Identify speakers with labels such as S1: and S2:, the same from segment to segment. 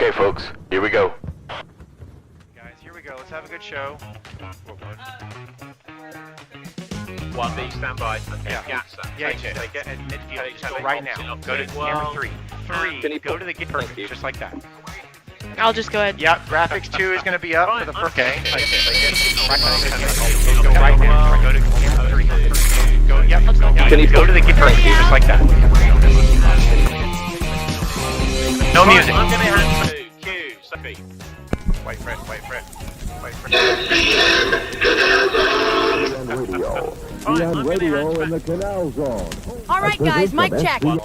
S1: Okay, folks, here we go.
S2: Guys, here we go. Let's have a good show.
S3: 1B, stand by. Okay,
S2: Yeah.
S3: Yacht, sir.
S2: Yeah,
S3: Take it.
S2: take it at midfield.
S3: Okay,
S2: Just go
S3: stop
S2: right
S3: option
S2: now.
S3: up
S2: Go to
S3: there.
S2: camera
S3: Well,
S2: 3.
S3: can
S2: 3.
S3: you
S2: Go to the gate. Perfect. Just like that.
S4: I'll just go ahead.
S2: Yeah, graphics 2 is going to be up for the first. Okay.
S3: Take it.
S2: Go right now. Go to camera 3. Go. Yep. Go to the gate. Perfect. Just like that. No music.
S3: I'm going to hand to Q. Sophie.
S2: Wait for it.
S5: On radio in the Canal Zone.
S6: All right, guys, mic check.
S2: Go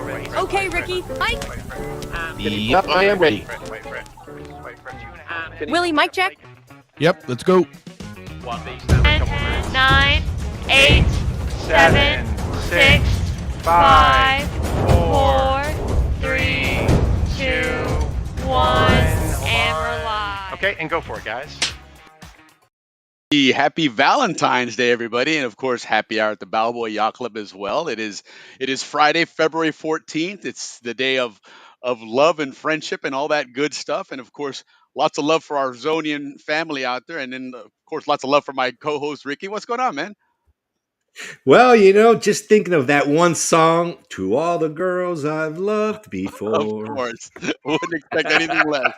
S2: ready.
S6: Okay, Ricky, mic.
S1: Yep, I am ready.
S2: Wait for it.
S6: Willie, mic check.
S7: Yep, let's go.
S3: 1B, stand by.
S4: 10, 9, 8, 7, 6, 5, 4, 3, 2, 1, and we're live.
S2: Okay, and go for it, guys.
S8: Happy Valentine's Day, everybody, and of course, happy hour at the Balboa Yacht Club as well. It is Friday, February 14th. It's the day of love and friendship and all that good stuff, and of course, lots of love for our Zonian family out there, and then of course, lots of love for my co-host Ricky. What's going on, man?
S5: Well, just thinking of that one song, To All the Girls I've Loved Before.
S8: Of course, wouldn't expect anything less.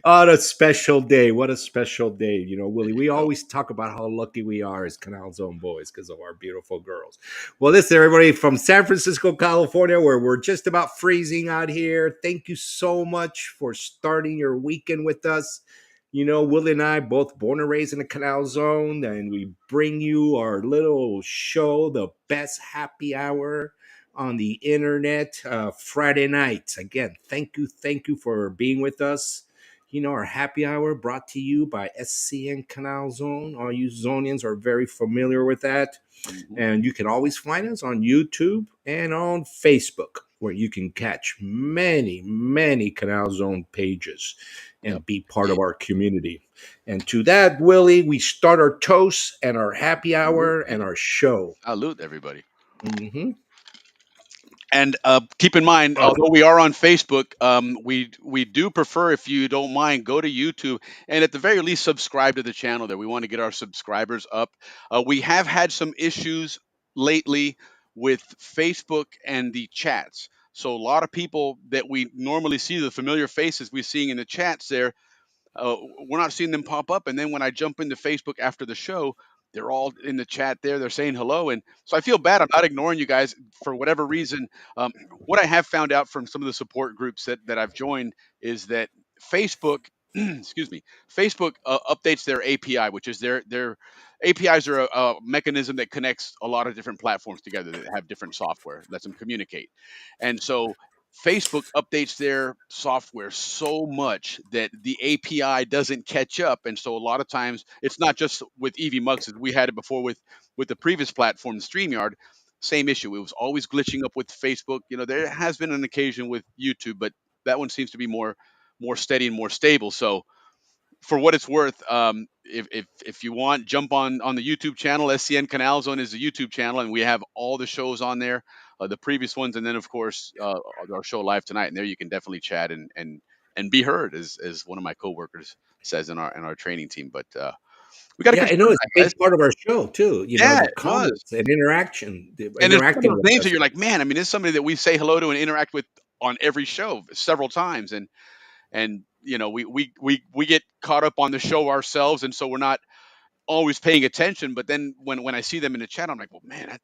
S5: What a special day. What a special day. Willie, we always talk about how lucky we are as Canal Zone boys because of our beautiful girls. Well, this is everybody from San Francisco, California, where we're just about freezing out here. Thank you so much for starting your weekend with us. Willie and I both born and raised in the Canal Zone, and we bring you our little show, the best happy hour on the internet, Friday nights. Again, thank you for being with us. Our happy hour brought to you by SCN Canal Zone. All you Zonians are very familiar with that. And you can always find us on YouTube and on Facebook, where you can catch many, many Canal Zone pages and be part of our community. And to that, Willie, we start our toast and our happy hour and our show.
S8: Salute, everybody.
S5: Mm-hmm.
S8: And keep in mind, although we are on Facebook, we do prefer, if you don't mind, go to YouTube and at the very least subscribe to the channel there. We want to get our subscribers up. We have had some issues lately with Facebook and the chats. So a lot of people that we normally see, the familiar faces we're seeing in the chats there, we're not seeing them pop up. And then when I jump into Facebook after the show, they're all in the chat there. They're saying hello. And so I feel bad. I'm not ignoring you guys for whatever reason. What I have found out from some of the support groups that I've joined is that Facebook, excuse me, Facebook updates their API, which is their APIs are a mechanism that connects a lot of different platforms together that have different software, lets them communicate. And so Facebook updates their software so much that the API doesn't catch up, and so a lot of times it's not just with EV Mugs. We had it before with the previous platform, StreamYard. Same issue. It was always glitching up with Facebook. There has been an occasion with YouTube, but that one seems to be more steady and more stable. So for what it's worth, if you want, jump on the YouTube channel. SCN Canal Zone is the YouTube channel, and we have all the shows on there, the previous ones, and then of course our show live tonight. And there you can definitely chat and be heard, as one of my coworkers says in our training team. But we got to
S5: I know it's a big part of our show too.
S8: Yeah,
S5: the comments and interaction,
S8: and there's
S5: interacting
S8: some of
S5: with
S8: those names
S5: us.
S8: that you're like, man, I mean, this is somebody that we say hello to and interact with on every show several times, and we get caught up on the show ourselves, and so we're not always paying attention. But then when I see them in the chat, I'm like, well, man,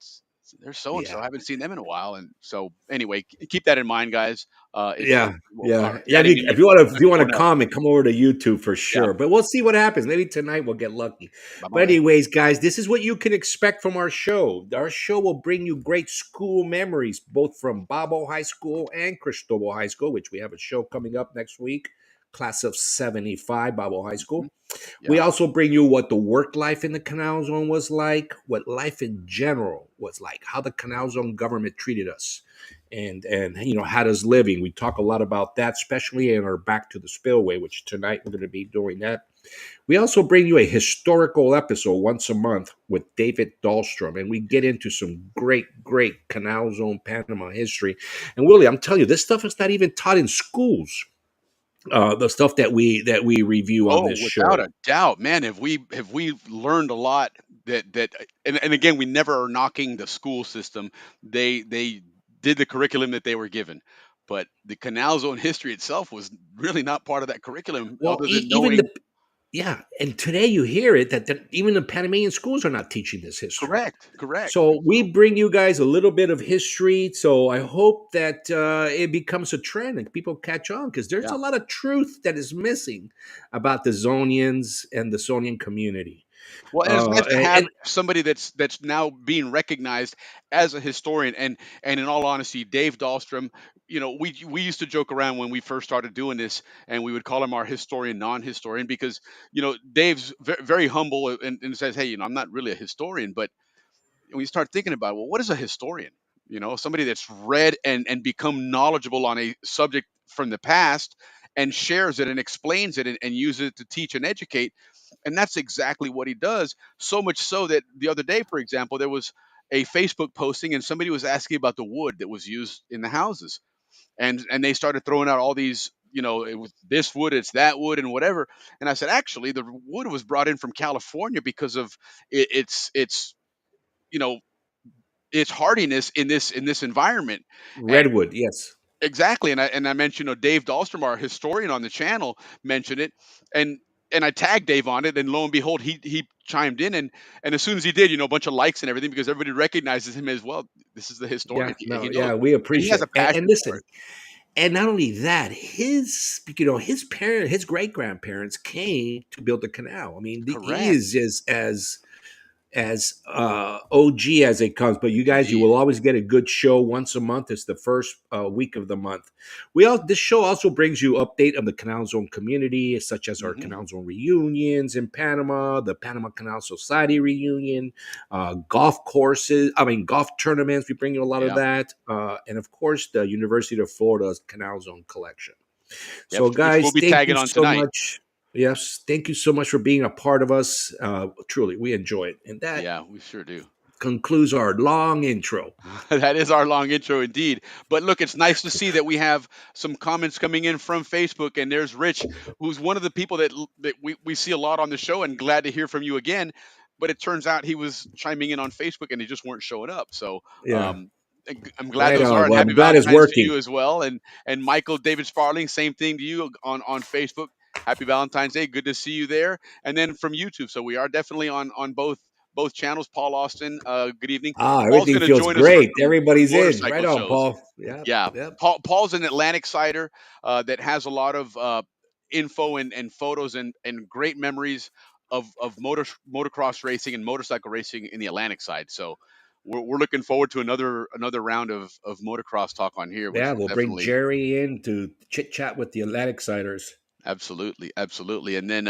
S8: they're so and so. I haven't seen them in a while. And so anyway, keep that in mind, guys.
S5: If you want to comment, come over to YouTube for sure. But we'll see what happens. Maybe tonight we'll get lucky. But anyways, guys, this is what you can expect from our show. Our show will bring you great school memories, both from Balboa High School and Cristobal High School, which we have a show coming up next week class of 75, Balboa High
S8: Mhm.
S5: School. We
S8: Yeah.
S5: also bring you what the work life in the Canal Zone was like, what life in general was like, how the Canal Zone government treated us, and had us living. We talk a lot about that, especially in our Back to the Spillway, which tonight we're going to be doing that. We also bring you a historical episode once a month with David Dahlstrom, and we get into some great Canal Zone Panama history. And Willie, I'm telling you, this stuff is not even taught in schools. The stuff that we review on
S8: Oh,
S5: this
S8: without
S5: show.
S8: a doubt, man. Have we learned a lot that and again, we never are knocking the school system. They did the curriculum that they were given, but the Canal Zone history itself was really not part of that curriculum,
S5: Well,
S8: other than
S5: even
S8: knowing.
S5: yeah, and today you hear it that even the Panamanian schools are not teaching this history.
S8: Correct, correct.
S5: So we
S8: So
S5: bring you guys a little bit of history. So I hope that it becomes a trend and people catch on, because there's
S8: yeah.
S5: a lot of truth that is missing about the Zonians and the Zonian community.
S8: Well, and it's nice to have
S5: And
S8: somebody that's now being recognized as a historian. And in all honesty, Dave Dahlstrom, we used to joke around when we first started doing this, and we would call him our historian, non-historian, because Dave's very humble and says, hey, I'm not really a historian, but when you start thinking about, well, what is a historian? Somebody that's read and become knowledgeable on a subject from the past and shares it and explains it and uses it to teach and educate. And that's exactly what he does. So much so that the other day, for example, there was a Facebook posting and somebody was asking about the wood that was used in the houses. And they started throwing out all these, it was this wood, it's that wood, and whatever. And I said, actually, the wood was brought in from California because of its you know its hardiness in this environment. And
S5: Redwood, yes.
S8: exactly, and I mentioned, Dave Dahlstrom, our historian on the channel, mentioned it, and I tagged Dave on it, and lo and behold, he chimed in, and as soon as he did, a bunch of likes and everything, because everybody recognizes him as, well. This is the
S5: Yeah,
S8: historian. He
S5: no,
S8: knows,
S5: yeah, we
S8: and he has
S5: appreciate
S8: a
S5: it. And
S8: passion for
S5: listen,
S8: it.
S5: and not only that, his parent, his great grandparents came to build the canal. I mean, he
S8: Correct,
S5: is as OG as it comes. But you guys, you
S8: indeed.
S5: will always get a good show once a month. It's the first week of the month. This show also brings you update of the Canal Zone community, such as our
S8: Hmm.
S5: Canal Zone reunions in Panama, the Panama Canal Society reunion, golf courses. I mean, golf tournaments. We bring you a lot of
S8: Yeah.
S5: that, and of course, the University of Florida's Canal Zone collection.
S8: Yep.
S5: So,
S8: Which we'll
S5: guys,
S8: be
S5: thank you
S8: tagging on
S5: so
S8: tonight.
S5: much. Yes, thank you so much for being a part of us. Truly, we enjoy it. And that
S8: Yeah, we sure do.
S5: concludes our long intro.
S8: That is our long intro indeed. But look, it's nice to see that we have some comments coming in from Facebook, and there's Rich, who's one of the people that we see a lot on the show, and glad to hear from you again. But it turns out he was chiming in on Facebook, and they just weren't showing up. So
S5: Yeah,
S8: I'm glad
S5: right
S8: those are,
S5: on.
S8: and
S5: Well,
S8: happy
S5: I'm glad it's
S8: Valentine's to
S5: working.
S8: you as well. And Michael David Sparling, same thing to you on Facebook. Happy Valentine's Day. Good to see you there. And then from YouTube. So we are definitely on both channels. Paul Austin, good evening. Paul's
S5: Everything
S8: going to
S5: feels
S8: join us for
S5: great.
S8: some
S5: Everybody's in. Right
S8: motorcycle
S5: on,
S8: shows.
S5: Paul. Yep,
S8: Yeah,
S5: yep.
S8: Paul's an Atlantic sider that has a lot of info and photos and great memories of motocross racing and motorcycle racing in the Atlantic side. So we're looking forward to another round of motocross talk on here, which
S5: Yeah,
S8: will
S5: we'll bring
S8: definitely.
S5: Jerry in to chit chat with the Atlantic Siders.
S8: Absolutely, absolutely. And then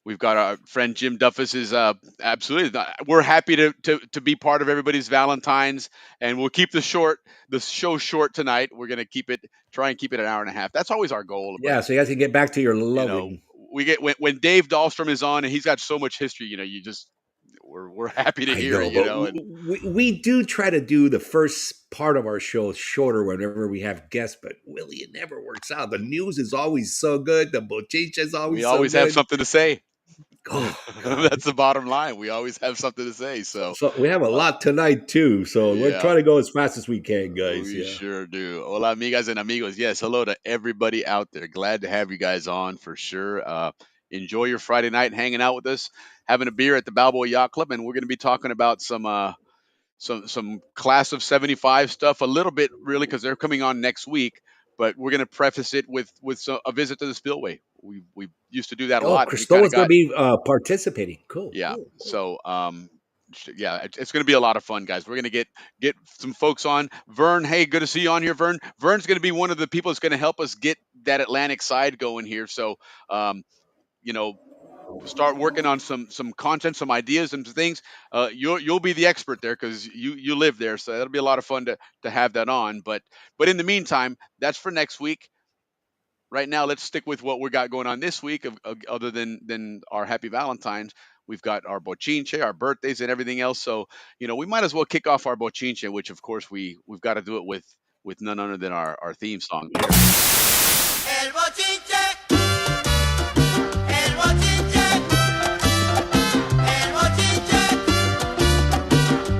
S8: we've got our friend Jim Duffus is absolutely. We're happy to be part of everybody's Valentine's, and we'll keep the show short tonight. We're gonna try and keep it an hour and a half. That's always our goal. But
S5: Yeah, so you guys can get back to your
S8: you know,
S5: loving.
S8: we get when Dave Dahlstrom is on, and he's got so much history. You just we're happy to
S5: I
S8: hear
S5: know,
S8: it.
S5: but
S8: And
S5: we do try to do the first part of our show shorter whenever we have guests, but Willie, it never works out. The news is always so good. The bochincha is
S8: we
S5: always so
S8: always have
S5: good.
S8: something to say.
S5: Oh, God.
S8: That's the bottom line. We always have something to say. So.
S5: So we have a lot tonight, too. So we're
S8: Yeah.
S5: trying to go as fast as we can, guys.
S8: We
S5: Yeah.
S8: sure do. Hola, amigas and amigos. Yes, hello to everybody out there. Glad to have you guys on for sure. Enjoy your Friday night hanging out with us, having a beer at the Balboa Yacht Club, and we're going to be talking about some class of '75 stuff a little bit, really, because they're coming on next week. But we're going to preface it with a visit to the Spillway. We used to do that a
S5: Oh,
S8: lot, and we kind of
S5: Cristova's going to
S8: got.
S5: be participating. Cool,
S8: Yeah.
S5: cool, cool.
S8: So, yeah, it's going to be a lot of fun, guys. We're going to get some folks on. Vern, hey, good to see you on here, Vern. Vern's going to be one of the people that's going to help us get that Atlantic side going here. So, um, you know, start working on some content, some ideas, and some things. You'll be the expert there because you live there, so that'll be a lot of fun to have that on. But in the meantime, that's for next week. Right now, let's stick with what we got going on this week. Other than our Happy Valentine's, we've got our bochinche, our birthdays, and everything else. So we might as well kick off our bochinche, which of course we've got to do it with none other than our theme song here.
S7: El bochinche, el bochinche, el bochinche,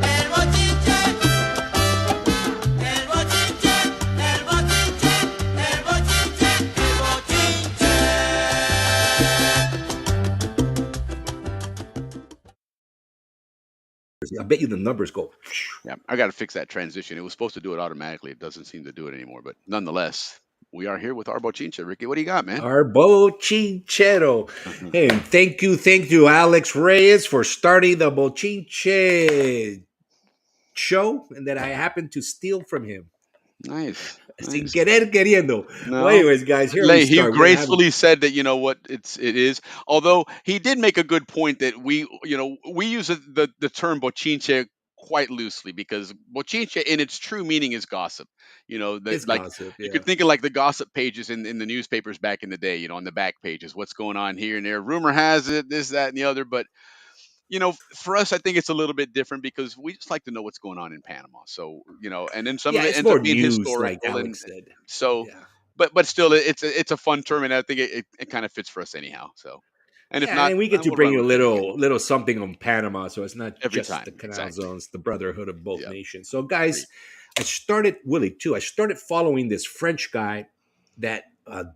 S7: el bochinche, el bochinche, el bochinche, el bochinche,
S5: I bet you the numbers go.
S8: Yeah, I got to fix that transition. It was supposed to do it automatically. It doesn't seem to do it anymore. But nonetheless, we are here with our bochinche. Ricky, what do you got, man?
S5: Our bochinchero. Hey, and thank you, Alex Reyes, for starting the bochinche show, and that I happened to steal from him.
S8: Nice.
S5: Sin querer queriendo.
S8: No.
S5: Well, anyways, guys, here we
S8: He
S5: start.
S8: gracefully said that what it is. Although he did make a good point that we use the term bochinche quite loosely because bochinche in its true meaning is gossip.
S5: It's
S8: Like
S5: gossip.
S8: you
S5: Yeah.
S8: could think of like the gossip pages in the newspapers back in the day. On the back pages, what's going on here and there. Rumor has it, this, that, and the other. But for us, I think it's a little bit different because we just like to know what's going on in Panama. So, and then some of it
S5: It's
S8: ends
S5: more
S8: up being
S5: news, like
S8: historical, and
S5: Alex said.
S8: so,
S5: Yeah.
S8: but still, it's a fun term, and I think it kind of fits for us anyhow. So, and if
S5: Yeah,
S8: not,
S5: and we get to
S8: we'll
S5: bring
S8: run
S5: you a
S8: with it.
S5: little something on Panama, so it's not
S8: Every
S5: just
S8: time,
S5: the Canal
S8: exactly.
S5: Zones, the brotherhood of both
S8: Yep.
S5: nations. So, guys, I started Willie too. I started following this French guy that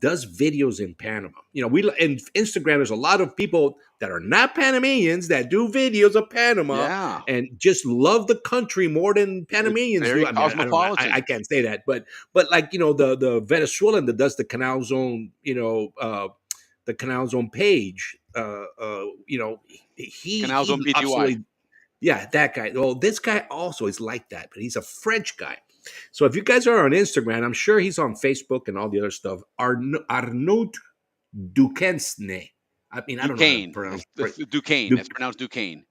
S5: does videos in Panama. We in Instagram. There's a lot of people that are not Panamanians that do videos of Panama
S8: Yeah,
S5: and just love the country more than
S8: it's
S5: Panamanians do.
S8: very
S5: I mean, I don't know.
S8: cosmopolitan.
S5: I can't say that, but like the Venezuelan that does the Canal Zone, the Canal Zone page.
S8: Canal Zone
S5: He
S8: PTY.
S5: absolutely, yeah, that guy. Well, this guy also is like that, but he's a French guy. So if you guys are on Instagram, I'm sure he's on Facebook and all the other stuff. Arnaud Duquesne. I mean, I don't know how to
S8: Duquesne.
S5: pronounce
S8: Duquesne. It's pronounced Duquesne.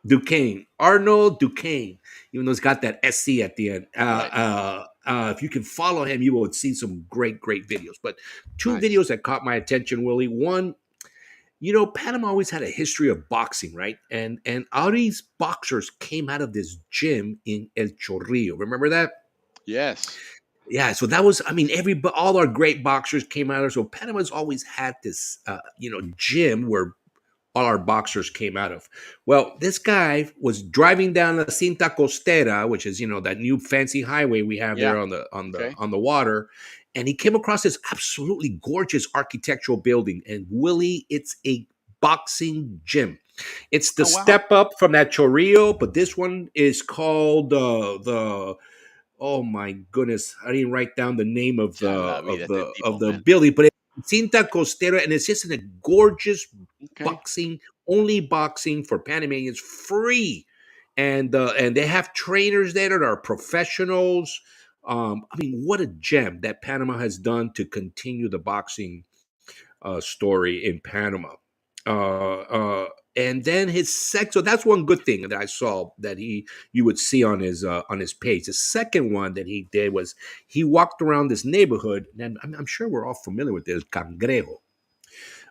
S5: Duquesne. Arnaud Duquesne, even though it's got that SC at the end.
S8: Right.
S5: If you can follow him, you will see some great videos. But two
S8: Nice.
S5: videos that caught my attention, Willie. One, Panama always had a history of boxing, right? And all these boxers came out of this gym in El Chorrillo. Remember that?
S8: Yes.
S5: Yeah, so that was, all our great boxers came out of there. So Panama's always had this, gym where all our boxers came out of. Well, this guy was driving down the Cinta Costera, which is, that new fancy highway we have there on the water. And he came across this absolutely gorgeous architectural building. And Willie, it's a boxing gym. It's the step up from that Chorrillo, but this one is called oh my goodness, I didn't write down the name of the building, but it's Cinta Costera, and it's just in a gorgeous only boxing for Panamanians, free, and they have trainers there that are professionals. What a gem that Panama has done to continue the boxing story in Panama. And then his sex. So that's one good thing that I saw that you would see on his page. The second one that he did was he walked around this neighborhood, and I'm sure we're all familiar with this Cangrejo.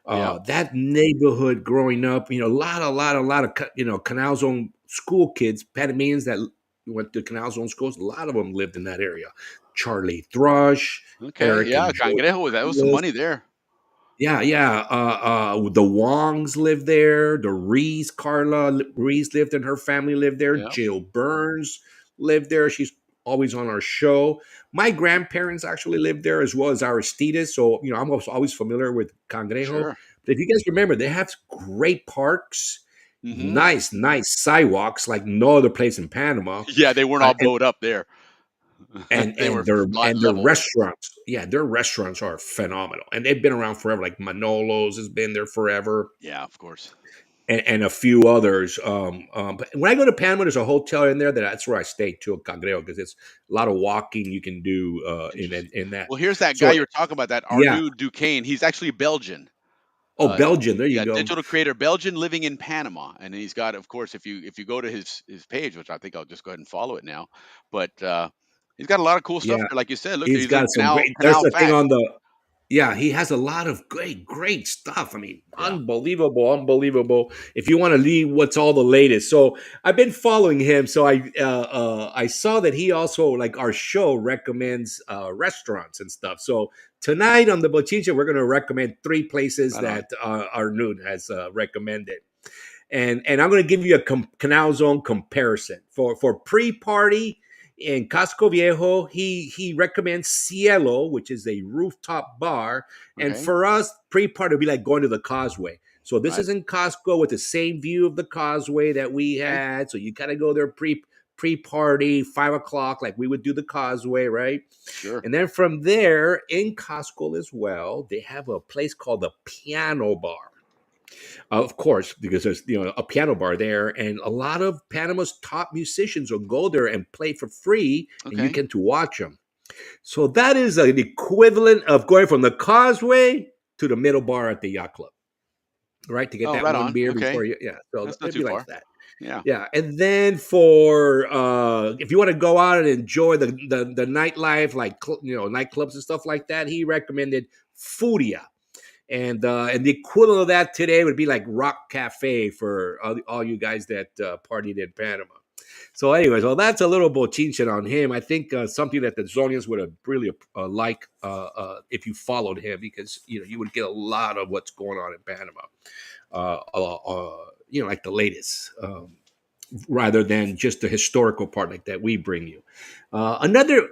S5: That neighborhood growing up, a lot of Canal Zone school kids, Panamanians that went to Canal Zone schools. A lot of them lived in that area. Charlie Thrush, Eric,
S8: Cangrejo. That was some money there.
S5: Yeah. The Wongs lived there. The Rees, Carla Rees lived and her family lived there.
S8: Yep.
S5: Jill Burns lived there. She's always on our show. My grandparents actually lived there as well as Aristides. So, I'm always familiar with Cangrejo.
S8: Sure.
S5: But if you guys remember, they have great parks, nice sidewalks like no other place in Panama.
S8: Yeah, they weren't all blowed up there.
S5: And their restaurants, their restaurants are phenomenal, and they've been around forever. Like Manolo's has been there forever.
S8: Yeah, of course.
S5: and a few others. But when I go to Panama, there's a hotel in there that's where I stay too, Cagreo, because it's a lot of walking you can do
S8: Interesting.
S5: in that.
S8: Well, here's that guy
S5: So
S8: you were talking about, that
S5: yeah,
S8: Arnaud Duquesne. He's actually Belgian.
S5: oh
S8: Uh,
S5: Belgium, there you
S8: yeah,
S5: go.
S8: digital creator, Belgian, living in Panama, and he's got, of course, if you go to his page, which I think I'll just go ahead and follow it now, but he's got a lot of cool stuff
S5: Yeah,
S8: there. Like you said, look,
S5: he's
S8: he's a
S5: got some great. There's
S8: canal
S5: the thing
S8: fact.
S5: on the. Yeah, he has a lot of great stuff. I mean,
S8: Yeah.
S5: unbelievable. If you want to leave, what's all the latest? So I've been following him. So I saw that he also, like our show, recommends restaurants and stuff. So tonight on the Bochincha, we're going to recommend 3 places
S8: Right on.
S5: that Arnoud has recommended. And I'm going to give you a Canal Zone comparison for pre-party in Casco Viejo. He recommends Cielo, which is a rooftop bar, and
S8: Okay.
S5: for us, pre-party would be like going to the Causeway. So this
S8: Right.
S5: is in Costco with the same view of the Causeway that we
S8: Okay.
S5: had. So you gotta go there pre-party 5 o'clock, like we would do the Causeway, right?
S8: Sure.
S5: And then from there in Costco as well, they have a place called the Piano Bar. Of course, because there's a piano bar there, and a lot of Panama's top musicians will go there and play for free, and you
S8: Okay.
S5: get to watch them. So that is an equivalent of going from the Causeway to the middle bar at the yacht club, right? To get
S8: Oh,
S5: that
S8: right
S5: one
S8: on.
S5: beer
S8: Okay.
S5: before you, yeah. So
S8: That's not
S5: it'd
S8: too
S5: be like
S8: far.
S5: that.
S8: Yeah.
S5: Yeah, and then for if you want to go out and enjoy the nightlife, like nightclubs and stuff like that, he recommended Furia. And the equivalent of that today would be like Rock Cafe for all you guys that partied in Panama. So, anyways, well, that's a little bochincha on him. I think something that the Zonians would have really liked if you followed him, because you would get a lot of what's going on in Panama. Like the latest. Rather than just the historical part like that we bring you. Another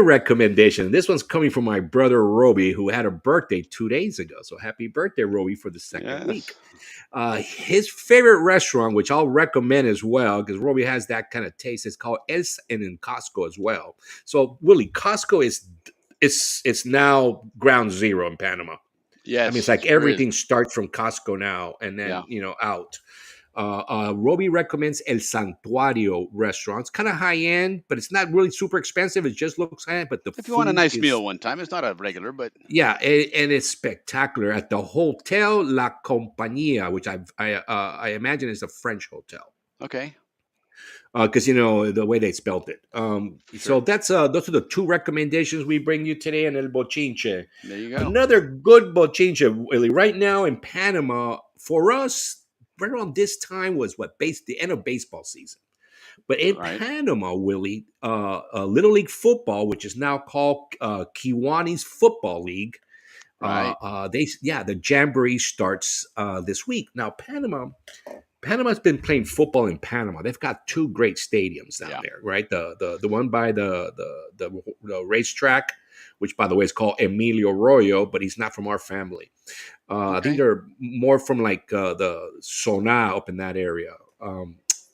S5: recommendation. This one's coming from my brother Roby, who had a birthday 2 days ago. So happy birthday, Roby, for the second week.
S8: Yes.
S5: His favorite restaurant, which I'll recommend as well, because Roby has that kind of taste, is called Els and in Costco as well. So Willie, Costco it's now ground zero in Panama.
S8: Yes.
S5: I mean, it's like
S8: sure is.
S5: everything starts from Costco now, and then
S8: Yeah.
S5: out. Roby recommends El Santuario restaurant. It's kind of high end, but it's not really super expensive. It just looks high, but the
S8: If you want a
S5: food
S8: nice
S5: is
S8: meal one time, it's not a regular, but
S5: and it's spectacular at the Hotel La Compañía, which I imagine is a French hotel.
S8: okay.
S5: Because the way they spelled it. So
S8: Sure.
S5: that's those are the 2 recommendations we bring you today on El Bochinche.
S8: There you go.
S5: Another good bochinche, Willie. Right now in Panama, for us, right around this time was the end of baseball season. But in
S8: Right.
S5: Panama, Willie, Little League football, which is now called Kiwanis Football League,
S8: Right.
S5: the jamboree starts this week. Now, Panama's been playing football in Panama. They've got 2 great stadiums down there, right? The one by the racetrack, which by the way is called Emilio Arroyo, but he's not from our family. I think they're more from like the Sona up in that area.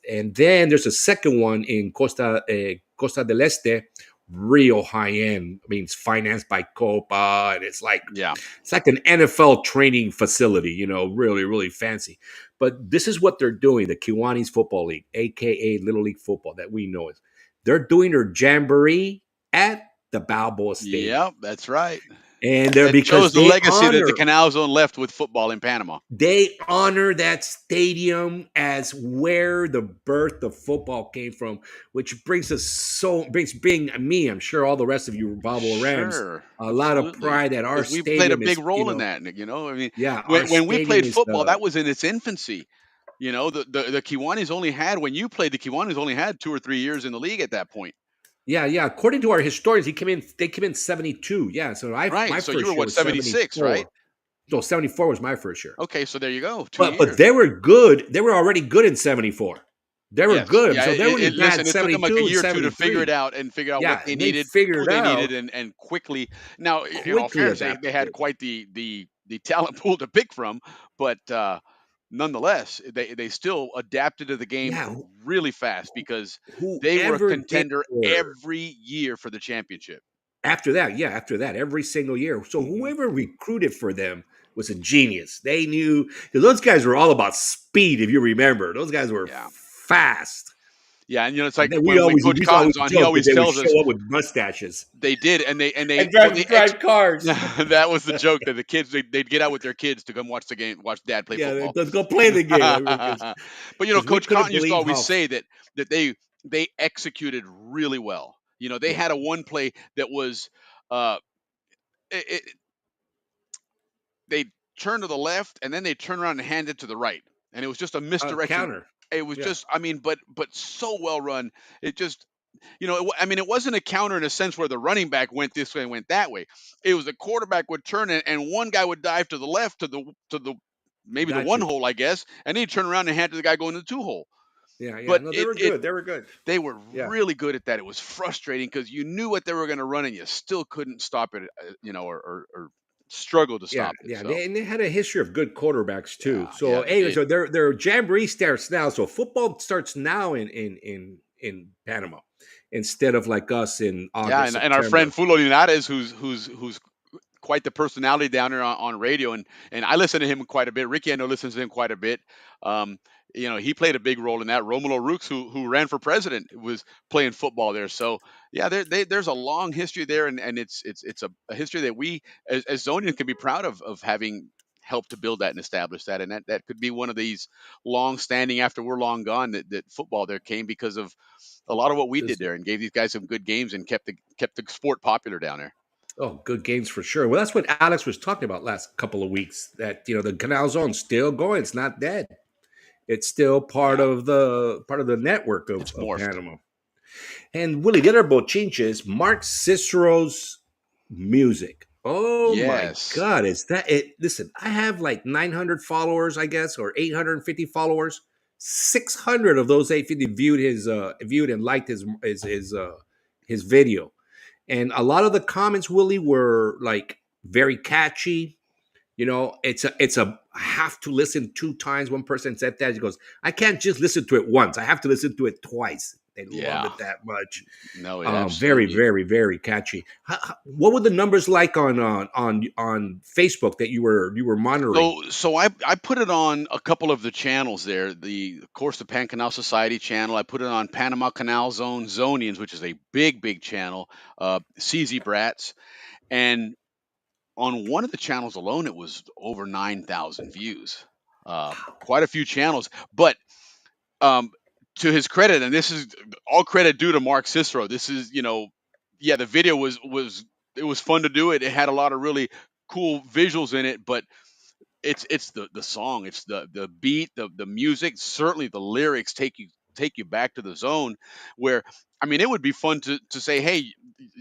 S5: And then there's a second one in Costa del Este, real high end. I mean, it's financed by Copa, and it's like an NFL training facility. Really, really fancy. But this is what they're doing: the Kiwanis Football League, aka Little League Football, that we know is. They're doing their jamboree at the Balboa Stadium.
S8: Yep, that's right.
S5: And they're
S8: It shows
S5: because
S8: the
S5: they
S8: legacy that the
S5: honor
S8: Canal Zone left with football in Panama.
S5: they honor that stadium as where the birth of football came from, which brings being me, I'm sure all the rest of you Balboa Rams,
S8: Sure.
S5: a lot of
S8: Absolutely.
S5: pride that our
S8: 'Cause we played a
S5: stadium
S8: big
S5: is,
S8: role in that. I mean,
S5: yeah, our
S8: when we
S5: stadium
S8: played
S5: is
S8: football, that was in its infancy. The Kiwanis only had, when you played, the Kiwanis only had 2 or 3 years in the league at that point.
S5: yeah. According to our historians, they came in 72. Yeah, so my
S8: Right.
S5: first
S8: So you were
S5: year
S8: what,
S5: was
S8: 76,
S5: 74.
S8: right?
S5: No, 74 was my first year.
S8: Okay, so there you go. 2
S5: But
S8: years.
S5: they were good. They were already good in 74. They were
S8: Yes.
S5: good.
S8: Yeah.
S5: So they were really bad
S8: Listen, it took them like a
S5: 72 and
S8: year or 2 to figure it
S5: 73.
S8: out and figure out
S5: Yeah,
S8: what they
S5: and they
S8: needed,
S5: figured
S8: who
S5: it
S8: they
S5: out.
S8: needed, and quickly. Now, in all
S5: Quickly
S8: fairness, they had
S5: adapted.
S8: quite the talent pool to pick from, but nonetheless, they still adapted to the game
S5: Yeah,
S8: really fast because they were a
S5: whoever they
S8: contender
S5: were
S8: every year for the championship.
S5: after that, every single year. So
S8: Mhm.
S5: whoever recruited for them was a genius. They knew because those guys were all about speed. If you remember, those guys were
S8: Yeah.
S5: fast.
S8: Yeah, and it's
S5: And
S8: like
S5: then
S8: when Coach
S5: we used to
S8: Cotton's on, he
S5: joke
S8: always
S5: that they would
S8: tells us
S5: show up with mustaches
S8: they did, and they
S5: and
S8: well, they
S5: drive cars.
S8: that was the joke that the kids they'd get out with their kids to come watch the game, watch Dad play
S5: Yeah,
S8: football.
S5: let's go play the game. I mean,
S8: But
S5: we
S8: Coach
S5: couldn't
S8: Cotton used to
S5: believe
S8: always
S5: how.
S8: say that they executed really well. They
S5: Yeah.
S8: had a one play that was it, they turned to the left and then they turned around and handed it to the right, and it was just a misdirection.
S5: Counter.
S8: It was
S5: Yeah.
S8: just, I mean, but so well run. It just, I mean, it wasn't a counter in a sense where the running back went this way and went that way. It was the quarterback would turn and one guy would dive to the left to the maybe the
S5: Got
S8: one
S5: you.
S8: hole, I guess, and he'd turn around and hand to the guy going to the two hole.
S5: Yeah.
S8: But
S5: No, they were good. They were good.
S8: they were
S5: Yeah.
S8: really good at that. It was frustrating because you knew what they were going to run and you still couldn't stop it, or struggle to stop it.
S5: Yeah.
S8: So
S5: They had a history of good quarterbacks too.
S8: yeah,
S5: So
S8: they
S5: anyway,
S8: did.
S5: so their jamboree starts now. So football starts now in Panama instead of like us in
S8: Yeah,
S5: August,
S8: and our friend
S5: September.
S8: Fulo Linares, who's quite the personality down there on radio, and I listen to him quite a bit. Ricky, I know, listens to him quite a bit. Um, he played a big role in that. Romulo Rooks, who ran for president, was playing football there. So yeah, there's a long history there, and it's a history that we as Zonians can be proud of having helped to build that and establish that, and that could be one of these long standing after we're long gone that football there came because of a lot of what we did there and gave these guys some good games and kept the sport popular down there.
S5: Oh, good games for sure. Well, that's what Alex was talking about last couple of weeks. That the Canal Zone's still going. It's not dead. It's still part
S8: Yeah.
S5: of the network
S8: It's
S5: of
S8: morphed.
S5: Panama. And Willie, the other bochinches, Mark Cicero's music. Oh
S8: Yes.
S5: my God, is that it? Listen, I have like 900 followers, I guess, or 850 followers. 600 of those 850 viewed and liked his video. And a lot of the comments, Willie, were like very catchy. It's a I have to listen 2 times. One person said that. He goes, I can't just listen to it once. I have to listen to it twice. They
S8: Yeah.
S5: love it that much.
S8: No, it
S5: Very,
S8: absolutely.
S5: very, very catchy. What were the numbers like on Facebook that you were monitoring?
S8: So I put it on a couple of the channels there. Of course, the Pan Canal Society channel. I put it on Panama Canal Zone Zonians, which is a big channel. CZ Brats, and on one of the channels alone, it was over 9,000 views. Quite a few channels, but to his credit, and this is all credit due to Mark Cicero. This is, the video was it was fun to do it. It had a lot of really cool visuals in it, but it's the song, it's the beat, the music, certainly the lyrics take you back to the zone where, I mean, it would be fun to say, hey,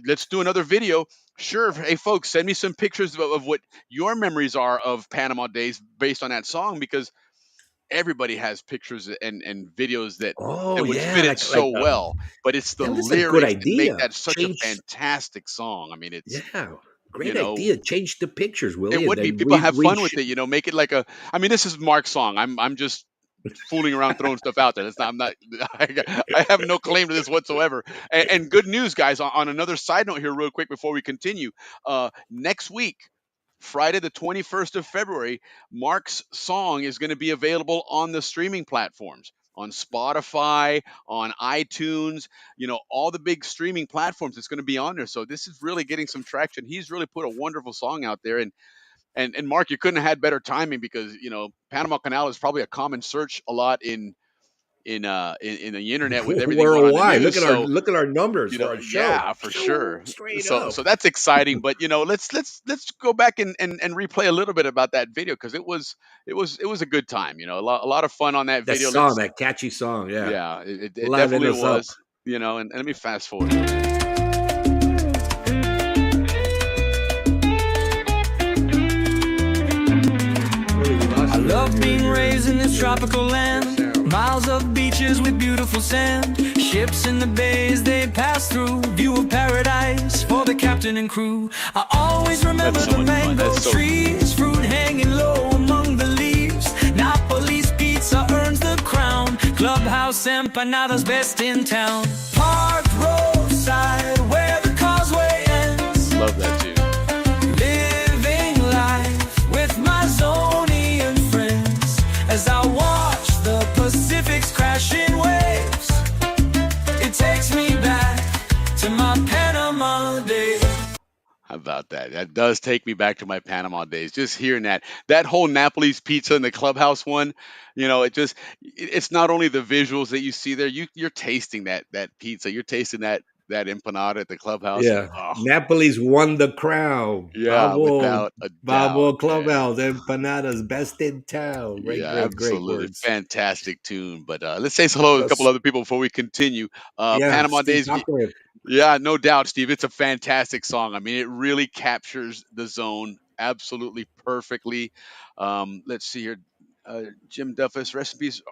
S8: let's do another video. Sure. Hey folks, send me some pictures of what your memories are of Panama days based on that song, because everybody has pictures and videos that
S5: Oh
S8: would
S5: yeah,
S8: fit it so well, but it's the
S5: that's a good
S8: lyrics that make
S5: idea.
S8: that such a
S5: Change,
S8: fantastic song. I mean, it's,
S5: yeah,
S8: you
S5: great
S8: know,
S5: idea. Change the pictures, Willie,
S8: it
S5: and
S8: would be.
S5: then
S8: People have fun with it, make it like I mean, this is Mark's song. I'm just fooling around throwing stuff out there. That's not, I'm not, I have no claim to this whatsoever. And good news, guys, on another side note here real quick before we continue. Next week, Friday the 21st of February, Mark's song is going to be available on the streaming platforms, on Spotify, on iTunes, all the big streaming platforms. It's going to be on there. So this is really getting some traction. He's really put a wonderful song out there. And Mark, you couldn't have had better timing because, Panama Canal is probably a common search a lot in the internet with everything going on in the
S5: worldwide.
S8: news.
S5: Look at our numbers for our show.
S8: Yeah, for sure.
S5: Straight
S8: So
S5: up.
S8: so that's exciting. But let's go back and replay a little bit about that video, because it was a good time. A lot of fun on that
S5: That
S8: video.
S5: song, that catchy song, yeah.
S8: Yeah, it
S5: Liven
S8: definitely
S5: us up.
S8: was. And let me fast forward.
S9: I love being raised in this tropical land. Miles of beaches with beautiful sand. Ships in the bays they pass through. View of paradise for the captain and crew. I always remember
S8: That's so
S9: the
S8: much fun.
S9: mango
S8: That's so
S9: trees. Fruit hanging low among the leaves. Napoli's pizza earns the crown. Clubhouse empanada's best in town. Park roadside where the causeway ends.
S8: Love that too.
S9: Living life with my
S8: about that? That does take me back to my Panama days. Just hearing that whole Napoli's pizza in the clubhouse one, it's not only the visuals that you see there. You're tasting that pizza. You're tasting that empanada at the clubhouse.
S5: Yeah,
S8: Oh,
S5: Napoli's won the crown.
S8: yeah, without a doubt,
S5: Balboa
S8: man.
S5: Clubhouse, empanadas, best in town. Great,
S8: Yeah,
S5: great, great
S8: absolutely.
S5: words.
S8: Fantastic tune. But let's say hello to a couple
S5: Yes.
S8: other people before we continue.
S5: Yeah,
S8: Panama
S5: Steve,
S8: Days.
S5: talk to him.
S8: Yeah, no doubt, Steve. It's a fantastic song. I mean, it really captures the zone absolutely perfectly. Let's see here. Jim Duffus, recipes,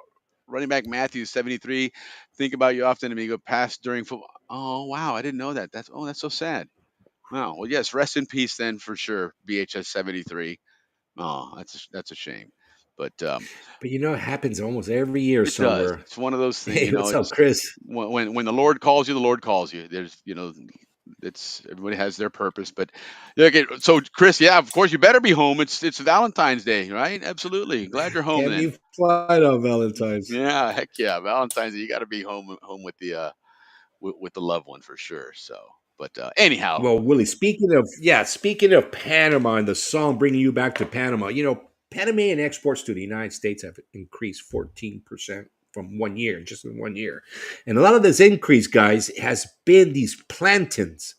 S8: running back Matthews, 73. Think about you often, amigo, passed during football. Oh, wow. I didn't know that. That's so sad. Wow. Well, yes, rest in peace then for sure, BHS 73. Oh, that's a shame. But
S5: But it happens almost every year
S8: it does.
S5: somewhere.
S8: It's one of those things,
S5: Hey, what's up,
S8: it's
S5: Chris?
S8: when the Lord calls you, the Lord calls you. There's, it's everybody has their purpose. But yeah, okay, so Chris, yeah, of course you better be home. It's Valentine's Day, right? Absolutely. Glad you're home
S5: Can't
S8: then.
S5: be flying on Valentine's.
S8: Yeah, heck yeah, Valentine's Day. You got to be home with the with the loved one for sure. So, but anyhow,
S5: Well, Willie, speaking of Panama and the song bringing you back to Panama, Panamanian exports to the United States have increased 14% from 1 year, just in 1 year. And a lot of this increase, guys, has been these plantains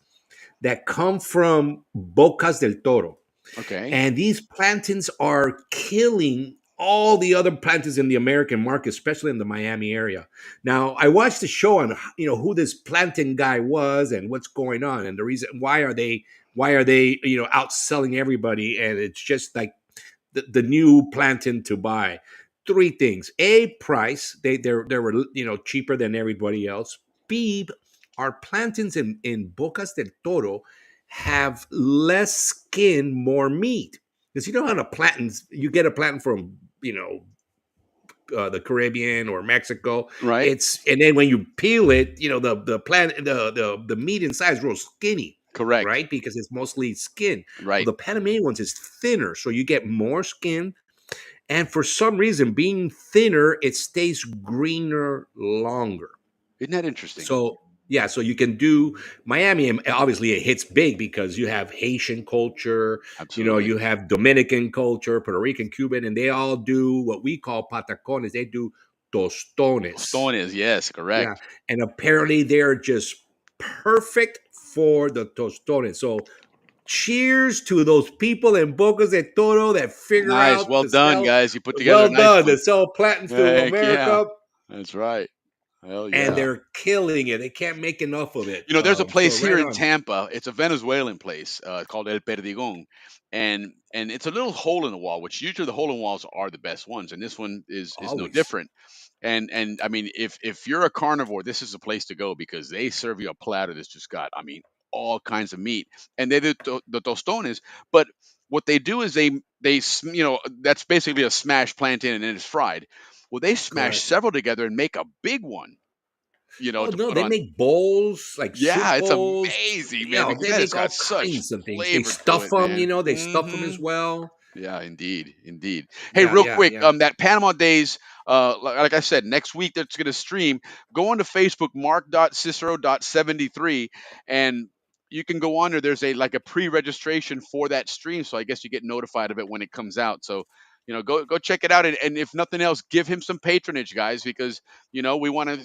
S5: that come from Bocas del Toro.
S8: okay,
S5: And these plantains are killing all the other plantains in the American market, especially in the Miami area. Now, I watched the show on who this plantain guy was and what's going on and the reason why are they outselling everybody, and it's just like the new plantain to buy. Three things: A, price. They were cheaper than everybody else. B, our plantains in Bocas del Toro have less skin, more meat. Because how the plantains, you get a plantain from the Caribbean or Mexico.
S8: right,
S5: And then when you peel it, the plant the meat inside is real skinny,
S8: correct,
S5: right? Because it's mostly skin. Well,
S8: right.
S5: the Panamanian ones is thinner, so you get more skin. And for some reason, being thinner, it stays greener longer.
S8: Isn't that interesting?
S5: So yeah, so you can do Miami, and obviously it hits big because you have Haitian culture,
S8: Absolutely.
S5: you have Dominican culture, Puerto Rican, Cuban, and they all do what we call patacones. They do tostones.
S8: Stone is yes,
S5: Yeah,
S8: correct.
S5: and apparently they're just perfect for the tostones. So cheers to those people in Bocas de Toro that figure
S8: Nice,
S5: out
S8: well
S5: to
S8: done,
S5: sell.
S8: guys. You put together a
S5: Well
S8: nice
S5: done to
S8: one.
S5: sell platins to
S8: Heck yeah,
S5: America,
S8: that's right. Hell
S5: and
S8: yeah.
S5: they're killing it. They can't make enough of it.
S8: There's a
S5: So
S8: place here
S5: right
S8: in
S5: on.
S8: Tampa. It's a Venezuelan place called El Perdigon, and it's a little hole in the wall. Which usually the hole in walls are the best ones, and this one is no
S5: Always.
S8: different. And I mean, if you're a carnivore, this is a place to go because they serve you a platter that's just got, I mean, all kinds of meat, and they do the tostones. But what they do is that's basically a smashed plantain and then it's fried. Well, they smash
S5: Correct.
S8: several together and make a big one.
S5: Oh
S8: To
S5: no,
S8: put
S5: they
S8: on.
S5: make bowls like soup
S8: Yeah, it's
S5: bowls.
S8: amazing, man, because
S5: They
S8: that has
S5: make
S8: got
S5: all
S8: such
S5: kinds of things. They
S8: flavor to
S5: stuff
S8: it,
S5: them.
S8: man.
S5: They stuff them as well.
S8: Yeah, indeed, indeed. Hey,
S5: Yeah,
S8: real
S5: yeah,
S8: quick,
S5: yeah.
S8: that Panama Days, like I said, next week that's going to stream. Go on to Facebook, mark.cicero.73, and you can go on there. There's a pre-registration for that stream, so I guess you get notified of it when it comes out. So, go check it out, and if nothing else, give him some patronage, guys, because we want to,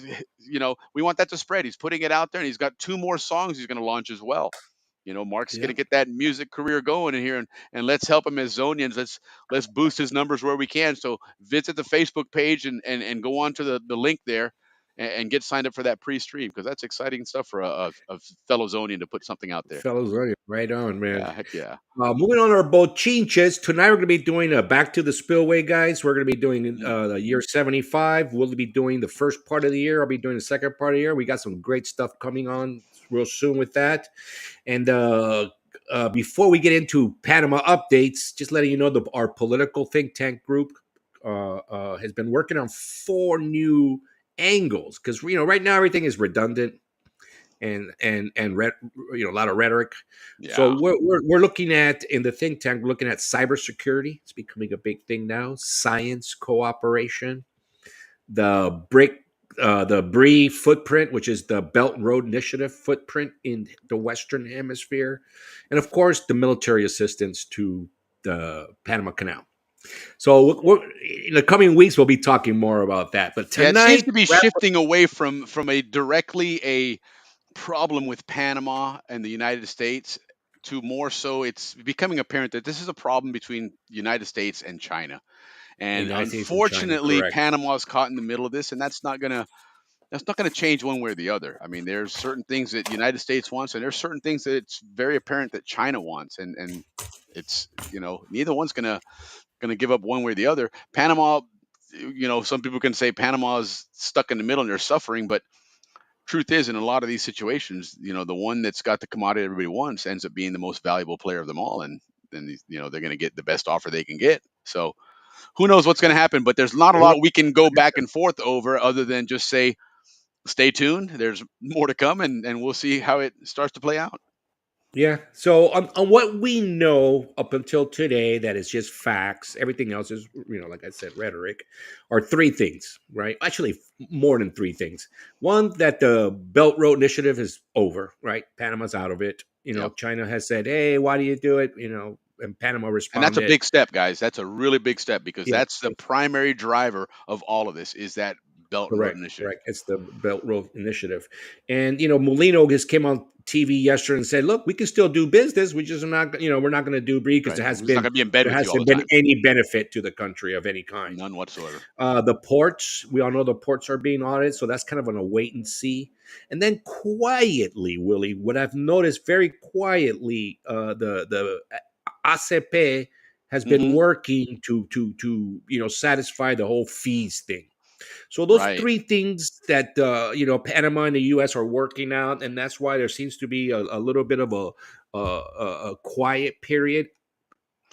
S8: we want that to spread. He's putting it out there, and he's got two more songs he's going to launch as well. Mark's going to
S5: Yeah.
S8: get that music career going in here, and let's help him as Zonians. Let's boost his numbers where we can. So visit the Facebook page and go on to the link there and get signed up for that pre-stream because that's exciting stuff for a fellow Zonian to put something out there.
S5: Fellows, right on, man.
S8: Yeah, heck yeah.
S5: Moving on to our bochinches. Tonight we're going to be doing Back to the Spillway, guys. We're going to be doing the year 75. We'll be doing the first part of the year. I'll be doing the second part of the year. We got some great stuff coming on real soon with that. And before we get into Panama updates, just letting you know our political think tank group has been working on 4 new angles because right now everything is redundant and a lot of rhetoric. So
S8: Yeah.
S5: we're looking at in the think tank, we're looking at cybersecurity. It's becoming a big thing now. Science cooperation, the BRIC the BRIE footprint, which is the Belt and Road Initiative footprint in the Western Hemisphere, and of course the military assistance to the Panama Canal. So in the coming weeks, we'll be talking more about that. But
S8: Yeah, it seems
S5: tonight,
S8: to be shifting away from a directly a problem with Panama and the United States to more so it's becoming apparent that this is a problem between the United States and China.
S5: the
S8: And
S5: United States and China,
S8: unfortunately,
S5: correct?
S8: Panama is caught in the middle of this, and that's not gonna change one way or the other. I mean, there's certain things that the United States wants, and there's certain things that it's very apparent that China wants, and it's neither one's gonna give up one way or the other. Panama, some people can say Panama is stuck in the middle and they're suffering, but truth is, in a lot of these situations, the one that's got the commodity everybody wants ends up being the most valuable player of them all, and then they're going to get the best offer they can get. So who knows what's going to happen? But there's not a lot we can go back and forth over, other than just say, stay tuned. There's more to come, and we'll see how it starts to play out.
S5: Yeah. So on what we know up until today, that is just facts. Everything else is, like I said, rhetoric. Are three things, right? Actually, more than three things. One, that the Belt Road Initiative is over, right? Panama's out of it.
S8: Yep.
S5: China has said, "Hey, why do you do it?" And Panama
S8: And
S5: responded.
S8: that's a big step, guys. That's a really big step, because
S5: Yeah.
S8: that's the primary driver of all of this, is that Belt and Road
S5: Correct,
S8: Initiative.
S5: correct. It's the Belt Road Initiative. And, Molino just came on TV yesterday and said, look, we can still do business. We just are not, we're not going to do BRIE because
S8: Right.
S5: there
S8: It's not gonna be in bed
S5: there
S8: with you all
S5: hasn't
S8: the
S5: been
S8: time.
S5: any benefit to the country of any kind.
S8: None whatsoever.
S5: The ports, we all know the ports are being audited, so that's kind of on a wait and see. And then quietly, Willie, what I've noticed very quietly, the ACP has been
S8: Mhm.
S5: working to satisfy the whole fees thing. So those
S8: Right.
S5: three things that Panama and the U.S. are working out, and that's why there seems to be a little bit of a quiet period.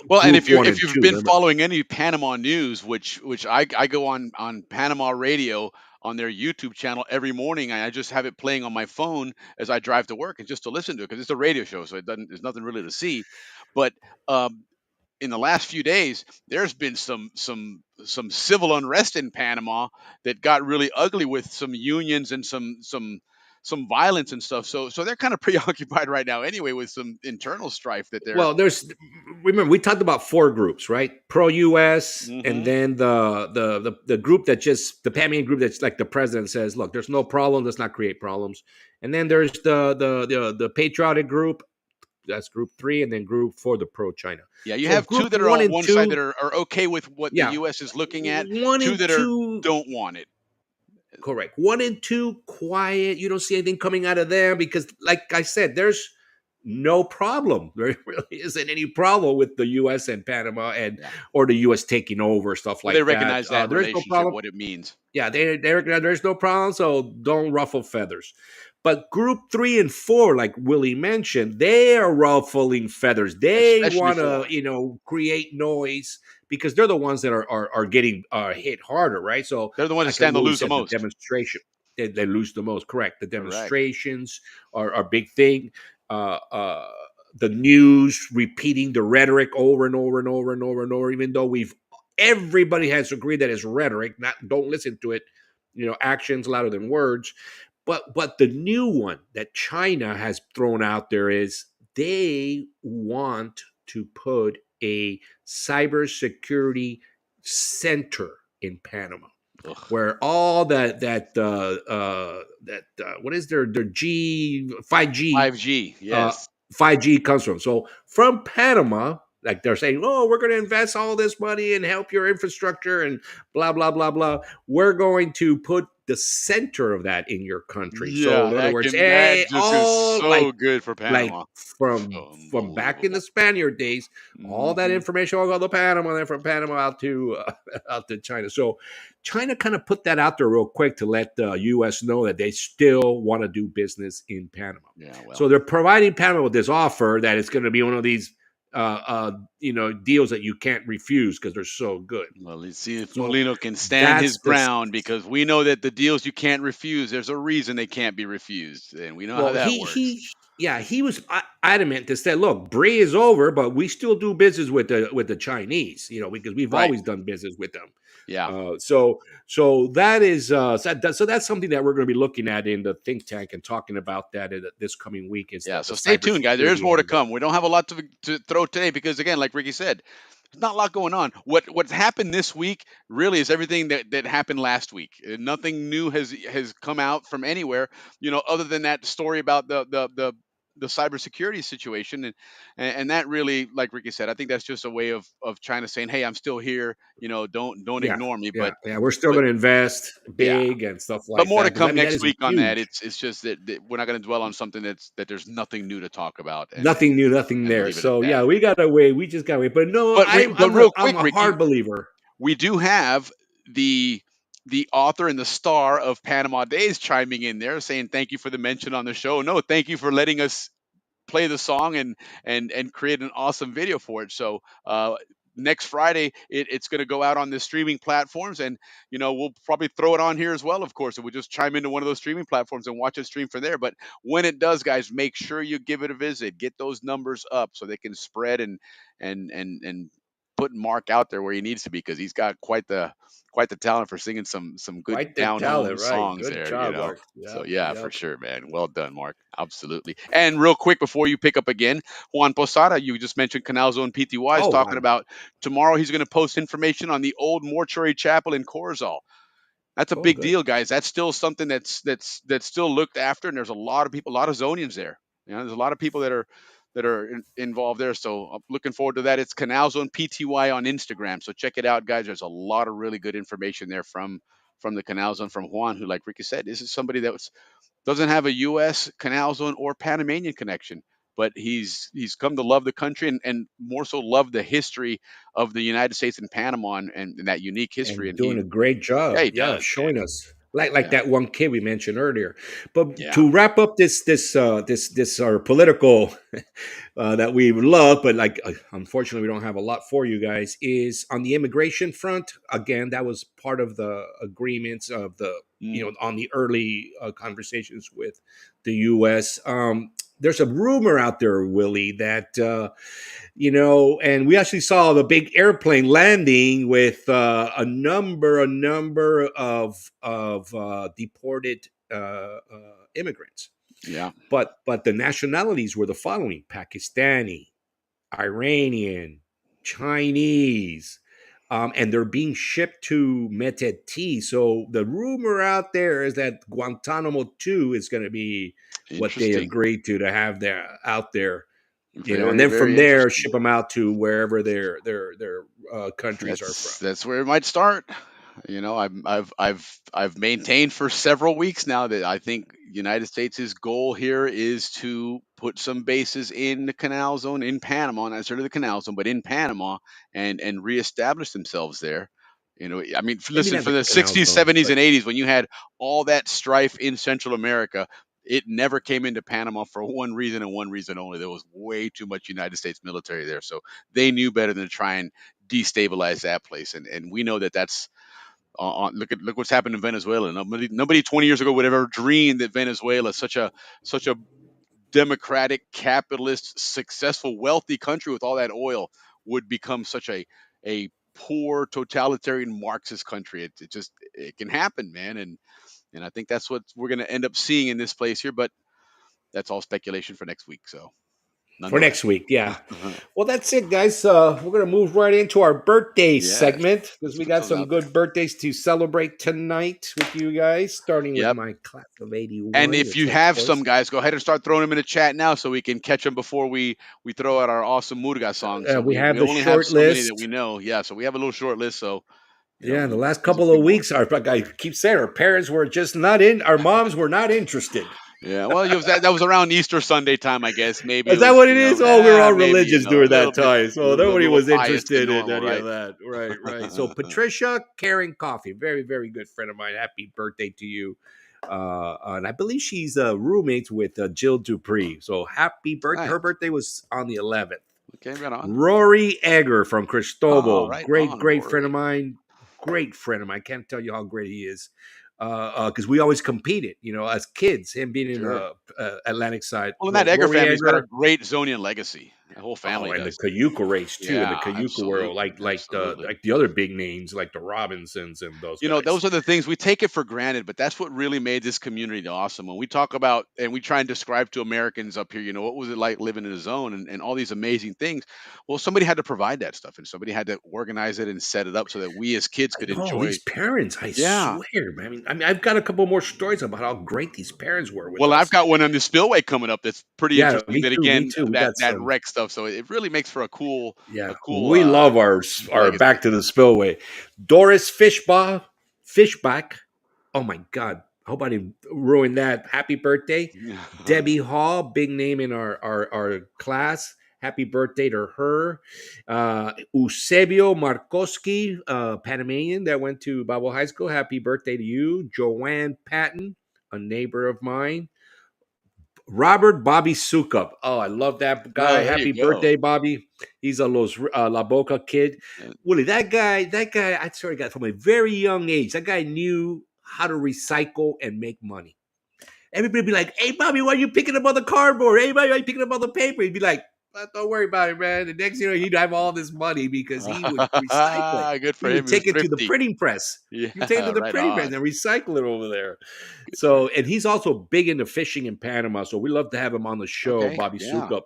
S8: Well, and
S5: Group
S8: if you
S5: one
S8: if
S5: and
S8: you've
S5: two,
S8: been
S5: remember?
S8: following any Panama news, which I go on Panama radio on their YouTube channel every morning, I just have it playing on my phone as I drive to work, and just to listen to it, because it's a radio show, so there's nothing really to see. But um, in the last few days, there's been some civil unrest in Panama that got really ugly, with some unions and some violence and stuff. So they're kind of preoccupied right now anyway, with some internal strife that they're.
S5: Well, remember we talked about four groups, right? Pro U.S. and
S8: Mhm.
S5: then the group that just the Panamanian group that's like the president says, look, there's no problem, let's not create problems. And then there's the patriotic group. That's group three, and then group four, the pro China.
S8: Yeah, you
S5: So
S8: have two
S5: group
S8: that are
S5: one
S8: on
S5: and
S8: one side
S5: two,
S8: that are okay with what the
S5: yeah,
S8: U.S. is looking at,
S5: one
S8: two
S5: and
S8: that
S5: two,
S8: don't want it.
S5: correct. One and two, quiet. You don't see anything coming out of there because, like I said, there's no problem. There really isn't any problem with the U.S. and Panama,
S8: Yeah.
S5: or the U.S. taking over stuff
S8: Well,
S5: like
S8: they
S5: that.
S8: recognize that
S5: There is no
S8: relationship,
S5: problem.
S8: what it means.
S5: Yeah, there's no problem, so don't ruffle feathers. But group three and four, like Willie mentioned, they are ruffling feathers. They
S8: Especially
S5: want
S8: four.
S5: to, create noise because they're the ones that are getting hit harder, right? So,
S8: They're the ones that
S5: like
S8: stand to
S5: Willie
S8: lose the
S5: said, the
S8: most.
S5: demonstration, they lose the most. Correct. The
S8: Correct.
S5: demonstrations are a big thing. The news repeating the rhetoric over and over and over and over and over, even though everybody has agreed that it's rhetoric. Don't listen to it. Actions louder than words. But the new one that China has thrown out there is they want to put a cybersecurity center in Panama,
S8: Ugh.
S5: where all what is their G 5G
S8: 5G, yes.
S5: 5G comes from. So from Panama, like they're saying, oh, we're going to invest all this money and help your infrastructure and blah, blah, blah, blah. We're going to put the center of that in your country. So
S8: Yeah,
S5: in other words,
S8: that
S5: hey,
S8: just is
S5: all
S8: so good for
S5: like
S8: Panama.
S5: from back in the
S8: Unbelievable.
S5: Spaniard days, all that
S8: Mhm.
S5: information all go to Panama, then from Panama out to China. So China kind of put that out there real quick to let the U.S. know that they still want to do business in Panama.
S8: Yeah, well.
S5: So they're providing Panama with this offer that it's going to be one of these deals that you can't refuse because they're so good.
S8: Well, let's see if
S5: So
S8: Molino can stand his
S5: that's the
S8: ground, because we know that the deals you can't refuse, there's a reason they can't be refused, and we know how
S5: well,
S8: that works.
S5: he was adamant to say, look, BRIE is over, but we still do business with the Chinese, because we've
S8: Right.
S5: always done business with them.
S8: Yeah.
S5: So that is so that's something that we're going to be looking at in the think tank and talking about that this coming week is
S8: Yeah.
S5: the
S8: So stay tuned, guys. There's
S5: cybersecurity
S8: more to
S5: angle.
S8: come. We don't have a lot to throw today because, again, like Ricky said, there's not a lot going on. What's happened this week really is everything that happened last week. Nothing new has come out from anywhere, other than that story about the cybersecurity situation, and that really, like Ricky said, I think that's just a way of China saying, hey, I'm still here. Don't
S5: Yeah,
S8: ignore me.
S5: yeah,
S8: But
S5: yeah. We're still
S8: but
S5: going to invest
S8: yeah.
S5: big and stuff
S8: But
S5: like
S8: more to
S5: that. But I
S8: come
S5: mean, that
S8: next
S5: is
S8: week on that.
S5: huge.
S8: It's just that we're not going to dwell on something that there's nothing new to talk about, and
S5: Nothing new, nothing
S8: and
S5: there.
S8: leave it at
S5: So
S8: that.
S5: yeah, we got to wait. We just got to wait. But no,
S8: But real
S5: I'm
S8: quick,
S5: a
S8: Ricky,
S5: hard believer.
S8: we do have the author and the star of Panama Days chiming in there, saying thank you for the mention on the show. No, thank you for letting us play the song and create an awesome video for it. So next Friday, it's going to go out on the streaming platforms, and we'll probably throw it on here as well. Of course, and we'll just chime into one of those streaming platforms and watch it stream from there. But when it does, guys, make sure you give it a visit. Get those numbers up so they can spread and put Mark out there where he needs to be, because he's got quite the talent for singing some good
S5: Quite the
S8: down home
S5: talent, right?
S8: songs
S5: Good
S8: there.
S5: job, Mark.
S8: So
S5: Yep,
S8: yeah, for
S5: yep.
S8: sure, man. Well done, Mark. Absolutely. And real quick before you pick up again, Juan Posada, you just mentioned Canal Zone PTY is
S5: Oh,
S8: talking
S5: Juan.
S8: about tomorrow he's going to post information on the old mortuary chapel in Corozal. That's a
S5: Oh,
S8: big
S5: good.
S8: deal, guys. That's still something that's still looked after, and there's a lot of people, a lot of Zonians there. There's a lot of people that are involved there. So I'm looking forward to that. It's Canal Zone PTY on Instagram. So check it out, guys. There's a lot of really good information there from the Canal Zone, from Juan, who, like Ricky said, this is somebody that doesn't have a U.S. Canal Zone or Panamanian connection, but he's come to love the country, and more so love the history of the United States and Panama, and that unique history.
S5: And
S8: And
S5: doing
S8: he,
S5: a great
S8: yeah,
S5: job.
S8: he
S5: Yeah,
S8: does, man.
S5: showing us like
S8: Yeah,
S5: that one kid we mentioned earlier. But
S8: yeah.
S5: to wrap up this our political that we love, but like unfortunately we don't have a lot for you guys. Is on the immigration front. Again, that was part of the agreements of the
S8: Mm,
S5: on the early conversations with the U.S. There's a rumor out there, Willie, that and we actually saw the big airplane landing with a number of deported immigrants.
S8: yeah,
S5: But the nationalities were the following: Pakistani, Iranian, Chinese, and they're being shipped to Meteti. So the rumor out there is that Guantanamo 2 is going to be what they
S8: interesting.
S5: agreed to have there out there, and
S8: Very,
S5: then from
S8: very
S5: there
S8: interesting.
S5: ship them out to wherever their countries are from.
S8: That's where it might start. I've maintained for several weeks now that I think United States' goal here is to put some bases in the Canal Zone in Panama, not necessarily the Canal Zone, but in Panama, and reestablish themselves there. I mean,
S5: Maybe
S8: listen,
S5: not
S8: for
S5: the
S8: the
S5: Canal
S8: 60s,
S5: Zone,
S8: 70s,
S5: but
S8: and 80s, when you had all that strife in Central America, it never came into Panama for one reason and one reason only. There was way too much United States military there, so they knew better than to try and destabilize that place. And we know that that's look what's happened in Venezuela. Nobody 20 years ago would have ever dreamed that Venezuela, such a democratic, capitalist, successful, wealthy country with all that oil, would become such a poor, totalitarian, Marxist country. It can happen, man. And I think that's what we're going to end up seeing in this place here. But that's all speculation for next week. So
S5: for
S8: nonetheless,
S5: next week, yeah. Well, that's it, guys. We're gonna move right into our birthday
S8: yes,
S5: segment because
S8: let's
S5: we
S8: put
S5: got
S8: those
S5: some
S8: out there.
S5: good birthdays to celebrate tonight with you guys. Starting with
S8: Yep.
S5: my class of
S8: And
S5: '81,
S8: if
S5: which
S8: you
S5: of
S8: have some,
S5: course,
S8: guys, go ahead and start throwing them in the chat now so we can catch them before we throw out our awesome Murga song. So
S5: we
S8: we
S5: have the
S8: only have
S5: short
S8: so many that
S5: list.
S8: we know. Yeah, so we have a little short list. So
S5: Yeah, in the last
S8: there's a
S5: couple
S8: few
S5: of
S8: more.
S5: weeks, I keep saying our parents were just not in. Our moms were not interested.
S8: Yeah, well, that was around Easter Sunday time, I guess. Maybe it
S5: Is that
S8: was,
S5: what it is? Oh, we were all
S8: maybe,
S5: religious
S8: a
S5: during
S8: little
S5: that
S8: bit,
S5: time,
S8: a
S5: so
S8: little, a
S5: nobody
S8: little
S5: was
S8: biased than
S5: interested in
S8: normal,
S5: any of
S8: right?
S5: that. Right, right. So Patricia Karen Coffee, very, very good friend of mine. Happy birthday to you. And I believe she's roommates with Jill Dupree. So happy birthday.
S8: Nice.
S5: Her birthday was on the 11th.
S8: Okay, right on.
S5: Rory Egger from
S8: Oh,
S5: Cristobal,
S8: right
S5: great,
S8: on,
S5: great friend of
S8: Rory.
S5: mine. Great friend of mine. Can't tell you how great he is. Because we always competed, as kids. Him being in
S8: Sure.
S5: the Atlantic side.
S8: Well, in
S5: So
S8: that Egger
S5: Rory
S8: family's got a
S5: Egger,
S8: great Zonian legacy. The whole
S5: Oh,
S8: family
S5: and the
S8: does.
S5: Cayuca race too, in the
S8: Yeah,
S5: Cayuca world,
S8: absolutely, absolutely.
S5: like the other big names, like the Robinsons and those
S8: You know,
S5: guys.
S8: those are the things we take it for granted, but that's what really made this community awesome. When we talk about and we try and describe to Americans up here, what was it like living in a zone and all these amazing things? Well, somebody had to provide that stuff and somebody had to organize it and set it up so that we as kids
S5: I
S8: could
S5: know
S8: enjoy.
S5: these parents. I
S8: Yeah.
S5: swear, man. I mean, I've got a couple more stories about how great these parents were with
S8: Well, I've
S5: us.
S8: got one on the spillway coming up that's pretty
S5: Yeah,
S8: interesting.
S5: me
S8: That
S5: too. Me
S8: again,
S5: too. We
S8: that
S5: got
S8: that
S5: some.
S8: wreck stuff. So it really makes for a cool,
S5: Yeah,
S8: a cool
S5: we love our
S8: legacy.
S5: back to the spillway. Doris Fishback. Oh my God! I hope I didn't ruin that. Happy birthday, Debbie Hall, big name in our class. Happy birthday to her. Eusebio Markoski, Panamanian that went to Balboa High School. Happy birthday to you. Joanne Patton, a neighbor of mine. Robert Bobby Sukup. Oh, I love that guy.
S8: Oh, there
S5: Happy
S8: you go.
S5: birthday, Bobby. He's a La Boca kid.
S8: Uh,
S5: Willie, that guy, I swear to God, from a very young age, that guy knew how to recycle and make money. Everybody be like, hey, Bobby, why are you picking up all the cardboard? Hey, Bobby, why are you picking up all the paper? He'd be like, don't worry about it, man. The next year, he'd have all this money because he would recycle it.
S8: Good for
S5: He would
S8: him. He was
S5: take it to the
S8: thrifty.
S5: printing press.
S8: Yeah,
S5: He would take it to the
S8: right
S5: printing press
S8: on.
S5: and recycle it over there.
S8: Good for
S5: So,
S8: him.
S5: and he's also big into fishing in Panama. So we love to have him on the show,
S8: Okay.
S5: Bobby
S8: Yeah.
S5: Sukup.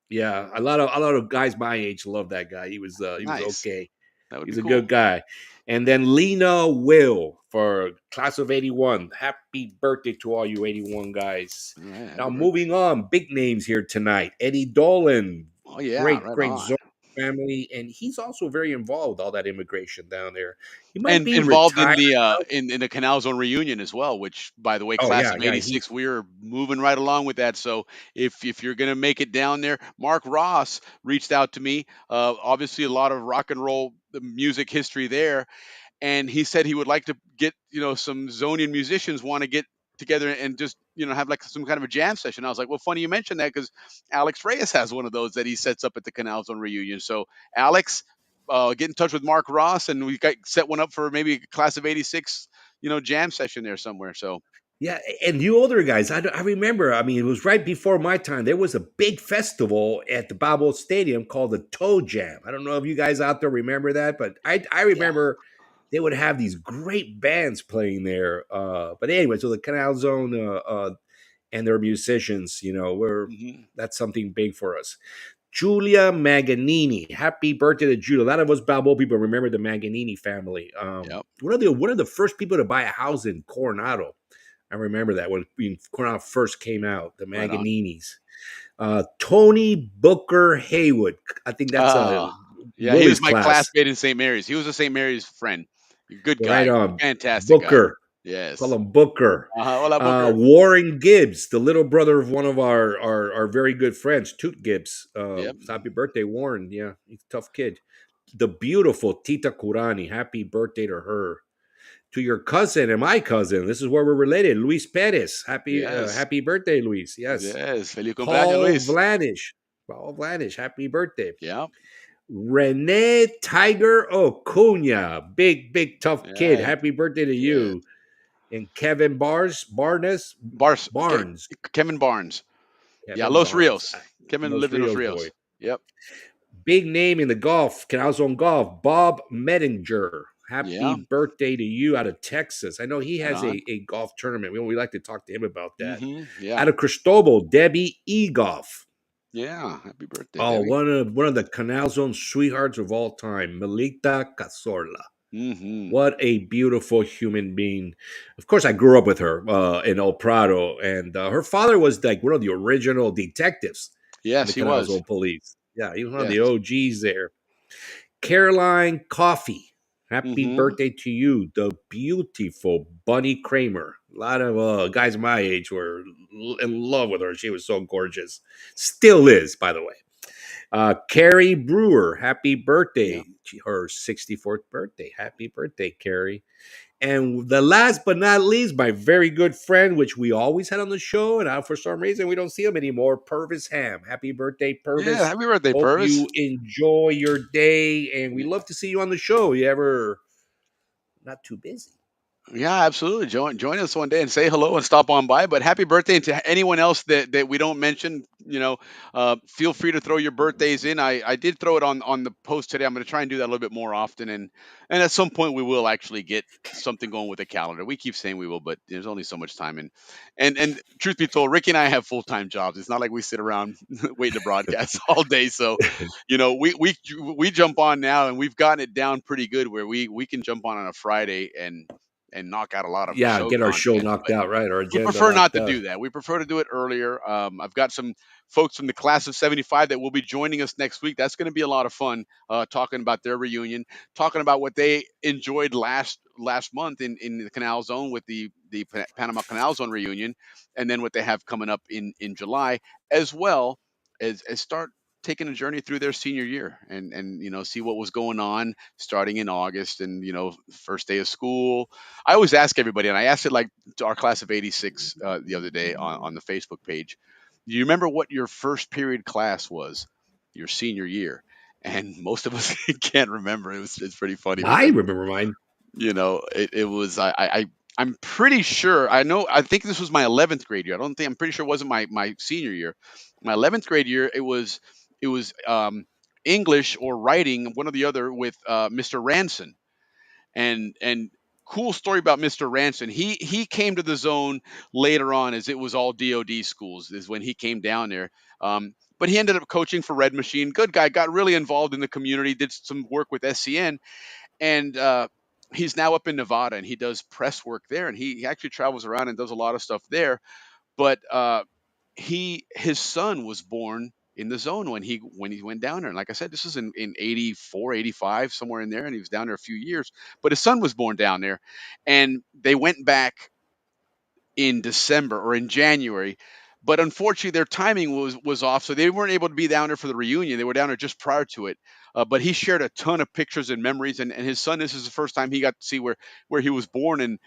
S5: Yeah, a lot of guys my age love that guy. He was
S8: Nice.
S5: okay.
S8: That would be
S5: He's a
S8: cool.
S5: good guy. And then Lena Will for class of 81. Happy birthday to all you 81 guys.
S8: All right.
S5: Now
S8: Happy birthday.
S5: moving on, big names here tonight. Eddie Dolan,
S8: Oh yeah.
S5: great,
S8: Right
S5: great
S8: on.
S5: Zone family. And he's also very involved with all that immigration down there. He might
S8: And
S5: be
S8: involved in
S5: retired.
S8: the in the Canal Zone reunion as well, which by the way,
S5: Oh,
S8: class
S5: yeah,
S8: of
S5: yeah. He
S8: '86, we are moving right along with that. So if you're gonna make it down there, Mark Ross reached out to me. Obviously, a lot of rock and roll music history there, and he said he would like to get some Zonian musicians want to get together and just have like some kind of a jam session. I was like, well, funny you mentioned that because Alex Reyes has one of those that he sets up at the Canal Zone reunion. So Alex, get in touch with Mark Ross, and we got set one up for maybe a class of '86, jam session there somewhere. So
S5: Yeah, and you older guys, I remember. I mean, it was right before my time. There was a big festival at the Balboa Stadium called the Toe Jam. I don't know if you guys out there remember that, but I
S8: yeah.
S5: remember they would have these great bands playing there. But anyway, so the Canal Zone and their musicians, we're
S8: Hmm.
S5: that's something big for us. Julia Maganini, happy birthday to Julia. A lot of us Balboa people remember the Maganini family.
S8: Yep.
S5: One of the first people to buy a house in Coronado. I remember that when Coronado first came out, the
S8: Right on.
S5: Maganinis. Tony Booker Haywood. I think that's
S8: Oh, yeah. He was
S5: Willie's
S8: my
S5: class.
S8: classmate in St. Mary's. He was a St. Mary's friend. Good
S5: Right
S8: guy.
S5: on.
S8: Fantastic guy.
S5: Booker. Call
S8: Yes.
S5: him Booker.
S8: Hola, Booker.
S5: Warren Gibbs, the little brother of one of our very good friends, Toot Gibbs.
S8: Yep.
S5: Happy birthday, Warren. Yeah, he's a tough kid. The beautiful Tita Kurani. Happy birthday to her. To your cousin and my cousin. This is where we're related. Luis Perez.
S8: Yes.
S5: Happy birthday, Luis. Yes.
S8: Yes. Feliz cumpleaños,
S5: Paul
S8: Luis.
S5: Vladish. Paul Vladish. Happy birthday.
S8: Yep.
S5: Renee Tiger Acuna. Big, tough kid.
S8: Yes.
S5: Happy birthday to
S8: Yes.
S5: you. And Kevin Barnes.
S8: Kevin Barnes. Yeah,
S5: Kevin
S8: Los
S5: Barnes.
S8: Rios. Kevin
S5: Los
S8: lived in Los
S5: Rios boy.
S8: Rios. Yep.
S5: Big name in the golf, Canal Zone Golf, Bob Mettinger. Happy
S8: Yeah.
S5: birthday to you out of Texas. I know he
S8: Right
S5: has
S8: on.
S5: a golf tournament. We like to talk to him about that.
S8: Yeah.
S5: Out of Cristobal, Debbie Egoff.
S8: Yeah. Happy birthday,
S5: Oh,
S8: Debbie.
S5: one of the Canal Zone sweethearts of all time, Melita Cazorla.
S8: Mm-hmm.
S5: What a beautiful human being. Of course, I grew up with her in El Prado, and her father was like one of the original detectives in
S8: Yes,
S5: the
S8: he
S5: Canal
S8: was.
S5: Zone Police. Yeah, he was one of
S8: Yes.
S5: the OGs there. Caroline Coffee. Happy
S8: Mm-hmm.
S5: birthday to you, the beautiful Bunny Kramer. A lot of guys my age were in love with her. She was so gorgeous. Still is, by the way. Carrie Brewer, happy birthday.
S8: Yeah.
S5: Her 64th birthday. Happy birthday, Carrie. And the last but not least, my very good friend, which we always had on the show, and for some reason we don't see him anymore, Purvis Ham. Happy birthday,
S8: Yeah.
S5: Purvis.
S8: Happy birthday,
S5: Hope
S8: Purvis.
S5: you enjoy your day, and we love to see you on the show. You ever not too busy?
S8: Yeah, absolutely. Join us one day and say hello and stop on by. But happy birthday, and to anyone else that we don't mention, feel free to throw your birthdays in. I did throw it on the post today. I'm going to try and do that a little bit more often, and at some point we will actually get something going with the calendar. We keep saying we will, but there's only so much time. And truth be told, Ricky and I have full time jobs. It's not like we sit around waiting to broadcast all day. So, we jump on now, and we've gotten it down pretty good where we can jump on a Friday and knock out a lot of
S5: Yeah,
S8: show
S5: get our show
S8: content.
S5: knocked
S8: But
S5: out, right? Our
S8: we
S5: agenda
S8: prefer not
S5: knocked
S8: to
S5: out.
S8: do that. We prefer to do it earlier. I've got some folks from the class of '75 that will be joining us next week. That's going to be a lot of fun, talking about their reunion, talking about what they enjoyed last month in the Canal Zone with the Panama Canal Zone reunion, and then what they have coming up in July, as well as start taking a journey through their senior year and see what was going on starting in August and first day of school. I always ask everybody, and I asked it like to our class of '86 the other day on the Facebook page. Do you remember what your first period class was, your senior year? And most of us can't remember. It's pretty funny
S5: I
S8: because
S5: remember mine.
S8: it was I'm pretty sure I think this was my 11th grade year. I don't think I'm pretty sure it wasn't my senior year. My 11th grade year it was English or writing, one or the other, with Mr. Ranson. And cool story about Mr. Ranson. He came to the zone later on, as it was all DoD schools is when he came down there. But he ended up coaching for Red Machine. Good guy, got really involved in the community, did some work with SCN, and he's now up in Nevada, and he does press work there, and he actually travels around and does a lot of stuff there. But his son was born in the zone when he went down there. And like I said, this is in 84, 85, somewhere in there, and he was down there a few years. But his son was born down there, and they went back in December or in January. But unfortunately, their timing was off, so they weren't able to be down there for the reunion. They were down there just prior to it. But he shared a ton of pictures and memories, and his son. This is the first time he got to see where he was born, and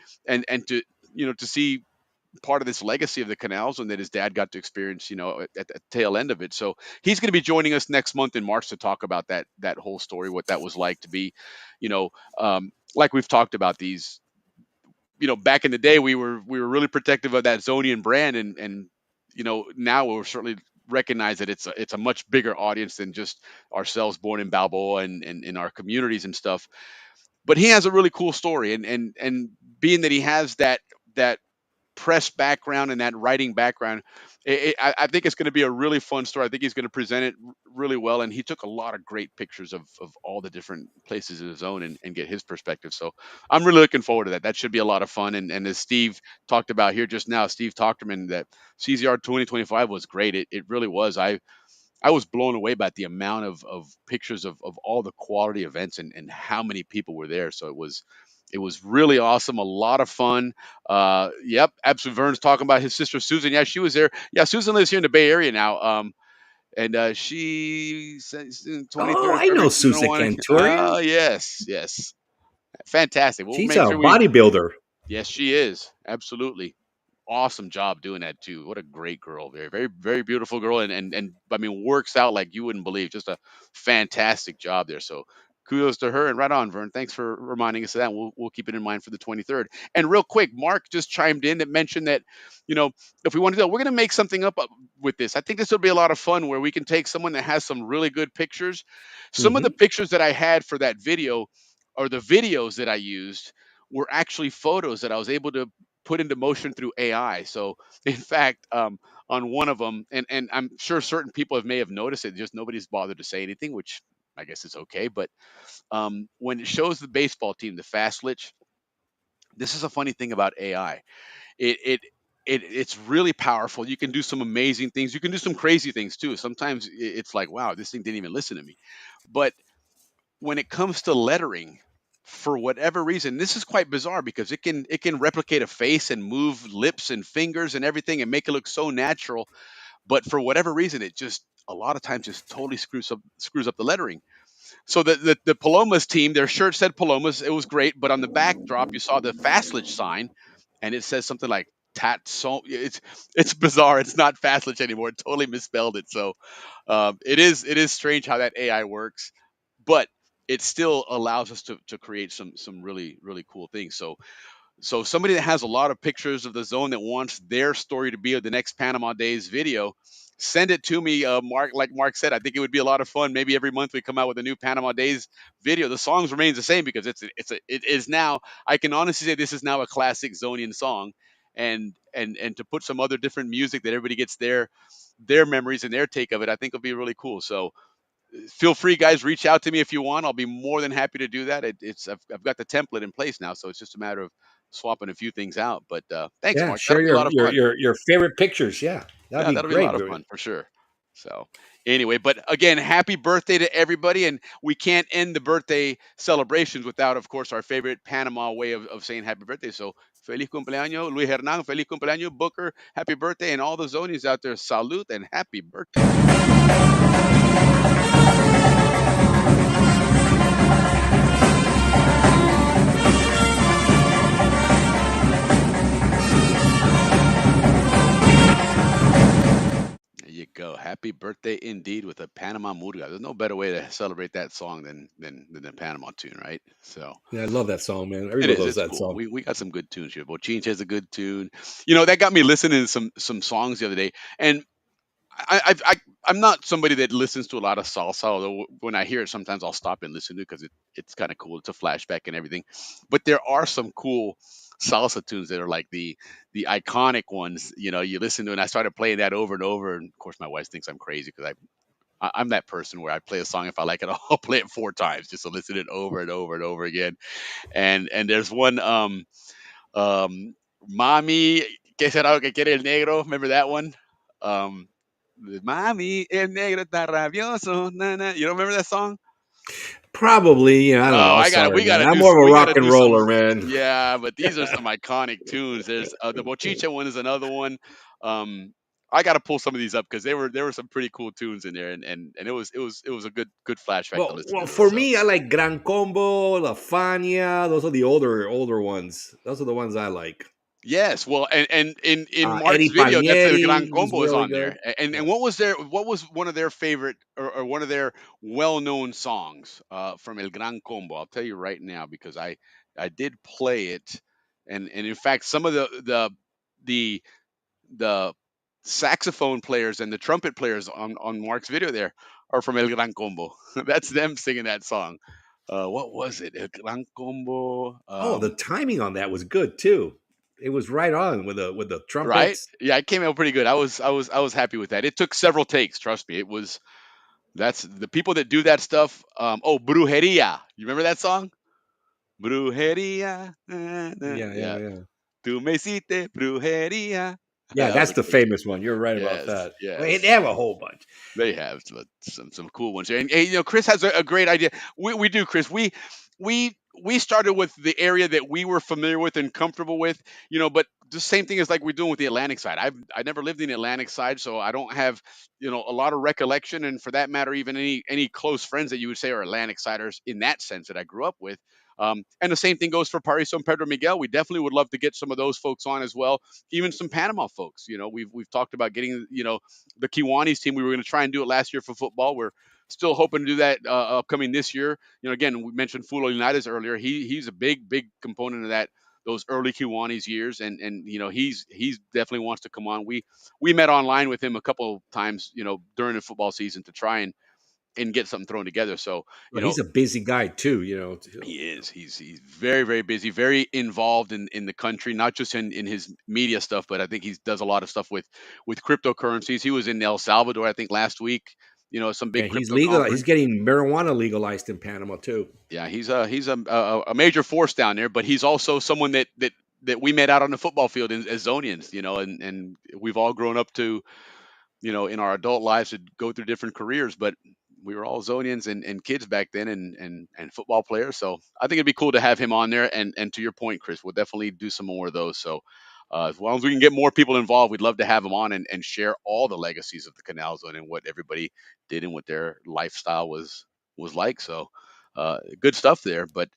S8: to to see part of this legacy of the canals and that his dad got to experience, at the tail end of it. So he's going to be joining us next month in March to talk about that whole story, what that was like to be, you know, like we've talked about these. Back in the day, we were really protective of that Zonian brand, and now we're certainly recognize that it's a much bigger audience than just ourselves born in Balboa and in our communities and stuff. But he has a really cool story, and being that he has that press background and that writing background, I think it's going to be a really fun story. I think he's going to present it really well, and he took a lot of great pictures of all the different places in his own and get his perspective. So I'm really looking forward to that. That should be a lot of fun. And as Steve talked about here just now, Steve Tochterman, that CZR 2025 was great. It really was. I was blown away by the amount of pictures of all the quality events and how many people were there. So it was really awesome, a lot of fun. Yep, absolutely. Vern's talking about his sister Susan. Yeah, she was there. Yeah, Susan lives here in the Bay Area now. And she says
S5: Oh,
S8: 23rd of
S5: I know
S8: February,
S5: Susa
S8: 2001.
S5: Cantorian.
S8: Yes, yes, fantastic. We'll
S5: She's
S8: make
S5: a
S8: sure we.
S5: bodybuilder.
S8: Yes, she is absolutely awesome job doing that too. What a great girl. Very, very, very beautiful girl. And I mean, works out like you wouldn't believe. Just a fantastic job there. So kudos to her, and right on, Vern. Thanks for reminding us of that. We'll keep it in mind for the 23rd. And real quick, Mark just chimed in that mentioned that, you know, if we want to do, we're going to make something up with this. I think this will be a lot of fun where we can take someone that has some really good pictures. Some of the
S5: Hmm.
S8: pictures that I had for that video, or the videos that I used, were actually photos that I was able to put into motion through AI. So, in fact, on one of them, and I'm sure certain people may have noticed it, just nobody's bothered to say anything, which I guess is okay. But when it shows the baseball team, the fast lich, this is a funny thing about AI. It it it's really powerful. You can do some amazing things. You can do some crazy things too. Sometimes it's like, wow, this thing didn't even listen to me. But when it comes to lettering, for whatever reason, this is quite bizarre because it can replicate a face and move lips and fingers and everything and make it look so natural. But for whatever reason, it just a lot of times just totally screws up the lettering. So the Palomas team, their shirt said Palomas. It was great, but on the backdrop, you saw the Fastlich sign, and it says something like Tat. So it's bizarre. It's not Fastlich anymore. It totally misspelled it. So it is strange how that AI works, but it still allows us to create some really really cool things. So So somebody that has a lot of pictures of the zone that wants their story to be of the next Panama Days video, send it to me, Mark. Like Mark said, I think it would be a lot of fun. Maybe every month we come out with a new Panama Days video. The songs remains the same because it is now. I can honestly say this is now a classic Zonian song, and to put some other different music that everybody gets their memories and their take of it, I think will be really cool. So feel free, guys, reach out to me if you want. I'll be more than happy to do that. I've got the template in place now, so it's just a matter of swapping a few things out. But thanks,
S5: Yeah,
S8: Mark. That'll
S5: share
S8: be a lot of fun.
S5: your favorite pictures. Yeah, that'd
S8: Yeah,
S5: be
S8: that'll be a lot
S5: great.
S8: of fun for sure. So anyway, but again, happy birthday to everybody. And we can't end the birthday celebrations without, of course, our favorite Panama way of saying happy birthday. So feliz cumpleaños, Luis Hernan, feliz cumpleaños, Booker, happy birthday, and all the Zonies out there, salute and happy birthday. There you go. Happy birthday indeed with a Panama Murga. There's no better way to celebrate that song than the Panama tune, right? So
S5: Yeah, I love that song, man.
S8: it
S5: Everybody
S8: is.
S5: loves
S8: It's
S5: that
S8: cool.
S5: song.
S8: We got some good tunes here. Bochinche has a good tune. You know, that got me listening to some songs the other day. And I'm not somebody that listens to a lot of salsa, although when I hear it, sometimes I'll stop and listen to it because it's kind of cool. It's a flashback and everything. But there are some cool salsa tunes that are like the iconic ones. You know, you listen to, and I started playing that over and over. And of course, my wife thinks I'm crazy because I'm that person where I play a song if I like it, I'll play it 4 times just to listen to it over and over and over again. And there's one um Mami, ¿qué será lo que quiere el negro? Remember that one? Um Mami, el negro está rabioso. Na, na. You don't remember that song?
S5: Probably, yeah, I don't know.
S8: Oh,
S5: I'm sorry,
S8: we
S5: man.
S8: gotta
S5: I'm
S8: do
S5: more of a
S8: we
S5: rock
S8: gotta
S5: and
S8: do some.
S5: roller, man.
S8: Yeah, but these are some iconic tunes. There's the Bochicha one is another one. Um, I gotta pull some of these up because there were some pretty cool tunes in there, and it was a good flashback to listen
S5: Well,
S8: to.
S5: for
S8: So
S5: me, I like Gran Combo, La Fania. Those are the older ones. Those are the ones I like.
S8: yes, well, and in Mark's
S5: Eddie
S8: video, that's the Gran
S5: Palmieri was
S8: Combo is
S5: really
S8: on
S5: good.
S8: there. And
S5: Yeah.
S8: what was one of their favorite or one of their well known songs from El Gran Combo? I'll tell you right now because I did play it, and in fact some of the the saxophone players and the trumpet players on Mark's video there are from El Gran Combo. That's them singing that song. What was it? El Gran Combo.
S5: Oh, the timing on that was good too. It was right on with the
S8: Right?
S5: trumpets.
S8: Yeah, it came out pretty good. I was happy with that. It took several takes. Trust me. It was that's the people that do that stuff. Oh, Brujeria. You remember that song? Brujeria. Na, na.
S5: Yeah, yeah,
S8: Yeah.
S5: yeah.
S8: Tu me hiciste brujeria.
S5: Yeah,
S8: That was
S5: that's
S8: a
S5: the
S8: good tune.
S5: famous one. You're right about
S8: Yes.
S5: that. Well, they
S8: Yes.
S5: have a whole bunch.
S8: They have some cool ones here. And you know, Chris has a great idea. We do, Chris. We started with the area that we were familiar with and comfortable with, you know, but the same thing is like we're doing with the Atlantic side. I never lived in the Atlantic side, so I don't have, you know, a lot of recollection, and for that matter, even any close friends that you would say are Atlantic siders in that sense that I grew up with. And the same thing goes for Paris and Pedro Miguel. We definitely would love to get some of those folks on as well, even some Panama folks. You know, we've talked about getting, you know, the Kiwanis team. We were going to try and do it last year for football. We're still hoping to do that upcoming this year. You know, again, we mentioned Fulo Unitas earlier. He's a big component of that those early Kiwanis years, and you know he's definitely wants to come on. We met online with him a couple of times, you know, during the football season to try and get something thrown together. So you
S5: Well,
S8: know
S5: he's a busy guy too, you know.
S8: he is. He's very busy, very involved in the country, not just in his media stuff, but I think he does a lot of stuff with cryptocurrencies. He was in El Salvador, I think, last week. You know, some
S5: Yeah,
S8: big
S5: he's
S8: crypto
S5: legal. He's
S8: conference.
S5: getting marijuana legalized in Panama too.
S8: Yeah, he's a major force down there, but he's also someone that we met out on the football field as Zonians. You know, and we've all grown up to, you know, in our adult lives to go through different careers, but we were all Zonians and kids back then and football players. So I think it'd be cool to have him on there. And to your point, Chris, we'll definitely do some more of those. So as long as we can get more people involved, we'd love to have him on and share all the legacies of the Canal Zone and what everybody did and what their lifestyle was like. So good stuff there. But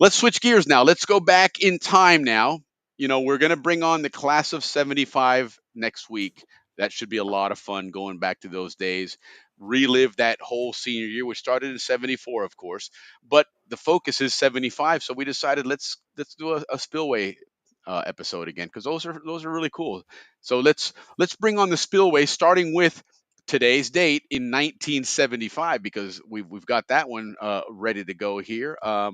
S8: let's switch gears now. Let's go back in time now. You know, we're going to bring on the class of 75 next week. That should be a lot of fun going back to those days. Relive that whole senior year, which started in 74, of course, but the focus is 75. So we decided let's do a spillway episode again, because those are really cool. So let's bring on the spillway, starting with today's date in 1975, because we've got that one ready to go here. Let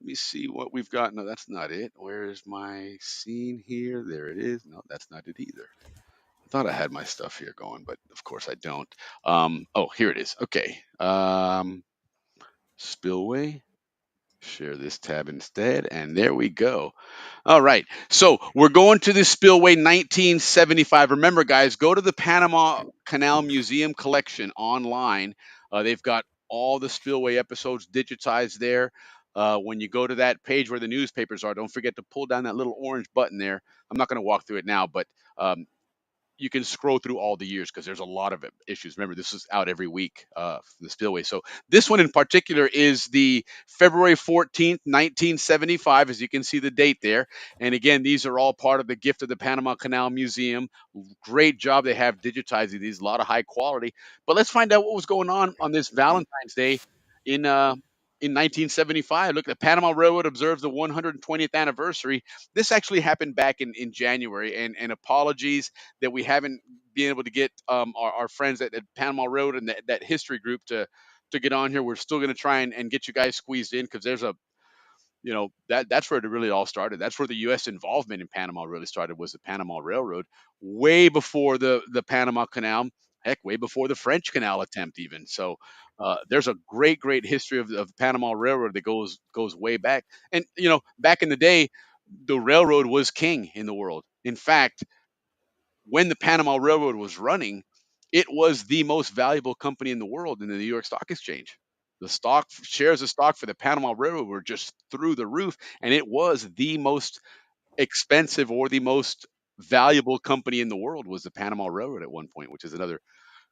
S8: me see what we've got. No, that's not it. Where's my scene here? There it is. No, that's not it either. I thought I had my stuff here going, but of course I don't. Oh, here it is. Okay. Spillway. Share this tab instead, and there we go. All right. So we're going to the Spillway 1975. Remember, guys, go to the Panama Canal Museum collection online. They've got all the Spillway episodes digitized there. When you go to that page where the newspapers are, don't forget to pull down that little orange button there. I'm not going to walk through it now, but um, you can scroll through all the years because there's a lot of issues. Remember, this is out every week for the Spillway. So this one in particular is the February 14th, 1975, as you can see the date there. And again, these are all part of the gift of the Panama Canal Museum. Great job they have digitizing these, a lot of high quality. But let's find out what was going on this Valentine's Day in 1975. Look, the Panama Railroad observes the 120th anniversary. This actually happened back in January, and apologies that we haven't been able to get our friends at Panama Road and that history group to get on here. We're still going to try and get you guys squeezed in, because there's a that's where it really all started. That's where the U.S. involvement in Panama really started, was the Panama Railroad, way before the Panama Canal. Heck, way before the French Canal attempt even. So there's a great history of the Panama Railroad that goes way back. And back in the day, the railroad was king in the world. In fact, when the Panama Railroad was running, it was the most valuable company in the world in the New York Stock Exchange. The stock shares of stock for the Panama Railroad were just through the roof, and it was the most expensive, or the most valuable company in the world, was the Panama Railroad at one point, which is another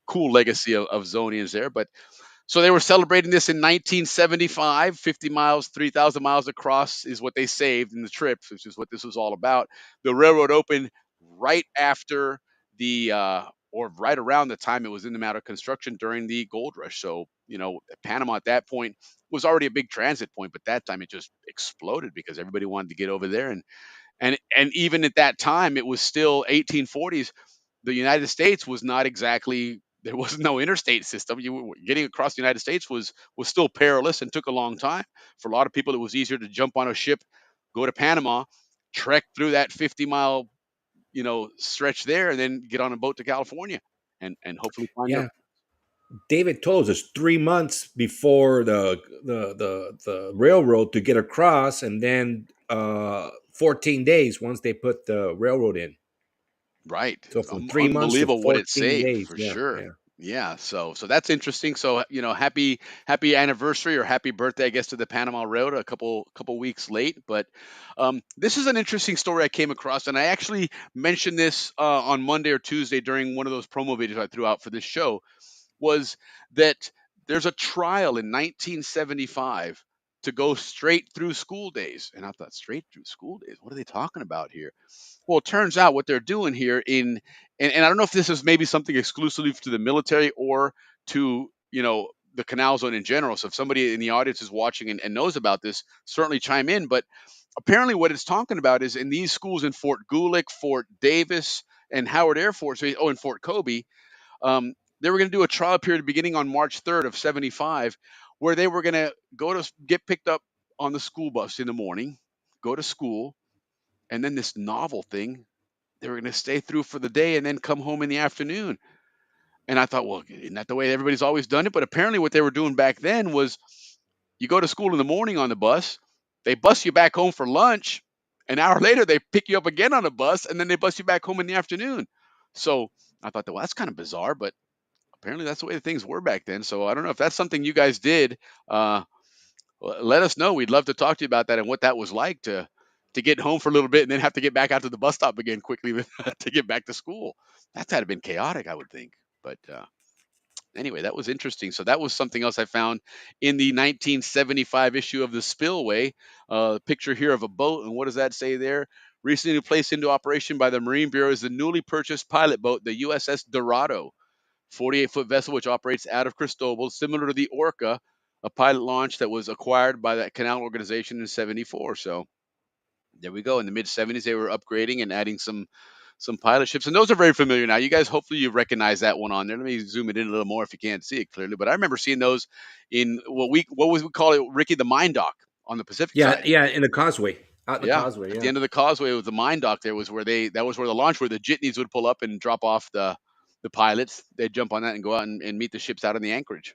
S8: cool legacy of Zonians there. But so they were celebrating this in 1975. 50 miles, 3,000 miles across is what they saved in the trip, which is what this was all about. The railroad opened right after or right around the time it was in the matter of construction during the gold rush. So, Panama at that point was already a big transit point, but that time it just exploded because everybody wanted to get over there. And even at that time, it was still 1840s. The United States was not exactly, there was no interstate system. You were getting across the United States was still perilous and took a long time. For a lot of people, it was easier to jump on a ship, go to Panama, trek through that 50-mile stretch there, and then get on a boat to California and hopefully find their.
S5: Yeah. David told us 3 months before the railroad to get across, and then 14 days once they put the railroad in.
S8: Right.
S5: So
S8: It's
S5: from 3 months to
S8: unbelievable what it
S5: 14
S8: saved,
S5: days.
S8: for
S5: Yeah,
S8: sure.
S5: yeah.
S8: Yeah. So that's interesting. So, happy anniversary, or happy birthday, I guess, to the Panama Road, a couple weeks late. But this is an interesting story I came across, and I actually mentioned this on Monday or Tuesday during one of those promo videos I threw out for this show. Was that there's a trial in 1975 to go straight through school days, and I thought, straight through school days, what are they talking about here? Well, it turns out what they're doing here and I don't know if this is maybe something exclusively to the military or to, the canal zone in general. So if somebody in the audience is watching and knows about this, certainly chime in. But apparently what it's talking about is in these schools in Fort Gulick, Fort Davis, and Howard Air Force, and Fort Kobe, they were going to do a trial period beginning on March 3rd of 75, where they were going to get picked up on the school bus in the morning, go to school, and then this novel thing, they were going to stay through for the day and then come home in the afternoon. And I thought, well, isn't that the way everybody's always done it? But apparently, what they were doing back then was you go to school in the morning on the bus, they bus you back home for lunch. An hour later, they pick you up again on a bus, and then they bus you back home in the afternoon. So I thought, well, that's kind of bizarre, but apparently that's the way things were back then. So I don't know if that's something you guys did. Let us know. We'd love to talk to you about that and what that was like to get home for a little bit and then have to get back out to the bus stop again quickly to get back to school. That's had to have been chaotic, I would think. But anyway, that was interesting. So that was something else I found in the 1975 issue of the Spillway. Picture here of a boat, and what does that say there? Recently placed into operation by the Marine Bureau is the newly purchased pilot boat, the USS Dorado. 48-foot vessel which operates out of Cristobal, similar to the Orca, a pilot launch that was acquired by that canal organization in '74. So There we go. In the mid '70s, they were upgrading and adding some pilot ships, and those are very familiar now. You guys, hopefully, you recognize that one on there. Let me zoom it in a little more if you can't see it clearly. But I remember seeing those in what was we call it, Ricky, the mine dock on the Pacific
S5: Yeah,
S8: side.
S5: yeah, in the causeway, out in the
S8: Yeah,
S5: causeway.
S8: at the
S5: Yeah,
S8: end of the causeway was the mine dock. There was where that was where the launch, where the jitneys would pull up and drop off the pilots. They'd jump on that and go out and meet the ships out in the anchorage.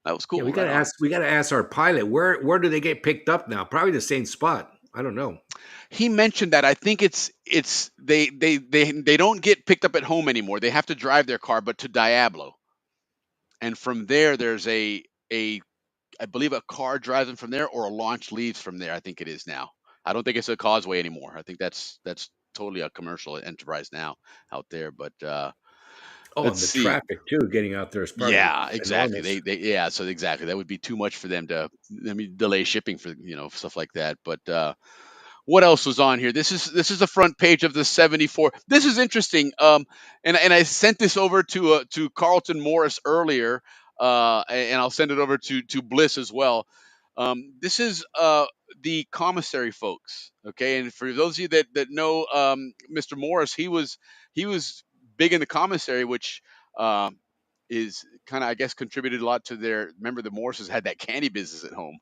S8: That was
S5: yeah.
S8: cool. Right on.
S5: We gotta ask our pilot where do they get picked up now? Probably the same spot. I don't know.
S8: He mentioned that I think it's they don't get picked up at home anymore. They have to drive their car, but to Diablo, and from there there's a I believe a car drives them from there, or a launch leaves from there. I think it is now. I don't think it's a causeway anymore. I think that's totally a commercial enterprise now out there. But
S5: Oh,
S8: let's
S5: and the
S8: see.
S5: traffic too, getting out there is probably
S8: Yeah, exactly.
S5: enormous.
S8: Yeah, so exactly that would be too much for them to, I mean, delay shipping for stuff like that. But what else was on here? This is the front page of the 74. This is interesting. And I sent this over to Carlton Morris earlier, and I'll send it over to Bliss as well. This is the commissary folks. Okay, and for those of you that know Mr. Morris, he was big in the commissary, which is kind of, I guess, contributed a lot to their. Remember, the Morrises had that candy business at home,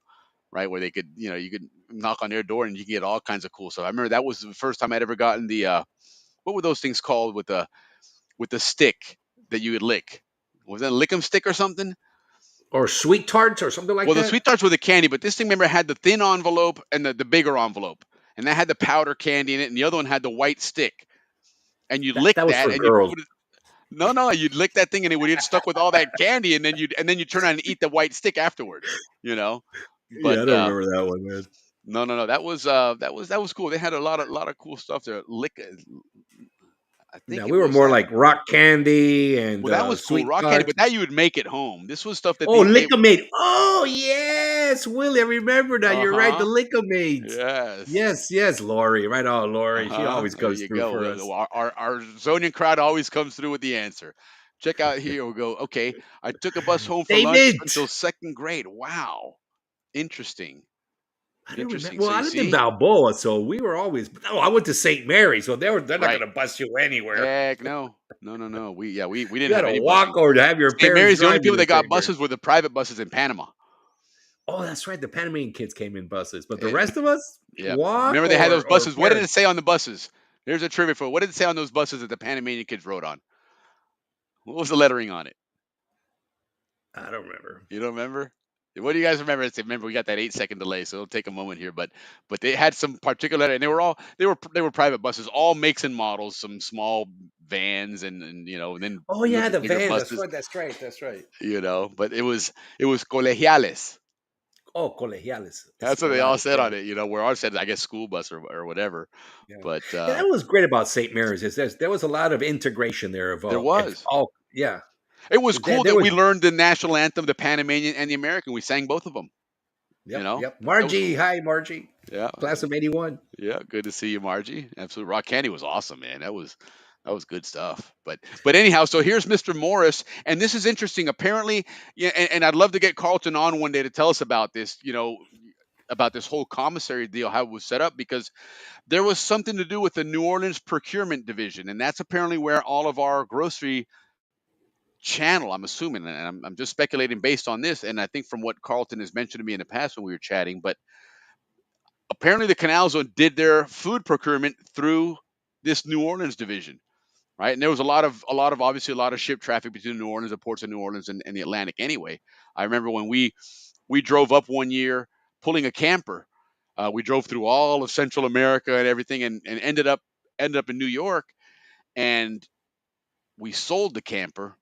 S8: right? Where they could, you could knock on their door and you could get all kinds of cool stuff. I remember that was the first time I'd ever gotten the what were those things called with the stick that you would lick? Was that a lick'em stick or something?
S5: Or sweet tarts or something like
S8: Well, the
S5: that.
S8: sweet tarts were the candy, but this thing, remember, had the thin envelope and the bigger envelope, and that had the powder candy in it, and the other one had the white stick. And you'd lick
S5: That was
S8: that,
S5: for
S8: and you'd
S5: girls.
S8: put it. No, no, you'd lick that thing, and it would get stuck with all that candy, and then you turn around and eat the white stick afterwards. You know,
S5: Yeah,
S8: but
S5: I don't remember that one, man.
S8: no, no, no. That was cool. They had a lot of cool stuff there. I
S5: No,
S8: think
S5: we
S8: it
S5: were
S8: was
S5: more like rock candy and
S8: well, that was cool.
S5: sweet
S8: Rock candy,
S5: tarts.
S8: but that you would make at home. This was stuff that
S5: Oh,
S8: they
S5: Lickamade. Oh, yes, Willie. I remember now. You're right. The
S8: uh-huh.
S5: Lickamades.
S8: Yes.
S5: Yes, yes, Lori. Right on, Lori. She
S8: Uh-huh.
S5: always
S8: There
S5: comes
S8: you
S5: through
S8: go.
S5: for us.
S8: Our Zonian crowd always comes through with the answer. Check out here. We go. Okay, I took a bus home for lunch
S5: David.
S8: until second grade. Wow, interesting,
S5: I don't remember.
S8: interesting.
S5: Well,
S8: So
S5: I
S8: you
S5: lived in
S8: see,
S5: Balboa, so we were always. Oh, I went to St. Mary's, so they're not
S8: right?
S5: going to bus you anywhere.
S8: Heck no, no, no, no. We didn't
S5: You had
S8: have
S5: to
S8: any
S5: walk
S8: busing.
S5: or to have your
S8: St.
S5: parents
S8: Mary's, the only
S5: drive you
S8: people
S5: to
S8: that got
S5: St. Mary's.
S8: buses were the private buses in Panama.
S5: Oh, that's right. The Panamanian kids came in buses, but the
S8: Eh,
S5: rest of us
S8: Yeah.
S5: walk
S8: Remember they had those
S5: or
S8: buses. What did it
S5: parents.
S8: say on the buses? There's a trivia for it. What did it say on those buses that the Panamanian kids rode on? What was the lettering on it?
S5: I don't remember.
S8: You don't remember? What do you guys remember? Remember we got that 8 second delay, so it'll take a moment here. But they had some particular, and they were private buses, all makes and models, some small vans, and then
S5: Oh
S8: a little
S5: yeah,
S8: bit
S5: the
S8: bigger
S5: vans. That's
S8: buses.
S5: right. That's right. That's right.
S8: But it was colegiales.
S5: Oh, colegiales,
S8: That's what they all
S5: escolares.
S8: said
S5: Yeah,
S8: on it. Where ours said, I guess, school bus or whatever.
S5: yeah.
S8: But
S5: Yeah, that was great about St. Mary's. Is there was a lot of integration there of
S8: there
S5: all.
S8: was.
S5: Yeah.
S8: It was
S5: There,
S8: cool
S5: there
S8: that
S5: was.
S8: we learned the national anthem, the Panamanian and the American. We sang both of them. You
S5: Yep.
S8: know,
S5: Yep.
S8: that was
S5: Margie.
S8: cool.
S5: Hi, Margie.
S8: Yeah,
S5: Class of '81.
S8: yeah. Good to see you, Margie. Absolutely, Rock Candy was awesome, man. That was good stuff. But anyhow, so here's Mr. Morris, and this is interesting. Apparently, yeah, and I'd love to get Carlton on one day to tell us about this. About this whole commissary deal, how it was set up, because there was something to do with the New Orleans procurement division, and that's apparently where all of our grocery channel, I'm assuming, and I'm just speculating based on this, and I think from what Carlton has mentioned to me in the past when we were chatting, but apparently the Canal Zone did their food procurement through this New Orleans division, right? And there was a lot of obviously a lot of ship traffic between New Orleans, the ports of New Orleans, and the Atlantic. Anyway, I remember when we drove up one year pulling a camper. We drove through all of Central America and everything, and ended up in New York, and we sold the camper.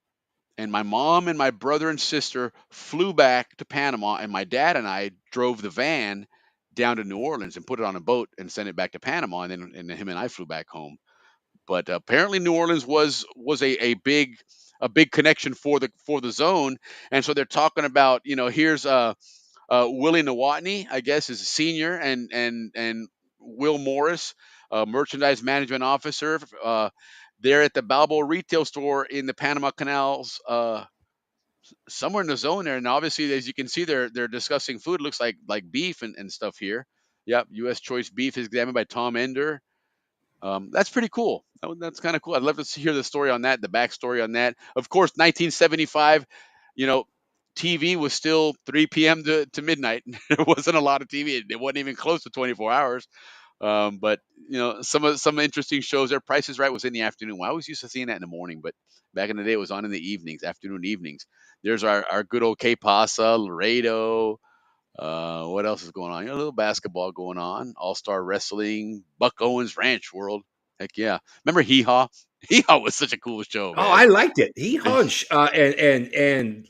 S8: And my mom and my brother and sister flew back to Panama, and my dad and I drove the van down to New Orleans and put it on a boat and sent it back to Panama, and then him and I flew back home. But apparently, New Orleans was a big connection for the zone, and so they're talking about, here's Willie Nawatney, I guess, is a senior, and Will Morris, merchandise management officer. They're at the Balboa retail store in the Panama Canals, somewhere in the zone there. And obviously, as you can see, they're discussing food. Looks like beef and stuff here. Yep, U.S. choice beef is examined by Tom Ender. That's pretty cool. That's kind of cool. I'd love to hear the story on that, the backstory on that. Of course, 1975, you know, TV was still 3 p.m. to midnight. There wasn't a lot of TV. It wasn't even close to 24 hours. But some interesting shows. Their Price is Right was in the afternoon. Well, I was used to seeing that in the morning, but back in the day, it was on in the evenings, afternoon evenings. There's our good old K Pasa, Laredo. What else is going on? A little basketball going on. All Star Wrestling, Buck Owens Ranch World. Heck yeah! Remember Hee Haw? Hee Haw was such a cool show,
S5: Oh,
S8: man.
S5: I liked it. He hunched and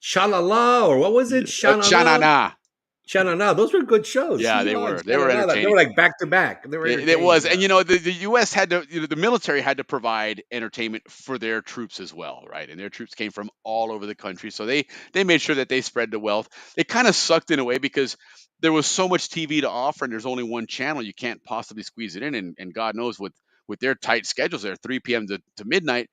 S5: Shalala, or what was it? Shanana.
S8: Sha-na-na.
S5: Shanana. Those were good shows.
S8: Yeah,
S5: He
S8: they
S5: hunched.
S8: were. They were
S5: They
S8: entertaining.
S5: were like back to back. They were
S8: It
S5: entertaining.
S8: was,
S5: Yeah.
S8: and the U.S. had to, the military had to provide entertainment for their troops as well, right? And their troops came from all over the country, so they made sure that they spread the wealth. It kind of sucked in a way because there was so much TV to offer, and there's only one channel. You can't possibly squeeze it in, and God knows with their tight schedules, there 3 p.m. to midnight,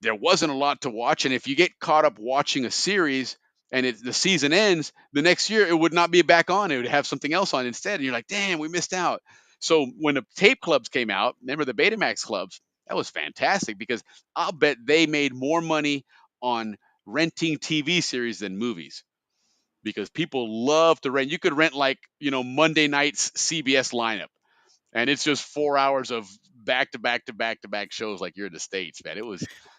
S8: there wasn't a lot to watch. And if you get caught up watching a series and the season ends, the next year it would not be back on. It would have something else on instead. And you're like, damn, we missed out. So when the tape clubs came out, remember the Betamax clubs? That was fantastic because I'll bet they made more money on renting TV series than movies because people love to rent. You could rent like, Monday night's CBS lineup, and it's just 4 hours of back to back to back to back shows like you're in the States, man.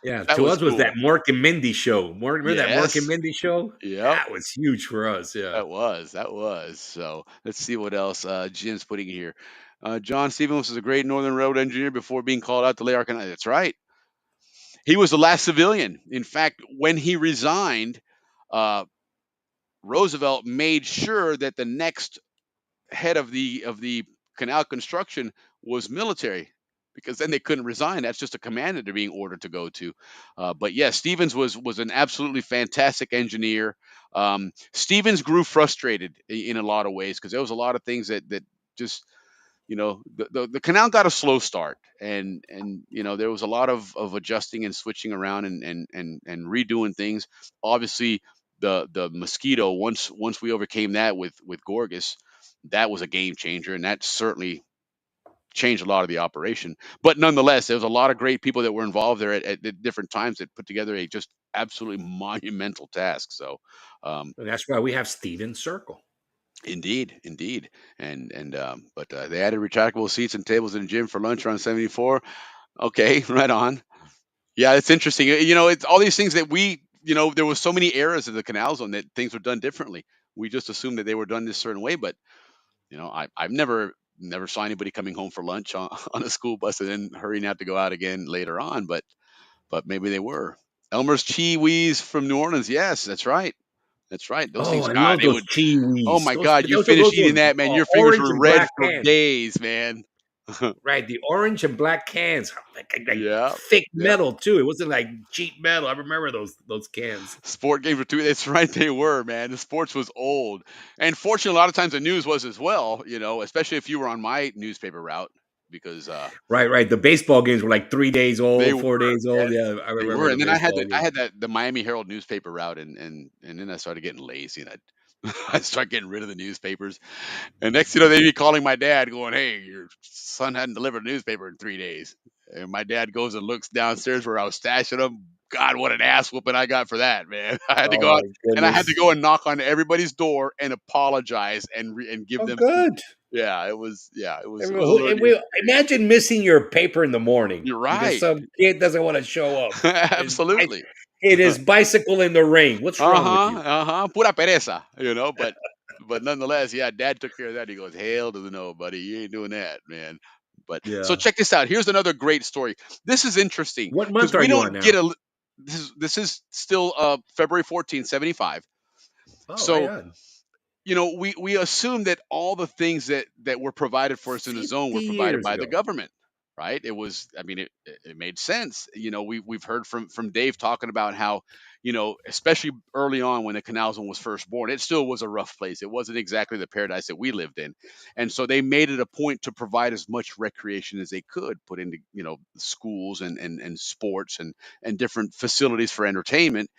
S5: Yeah,
S8: That
S5: to
S8: was
S5: us was that
S8: cool.
S5: Mork and Mindy show. Remember that Mork and
S8: Yes.
S5: Mindy show?
S8: Yep.
S5: That was huge for us. Yeah.
S8: That was. That was. So let's see what else Jim's putting here. John Stevens was a great Northern Railroad engineer before being called out to lay our canal. That's right. He was the last civilian. In fact, when he resigned, uh, Roosevelt made sure that the next head of the canal construction was military because then they couldn't resign. That's just a command that they're being ordered to go to. But yes, Stevens was an absolutely fantastic engineer. Stevens grew frustrated in a lot of ways because there was a lot of things that just the canal got a slow start, and there was a lot of adjusting and switching around and redoing things. Obviously, the mosquito, once we overcame that with Gorgas, that was a game changer, and that certainly changed a lot of the operation. But nonetheless, there was a lot of great people that were involved there at different times that put together a just absolutely monumental task. So um,
S5: And that's why we have Steven Circle.
S8: indeed, indeed. But they added retractable seats and tables in the gym for lunch around 74. Okay, right on. Yeah, it's interesting. It's all these things that there was so many eras of the canal zone that things were done differently. We just assumed that they were done this certain way, but I've never saw anybody coming home for lunch on, on a school bus and then hurrying out to go out again later on. But maybe they were. Elmer's Cheewees from New Orleans. Yes, that's right. That's right. Those
S5: Oh,
S8: things,
S5: I
S8: God,
S5: love
S8: they
S5: those
S8: would. Oh
S5: Cheewees.
S8: my God, you finish
S5: Those
S8: eating that, man. Your fingers
S5: orange
S8: were
S5: and
S8: red
S5: black
S8: for
S5: cans.
S8: days, man.
S5: Right, the orange and black cans, like
S8: Yeah,
S5: thick
S8: yeah.
S5: metal too. It wasn't like cheap metal. I remember those cans.
S8: Sport games were too. That's right, they were, man. The sports was old, and fortunately, a lot of times the news was as well. Especially if you were on my newspaper route, because
S5: Right, right. The baseball games were like 3 days
S8: they
S5: old,
S8: were,
S5: 4 days old.
S8: man.
S5: Yeah, I
S8: They
S5: remember
S8: were,
S5: the
S8: and then I had
S5: baseball
S8: the I
S5: games.
S8: had the Miami Herald newspaper route, and then I started getting lazy, and I started getting rid of the newspapers. And next, they'd be calling my dad, going, "Hey, your son hadn't delivered a newspaper in 3 days." And my dad goes and looks downstairs where I was stashing them. God, what an ass whooping I got for that, man! I had to
S5: Oh
S8: go out
S5: my
S8: and I had to
S5: goodness.
S8: go and knock on everybody's door and apologize and give
S5: Oh,
S8: them.
S5: good.
S8: Yeah, it was
S5: And
S8: a learning experience.
S5: imagine missing your paper in the morning
S8: You're
S5: because
S8: right.
S5: some kid doesn't want to show up.
S8: Absolutely.
S5: It is bicycle in the rain. What's wrong with
S8: Uh-huh,
S5: you?
S8: uh-huh. Pura pereza, but nonetheless, yeah, dad took care of that. He goes, "Hell to the no, buddy. You ain't doing that, man." But so
S5: Yeah.
S8: check this out. Here's another great story. This is interesting
S5: What
S8: because
S5: month are
S8: we
S5: you on
S8: don't get
S5: now?
S8: a this is still February 14th, 75.
S5: Oh, right
S8: So
S5: on.
S8: we assume that all the things that were provided for us in the zone
S5: 50
S8: were provided
S5: years
S8: by the
S5: ago.
S8: government, right? It was, I mean, it made sense. We've heard from Dave talking about how, especially early on when the canal zone was first born, it still was a rough place. It wasn't exactly the paradise that we lived in, and so they made it a point to provide as much recreation as they could, put into schools and sports and different facilities for entertainment.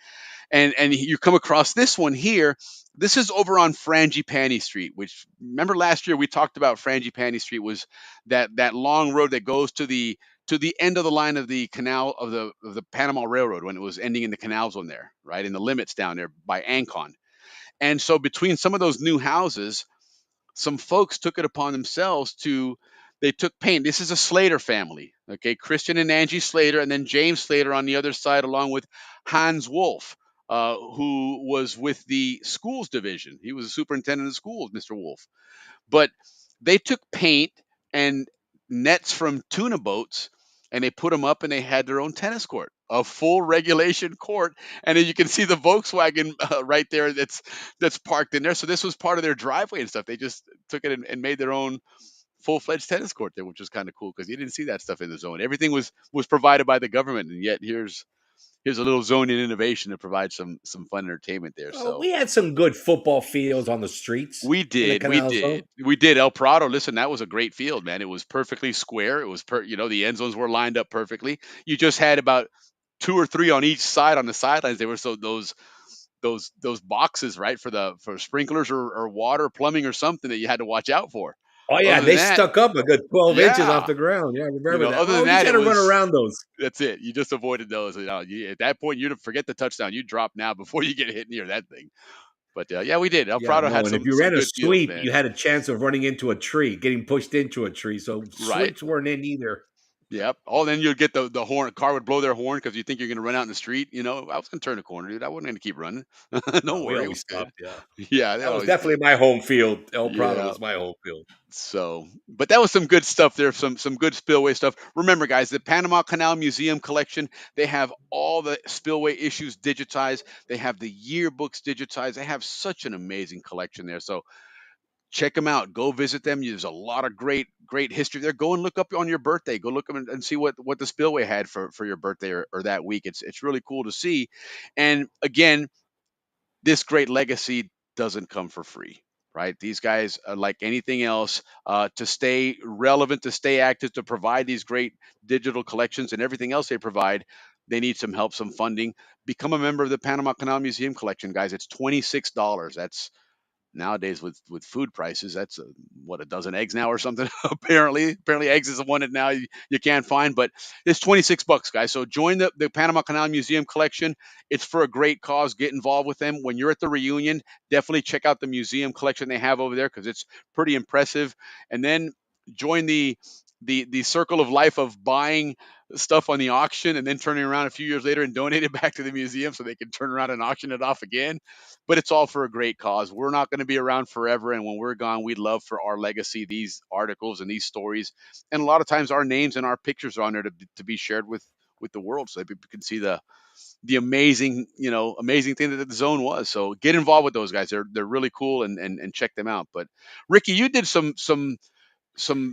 S8: and you come across this one here. This is over on Frangipani Street, which, remember last year we talked about Frangipani Street was that long road that goes to the end of the line of the canal of the Panama Railroad when it was ending in the canal zone there, right in the limits down there by Ancon. And so between some of those new houses, some folks took it upon themselves to they took paint. This is a Slater family, okay? Christian and Angie Slater, and then James Slater on the other side, along with Hans Wolf, who was with the schools division. He was a superintendent of schools, Mr. Wolf. But they took paint and nets from tuna boats and they put them up and they had their own tennis court, a full regulation court. And then you can see the Volkswagen right there that's parked in there. So this was part of their driveway and stuff. They just took it and made their own full-fledged tennis court there, which was kind of cool because you didn't see that stuff in the zone. Everything was provided by the government, and yet here's a little Zonian innovation to provide some fun entertainment there.
S5: Oh,
S8: So
S5: we had some good football fields on the streets
S8: we
S5: in the
S8: did, we
S5: Canal Zone.
S8: did, we did. El Prado, listen, that was a great field, man. It was perfectly square. It was the end zones were lined up perfectly. You just had about two or three on each side on the sidelines. They were so those boxes, right, for sprinklers or water, plumbing or something that you had to watch out for.
S5: Oh yeah,
S8: Other than
S5: they
S8: that,
S5: stuck up a good 12 inches off
S8: yeah,
S5: the ground. Yeah, I remember that.
S8: other
S5: Oh,
S8: than
S5: you
S8: that,
S5: got
S8: it
S5: to run
S8: was
S5: around those.
S8: that's it. You just avoided those. At that point, you'd forget the touchdown. You drop now before you get hit near that thing. But yeah, we did. El
S5: Yeah,
S8: Prado
S5: no,
S8: had
S5: and if
S8: some
S5: you
S8: some
S5: ran a
S8: good fields,
S5: sweep, you
S8: man.
S5: had a chance of running into a tree, getting pushed into a tree. So
S8: Right.
S5: sweeps weren't in either.
S8: Yep. Oh, then you'd get the horn. Car would blow their horn because you think you're going to run out in the street. I was going to turn a corner, dude. I wasn't going to keep running. Don't
S5: No, we
S8: worry, it
S5: always
S8: was good.
S5: stopped. Yeah,
S8: Yeah, they
S5: that was
S8: always.
S5: definitely my home field. El Prado
S8: Yeah.
S5: was my home field.
S8: So, but that was some good stuff there. Some good spillway stuff. Remember, guys, the Panama Canal Museum collection. They have all the spillway issues digitized. They have the yearbooks digitized. They have such an amazing collection there. So check them out. Go visit them. There's a lot of great history there. Go and look up on your birthday. Go look up and see what the spillway had for your birthday or that week. It's really cool to see. And again, this great legacy doesn't come for free, right? These guys are like anything else, to stay relevant, to stay active, to provide these great digital collections and everything else they provide. They need some help, some funding. Become a member of the Panama Canal Museum collection, guys. It's $26. That's nowadays with food prices, that's a dozen eggs now or something. Apparently eggs is the one that now you can't find, but it's $26, guys. So join the Panama Canal Museum collection. It's for a great cause. Get involved with them. When you're at the reunion, definitely check out the museum collection they have over there because it's pretty impressive. And then join the circle of life of buying stuff on the auction and then turning around a few years later and donate it back to the museum so they can turn around and auction it off again. But it's all for a great cause. We're not going to be around forever, and when we're gone, we'd love for our legacy, these articles and these stories, and a lot of times our names and our pictures are on there to be shared with the world, so that people can see the amazing amazing thing that the zone was. So get involved with those guys. They're really cool, and check them out. But Ricky, you did some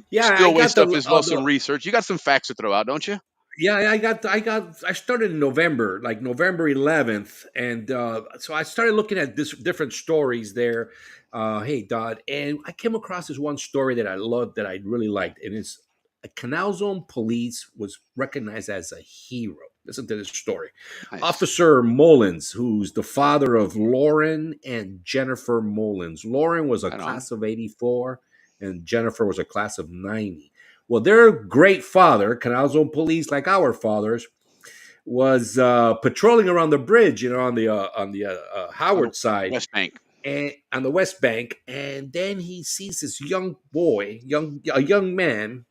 S5: Yeah, I
S8: spillway
S5: got
S8: stuff as well, some
S5: the
S8: research. You got some facts to throw out, don't you?
S5: yeah, I started in November, like November 11th, and so I started looking at this different stories there. Hey, Dodd, and I came across this one story that I loved, that I really liked, and it's a Canal Zone police was recognized as a hero. Listen to this story.
S8: Nice.
S5: Officer Mullins, who's the father of Lauren and Jennifer Mullins. Lauren was a
S8: Right on.
S5: class of 84, and Jennifer was a class of 90. Well, their great father, Canal Zone police, like our fathers, was patrolling around the bridge, on the Howard side,
S8: West Bank.
S5: and on the West Bank, and then he sees this young boy, a young man,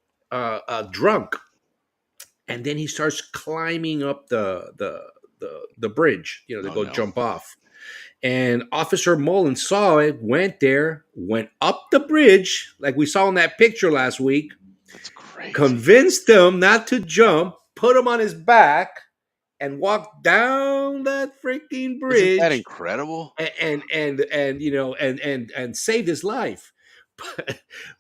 S5: drunk, and then he starts climbing up the bridge, to
S8: Oh,
S5: go
S8: no.
S5: jump off. And Officer Mullen saw it, went up the bridge, like we saw in that picture last week,
S8: That's crazy.
S5: convinced him not to jump, put him on his back, and walked down that freaking bridge.
S8: Isn't that incredible?
S5: and saved his life.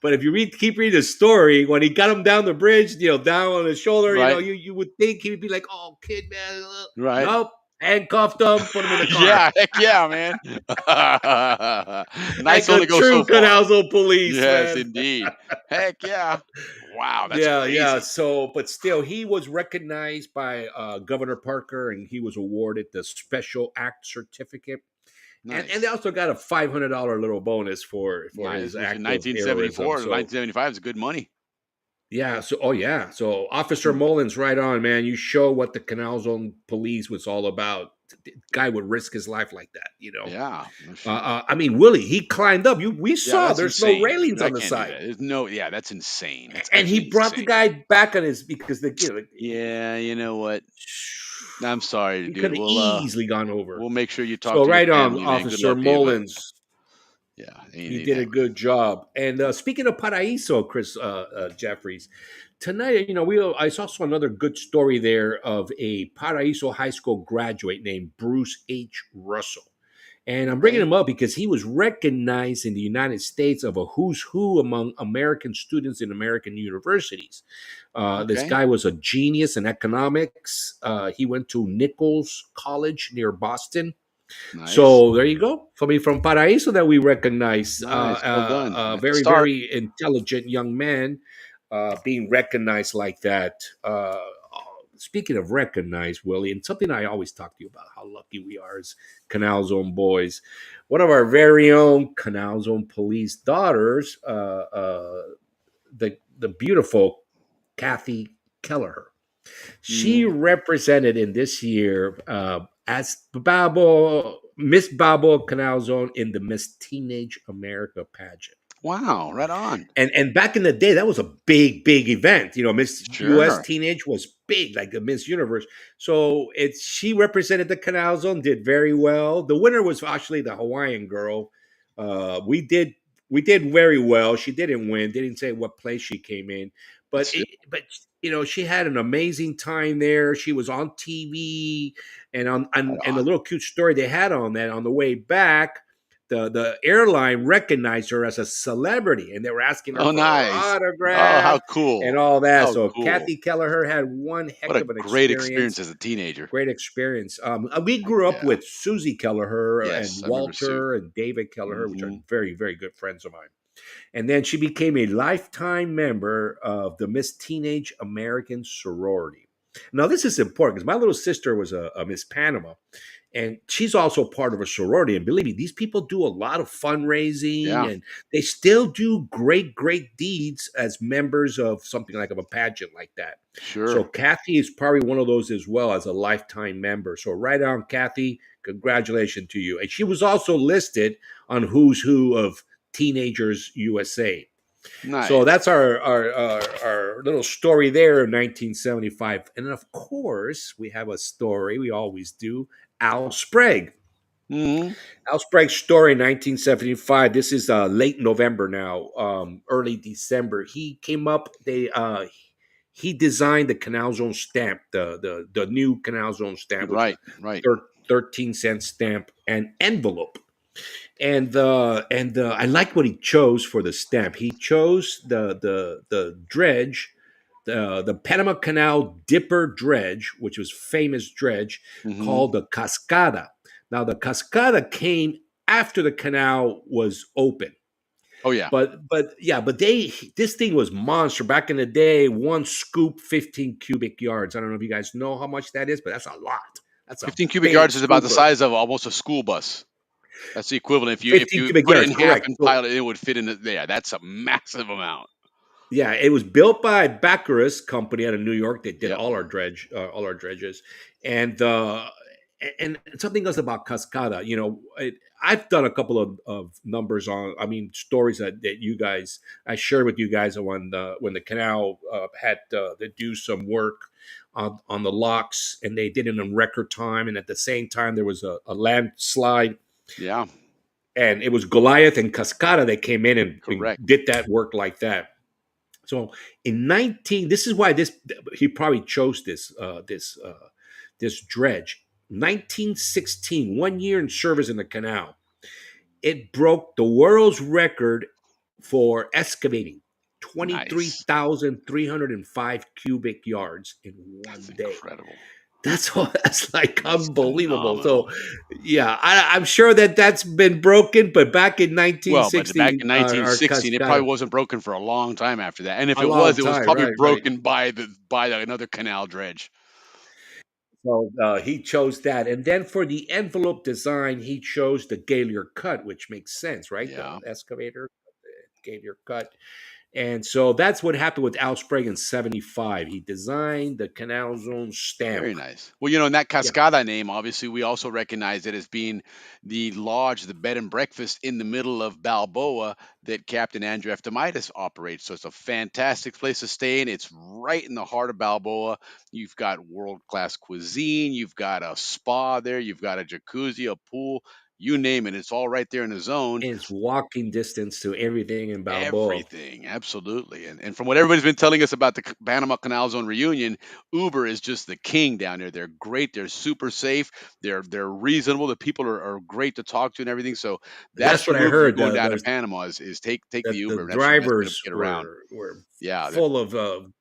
S5: But if you keep reading the story, when he got him down the bridge, down on his shoulder,
S8: Right.
S5: you would think he would be like, "Oh, kid, man."
S8: Right.
S5: Nope. Handcuffed him, put him in the car.
S8: Yeah, heck yeah, man. Nice
S5: Like
S8: only
S5: a
S8: go
S5: true
S8: so far.
S5: Canal Zone police,
S8: Yes,
S5: man.
S8: indeed. Heck yeah. Wow, that's
S5: Yeah, yeah.
S8: crazy.
S5: So, but still, he was recognized by Governor Parker, and he was awarded the Special Act Certificate, and they
S8: Nice.
S5: also got a $500 little bonus for
S8: Nice.
S5: his
S8: Which in
S5: act of heroism.
S8: 1974 to
S5: So,
S8: 1975 is good money.
S5: yeah. So, oh yeah. So, Officer Mullins, right on, man. You show what the Canal Zone Police was all about. The guy would risk his life like that, you know.
S8: Yeah. No shit.
S5: I mean, Willie, he climbed up. We
S8: Yeah,
S5: saw
S8: that's
S5: there's no
S8: insane.
S5: railings
S8: I
S5: on the
S8: can't do
S5: side,
S8: that. There's no, yeah, that's insane. That's
S5: and he
S8: actually
S5: brought the
S8: insane.
S5: guy back on his because
S8: Yeah, you know what? I'm sorry,
S5: he
S8: dude.
S5: could have easily gone over.
S8: We'll make sure you talk
S5: So
S8: to your
S5: right on,
S8: family, man. Good
S5: Officer
S8: luck to you, but
S5: Mullins.
S8: yeah,
S5: You did a good job. And speaking of Paraíso, Chris Jeffries, tonight, you know, I saw another good story there of a Paraíso High School graduate named Bruce H. Russell. And I'm bringing
S8: Okay.
S5: him up because he was recognized in the United States of a who's who among American students in American universities. This
S8: Okay.
S5: guy was a genius in economics. He went to Nichols College near Boston.
S8: Nice.
S5: So there you go. Somebody from Paraíso that we recognize.
S8: Nice. Well done.
S5: A
S8: That's a
S5: very,
S8: start.
S5: very intelligent young man being recognized like that. Speaking of recognized, Willie, and something I always talk to you about, how lucky we are as Canal Zone boys. One of our very own Canal Zone police daughters, the beautiful Kathy Kelleher. She
S8: Mm.
S5: represented in this year as Balboa, Miss Balboa Canal Zone in the Miss Teenage America pageant.
S8: Wow. Right on.
S5: And back in the day, that was a big event. You know, Miss US
S8: Sure.
S5: Teenage was big, like the Miss Universe. So she represented the Canal Zone, did very well. The winner was actually the Hawaiian girl. We did very well. She didn't win. Didn't say what place she came in,
S8: But still,
S5: but you know, she had an amazing time there. She was on TV, and
S8: right
S5: and the
S8: on.
S5: little cute story they had on that on the way back, the airline recognized her as a celebrity, and they were asking her
S8: Oh,
S5: for her
S8: nice. Oh, how
S5: autograph and
S8: cool.
S5: all that.
S8: How
S5: So
S8: cool.
S5: Kathy Kelleher had one
S8: What
S5: heck
S8: a
S5: of an
S8: great experience
S5: experience.
S8: as a teenager.
S5: Great experience. We grew up
S8: Yeah.
S5: with Susie Kelleher and
S8: Yes, I remember Sue.
S5: Walter and David Kelleher, which are
S8: Hmm.
S5: very good friends of mine. And then she became a lifetime member of the Miss Teenage American Sorority. Now, this is important because my little sister was a Miss Panama, and she's also part of a sorority. And believe me, these people do a lot of fundraising,
S8: Yeah.
S5: and they still do great deeds as members of something like of a pageant like that. So
S8: Sure.
S5: Kathy is probably one of those as well as a lifetime member. So right on, Kathy, congratulations to you. And she was also listed on Who's Who of Teenagers USA. So
S8: Nice.
S5: that's our little story there in 1975. And then, of course, we have a story, we always do, Al Sprague.
S8: Hmm.
S5: Al Sprague's story in 1975. This is late November now, early December. He came up, he designed the Canal Zone stamp, the new Canal Zone stamp, which is
S8: Right. Right.
S5: a 13-cent stamp and envelope. And I like what he chose for the stamp. He chose the dredge, the Panama Canal dipper dredge, which was famous dredge
S8: Hmm.
S5: called the Cascada. Now the Cascada came after the canal was open.
S8: Oh, yeah.
S5: But this thing was monster back in the day. One scoop, 15 cubic yards. I don't know if you guys know how much that is, but that's a lot. That's a
S8: 15 cubic
S5: big
S8: yards is about the
S5: scooper.
S8: size of almost a school bus. That's the equivalent. If
S5: 15
S8: you
S5: cubic
S8: put it
S5: yards,
S8: in half
S5: correct.
S8: and
S5: So
S8: pile it, it would fit in the, yeah, that's a massive amount.
S5: yeah, it was built by Baccaris Company out of New York. They did
S8: Yep.
S5: all our dredges, and something else about Cascada. You know, I've done a couple of numbers on. I mean, stories that you guys I shared with you guys when the canal had to do some work on the locks, and they did it in record time, and at the same time there was a landslide.
S8: Yeah.
S5: And it was Goliath and Cascada that came in and
S8: Correct.
S5: did that work like that. So this is why he probably chose this dredge. 1916, 1 year in service in the canal, it broke the world's record for excavating
S8: Nice.
S5: 23,305 cubic yards in
S8: That's
S5: one day.
S8: incredible.
S5: That's all. That's like
S8: It's
S5: unbelievable. So,
S8: phenomenal.
S5: yeah, I'm sure that that's been broken, but back in
S8: Well, but back
S5: 1960,
S8: in
S5: our
S8: 1960, it
S5: Cascada,
S8: probably wasn't broken for a long time after that. And if
S5: a
S8: it was,
S5: long
S8: it was
S5: time,
S8: probably
S5: right, right.
S8: broken by another canal dredge.
S5: So he chose that, and then for the envelope design, he chose the Gailier cut, which makes sense, right? The
S8: Yeah.
S5: excavator, Gailier cut. And so that's what happened with Al Sprague in '75. He designed the Canal Zone stamp.
S8: Very nice. Well, in that
S5: Yeah,
S8: Cascada name, obviously, we also recognize it as being the lodge, the bed and breakfast in the middle of Balboa that Captain Andrew Eftimitis operates. So it's a fantastic place to stay in. It's right in the heart of Balboa. You've got world class cuisine. You've got a spa there. You've got a jacuzzi, a pool, you name it. It's all right there in the zone.
S5: and it's walking distance to everything in Balboa.
S8: Everything, absolutely. And from what everybody's been telling us about the Panama Canal Zone reunion, Uber is just the king down there. They're great. They're super safe. They're reasonable. The people are great to talk to and everything. So that's
S5: That's what
S8: your
S5: I
S8: move if you're
S5: heard.
S8: going down to Panama is take the
S5: The
S8: Uber. That's your best way to
S5: drivers
S8: get around.
S5: were
S8: Yeah,
S5: full of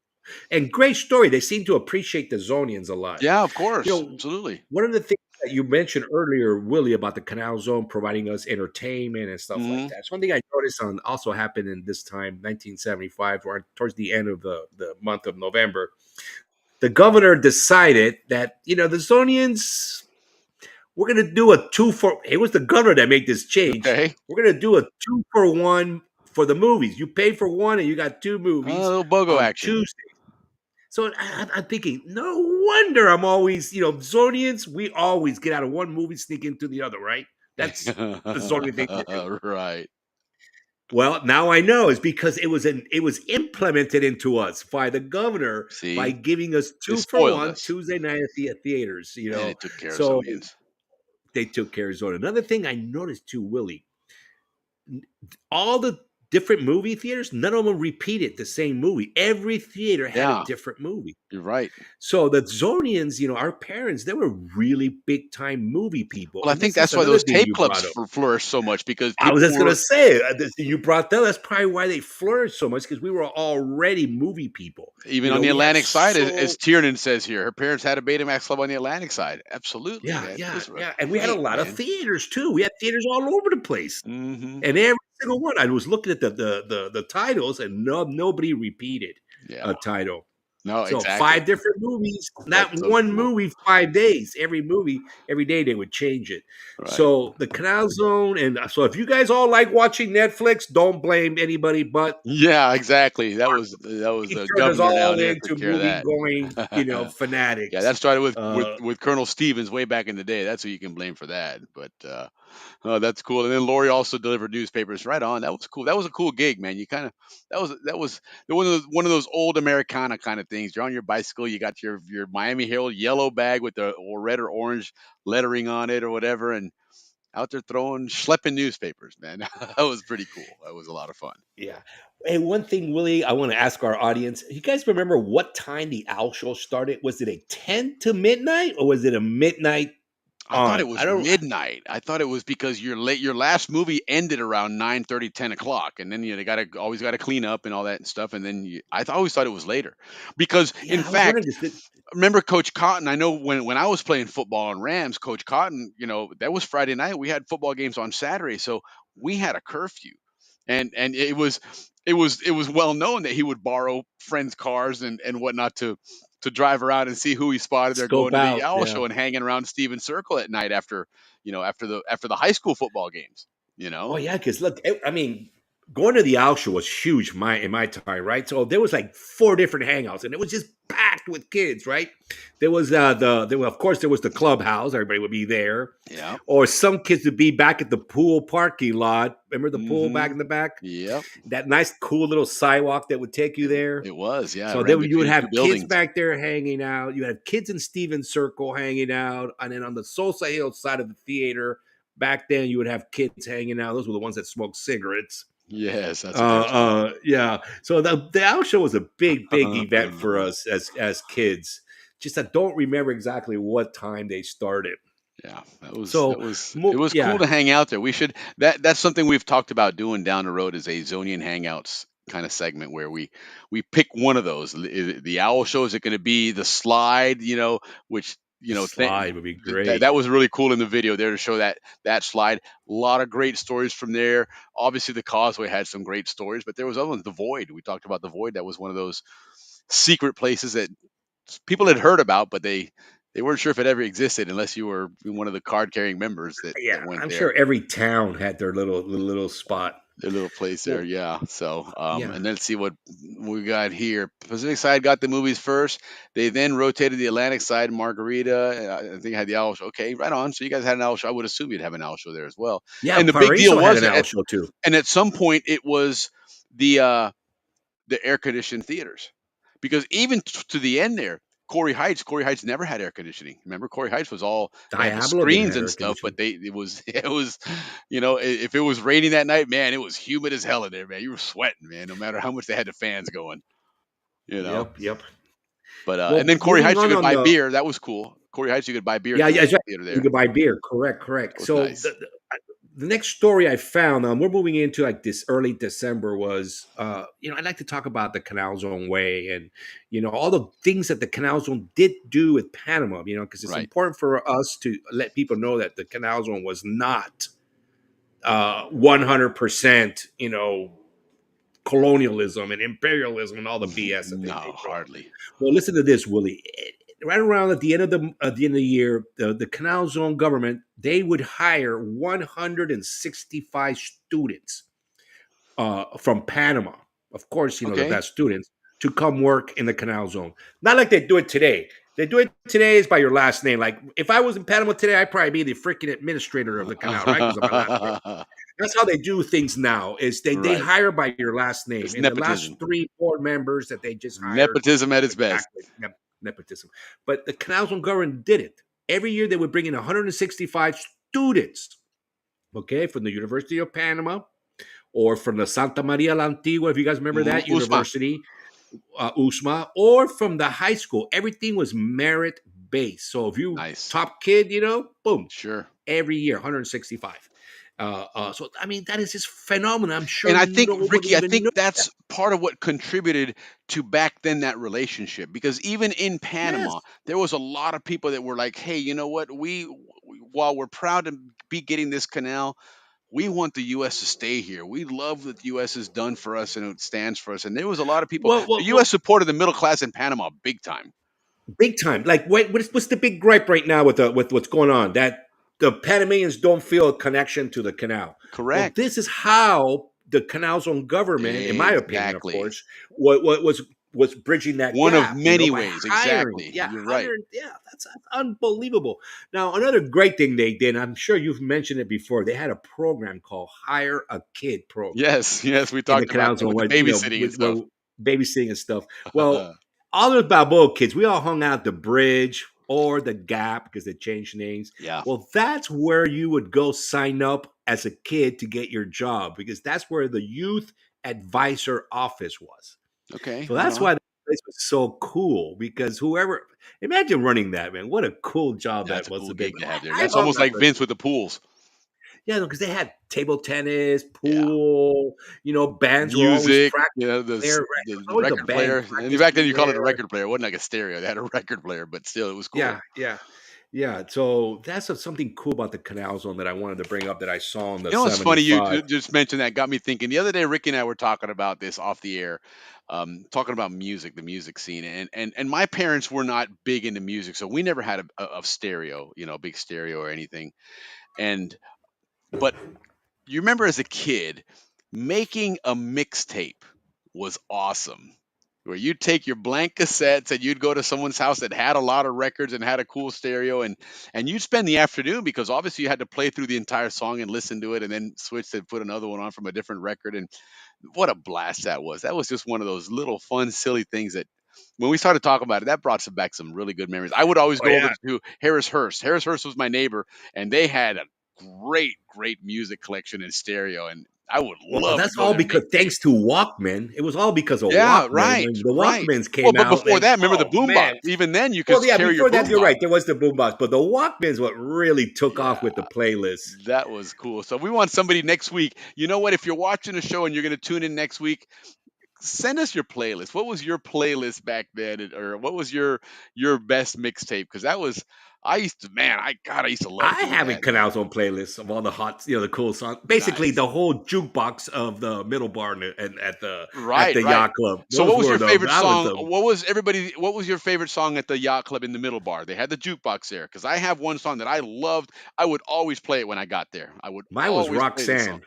S5: and great story. They seem to appreciate the Zonians a lot.
S8: yeah, of
S5: You
S8: course,
S5: know,
S8: absolutely.
S5: one of the things that you mentioned earlier, Willie, about the Canal Zone providing us entertainment and stuff like
S8: Hmm.
S5: that. So one thing I noticed on also happened in this time, 1975, or towards the end of the month of November. The governor decided that the Zonians, we're going to do a two for. It was the governor that made this change.
S8: Okay,
S5: We're going to do a 2-for-1 for the movies. You pay for one, and you got two
S8: a
S5: movies
S8: little BOGO
S5: on
S8: action.
S5: Tuesday. So I'm thinking, no wonder I'm always, Zonians, we always get out of one movie, sneak into the other, right? That's the Zonian thing we do.
S8: Right.
S5: Well, now I know it's because it was implemented into us by the governor by
S8: See,
S5: giving us
S8: they
S5: two for
S8: spoiled
S5: one
S8: us,
S5: Tuesday night at the theaters.
S8: and it took care of
S5: So
S8: Zonians.
S5: they took care of Zona. Another thing I noticed too, Willie, all the different movie theaters, none of them repeated the same movie. Every theater had a
S8: Yeah,
S5: different movie.
S8: you're right.
S5: So the Zonians, our parents, they were really big time movie people.
S8: Well, I
S5: And
S8: think
S5: this is
S8: that's why
S5: another
S8: those
S5: thing
S8: tape
S5: you
S8: clubs
S5: brought up.
S8: flourished so much because
S5: I was
S8: people
S5: just gonna
S8: were.
S5: say you brought that. That's probably why they flourished so much because we were already movie people.
S8: Even on the
S5: We had
S8: Atlantic side, as
S5: so
S8: Tiernan says here, her parents had a Betamax club on the Atlantic side. Absolutely,
S5: yeah,
S8: man.
S5: yeah,
S8: Those were
S5: yeah, and we had a
S8: great,
S5: lot of
S8: man.
S5: theaters too. We had theaters all over the place,
S8: Hmm.
S5: and every single one. I was looking at the titles, and nobody repeated
S8: Yeah.
S5: a title.
S8: No,
S5: So
S8: exactly.
S5: 5 different movies,
S8: That's
S5: not
S8: so
S5: one
S8: cool.
S5: movie, 5 days. Every movie, every day they would change it.
S8: Right.
S5: So the Canal Zone, and so if you guys all like watching Netflix, don't blame anybody but
S8: Yeah, exactly. That was
S5: he
S8: the
S5: turned us
S8: governor
S5: all
S8: down there took
S5: into
S8: care of
S5: movie
S8: that.
S5: going,
S8: Yeah,
S5: fanatics.
S8: that started with with
S5: Uh,
S8: with Colonel Stevens way back in the day. That's who you can blame for that. But oh, that's cool. And then Lori also delivered newspapers. Right on. That was cool. That was a cool gig, man. You kind of that was one of those old Americana kind of things. You're on your bicycle. You got your Miami Herald yellow bag with the or red or orange lettering on it or whatever, and out there schlepping newspapers, man. That was pretty cool. That was a lot of fun.
S5: yeah. And one thing, Willie, I want to ask our audience: you guys remember what time the Owl Show started? Was it a 10 to midnight, or was it a midnight
S8: I thought it
S5: on? I
S8: was
S5: don't.
S8: midnight. I thought it was because your last movie ended around 9:30, 10 o'clock, and then they always gotta clean up and all that and stuff. And then always thought it was later, because in
S5: Yeah, I was wondering
S8: fact,
S5: this.
S8: remember Coach Cotton? I know when I was playing football on Rams, Coach Cotton, that was Friday night. We had football games on Saturday, so we had a curfew, and it was well known that he would borrow friends' cars and whatnot to drive around and see who he spotted there
S5: Scope
S8: going to the
S5: out.
S8: Owl
S5: Yeah.
S8: Show and hanging around Stevens Circle at night after the high school football games. You
S5: Oh
S8: know,
S5: yeah, because look, I mean, going to the Owl Show was huge in my time, right? So there was like 4 different hangouts, and it was just packed with kids, right? There was of course there was the clubhouse. Everybody would be there,
S8: yeah,
S5: or some kids would be back at the pool parking lot. Remember the pool back
S8: mm-hmm,
S5: in the back?
S8: yep,
S5: That nice, cool little sidewalk that would take you
S8: it,
S5: there.
S8: it was, yeah, it
S5: So
S8: ran
S5: then you would
S8: between the two
S5: have kids
S8: buildings.
S5: back there hanging out. You had kids in Stevens Circle hanging out, and then on the Sosa Hill side of the theater, back then you would have kids hanging out. Those were the ones that smoked cigarettes.
S8: Yes, that's what they're
S5: Yeah. So the Owl Show was a big event for us as kids. Just I don't remember exactly what time they started.
S8: Yeah, that was that
S5: So
S8: was it was cool
S5: yeah,
S8: to hang out there. We should that's something we've talked about doing down the road is a Zonian Hangouts kind of segment where we pick one of those. The Owl Show, is it going to be the slide, which you
S5: The
S8: know,
S5: slide would be
S8: that
S5: great.
S8: that was really cool in the video there to show that slide. A lot of great stories from there. Obviously, the Causeway had some great stories, but there was other ones. The Void. We talked about the Void. That was one of those secret places that people had heard about, but they weren't sure if it ever existed unless you were one of the card carrying members that
S5: Yeah,
S8: went
S5: I'm
S8: there.
S5: sure every town had their little spot.
S8: Their little place there,
S5: Well,
S8: yeah. So,
S5: yeah,
S8: and then let's see what we got here. Pacific side got the movies first. They then rotated the Atlantic side, Margarita. I think had the owl show. Okay, right on. So you guys had an owl show. I would assume you'd have an owl show there as well.
S5: yeah.
S8: And the big deal
S5: Paraiso had
S8: was
S5: an owl
S8: that,
S5: show too.
S8: and at some point it was the uh, the air conditioned theaters, because even to the end there, Corey Heights never had air conditioning. Remember, Corey Heights was all, they had the
S5: Diablo didn't
S8: screens
S5: have
S8: and
S5: air
S8: stuff, but
S5: conditioning.
S8: it was it was, if it was raining that night, man, it was humid as hell in there, man. You were sweating, man, no matter how much they had the fans going, you know.
S5: Yep, yep.
S8: But and
S5: Well,
S8: then Corey
S5: moving
S8: Heights, you could
S5: on
S8: buy
S5: the
S8: beer. That was cool. Corey Heights, you could buy beer at
S5: yeah,
S8: the
S5: yeah, yeah,
S8: theater
S5: you
S8: there.
S5: could buy beer. Correct,
S8: That
S5: correct.
S8: was
S5: So
S8: nice.
S5: the next story I found, we're moving into like this early December was, I'd like to talk about the Canal Zone Way and, all the things that the Canal Zone did do with Panama, because it's
S8: Right.
S5: important for us to let people know that the Canal Zone was not 100%, colonialism and imperialism and all the BS that
S8: No,
S5: they brought.
S8: hardly.
S5: Well, listen to this, Willie. Right around at the end of the year, the Canal Zone government, they would hire 165 students from Panama. Of course, the
S8: Okay.
S5: best students to come work in the Canal Zone. Not like they do it today. They do it today is by your last name. Like if I was in Panama today, I'd probably be the freaking administrator of the canal, right? Because of my last name. That's how they do things now. Is they
S8: Right.
S5: hire by your last name,
S8: It's
S5: and the last
S8: nepotism.
S5: three board members that they just hired,
S8: Nepotism at its best.
S5: exactly, nepotism. But the Canal Zone government did it every year. They would bring in 165 students, okay, from the University of Panama or from the Santa Maria la Antigua, if you guys remember that
S8: Usma.
S5: university, USMA, or from the high school. Everything was merit based. So if you
S8: Nice.
S5: top kid, boom,
S8: Sure.
S5: every year 165. So I mean that is just phenomenal. I'm sure
S8: And I think,
S5: nobody
S8: Ricky, I
S5: even
S8: think
S5: knows that.
S8: that's part of what contributed to back then that relationship. Because even in
S5: Yes.
S8: Panama, there was a lot of people that were like, "Hey, you know what? While we're proud to be getting this canal, we want the U.S. to stay here. We love what the U.S. has done for us and it stands for us." And there was a lot of people.
S5: Well,
S8: The
S5: well,
S8: U.S.
S5: well,
S8: supported the middle class in Panama big time.
S5: big time. Like, what's the big gripe right now with what's going on? That the Panamanians don't feel a connection to the canal. Well,
S8: Correct.
S5: this is how the Canal's own government, in my opinion, of
S8: Exactly.
S5: course, was bridging that
S8: One of
S5: gap.
S8: many
S5: By
S8: ways.
S5: hiring,
S8: Exactly.
S5: yeah,
S8: You're right.
S5: hundred, yeah, that's unbelievable. Now, another great thing they did, I'm sure you've mentioned it before. They had a program called Hire a Kid program
S8: Yes. Yes. We
S5: in the
S8: talked about
S5: Canal
S8: that
S5: Zone,
S8: with the
S5: where,
S8: babysitting and stuff.
S5: babysitting and stuff. Well, all those Balboa kids, we all hung out the bridge or the Gap because they changed names.
S8: Yeah.
S5: Well, that's where you would go sign up as a kid to get your job because that's where the youth advisor office was.
S8: Okay.
S5: So
S8: Right
S5: that's
S8: on.
S5: why the place was so cool because whoever imagine running that, man, what a cool job
S8: That's
S5: that
S8: a
S5: must
S8: cool
S5: have been.
S8: gig to have there.
S5: I
S8: That's
S5: love
S8: almost
S5: that
S8: like
S5: place.
S8: Vince with the pools.
S5: Yeah, because they had table tennis,
S8: Yeah.
S5: pool, bands were always
S8: Music,
S5: practicing there. Right? There
S8: the
S5: was always a
S8: record
S5: band
S8: player. And back then
S5: practicing
S8: you called it a
S5: there.
S8: record player. It wasn't like a stereo. They had a record player, but still it was cool.
S5: Yeah, yeah, yeah. So that's something cool about the Canal Zone that I wanted to bring up that I saw in the
S8: You know, it's funny you
S5: 75.
S8: just mentioned that. Got me thinking. The other day, Ricky and I were talking about this off the air, talking about music, the music scene, and my parents were not big into music, so we never had a stereo, a big stereo or anything. And but you remember as a kid, making a mixtape was awesome. Where you'd take your blank cassettes and you'd go to someone's house that had a lot of records and had a cool stereo, and you'd spend the afternoon because obviously you had to play through the entire song and listen to it and then switch to put another one on from a different record. And what a blast that was. That was just one of those little fun, silly things that when we started talking about it, that brought some back some really good memories. I would always
S5: Oh
S8: go over
S5: yeah.
S8: to Harris Hearst. Harris Hearst was my neighbor, and they had a great music collection in stereo. And I would
S5: Well,
S8: love to
S5: that's
S8: go
S5: all
S8: there and make
S5: because thanks to Walkman. It was all because of
S8: yeah,
S5: Walkman.
S8: right,
S5: When the
S8: right.
S5: Walkmans
S8: Well,
S5: came
S8: but
S5: out,
S8: before
S5: and
S8: that, remember the
S5: oh
S8: boombox?
S5: man.
S8: Even then, you could
S5: Well, yeah,
S8: carry your
S5: before that, you're
S8: boombox.
S5: right. There was the boombox, but the Walkmans what really took off
S8: Yeah,
S5: with the playlist.
S8: that was cool. So we want somebody next week. You know what? If you're watching a show and you're going to tune in next week, send us your playlist. What was your playlist back then, or what was your best mixtape? Because that was, I used to, man, I used to love
S5: I
S8: doing
S5: have a
S8: that, man.
S5: Canal Zone playlist of all the hot, the cool songs. Basically,
S8: Nice.
S5: the whole jukebox of the middle bar and at
S8: Right,
S5: the
S8: right.
S5: yacht club.
S8: So
S5: Those
S8: what was
S5: were
S8: your
S5: the
S8: favorite
S5: that was
S8: song?
S5: the
S8: What was your favorite song at the yacht club in the middle bar? They had the jukebox there because I have one song that I loved. I would always play it when I got there. I would
S5: Mine was
S8: always play this song.
S5: Roxanne.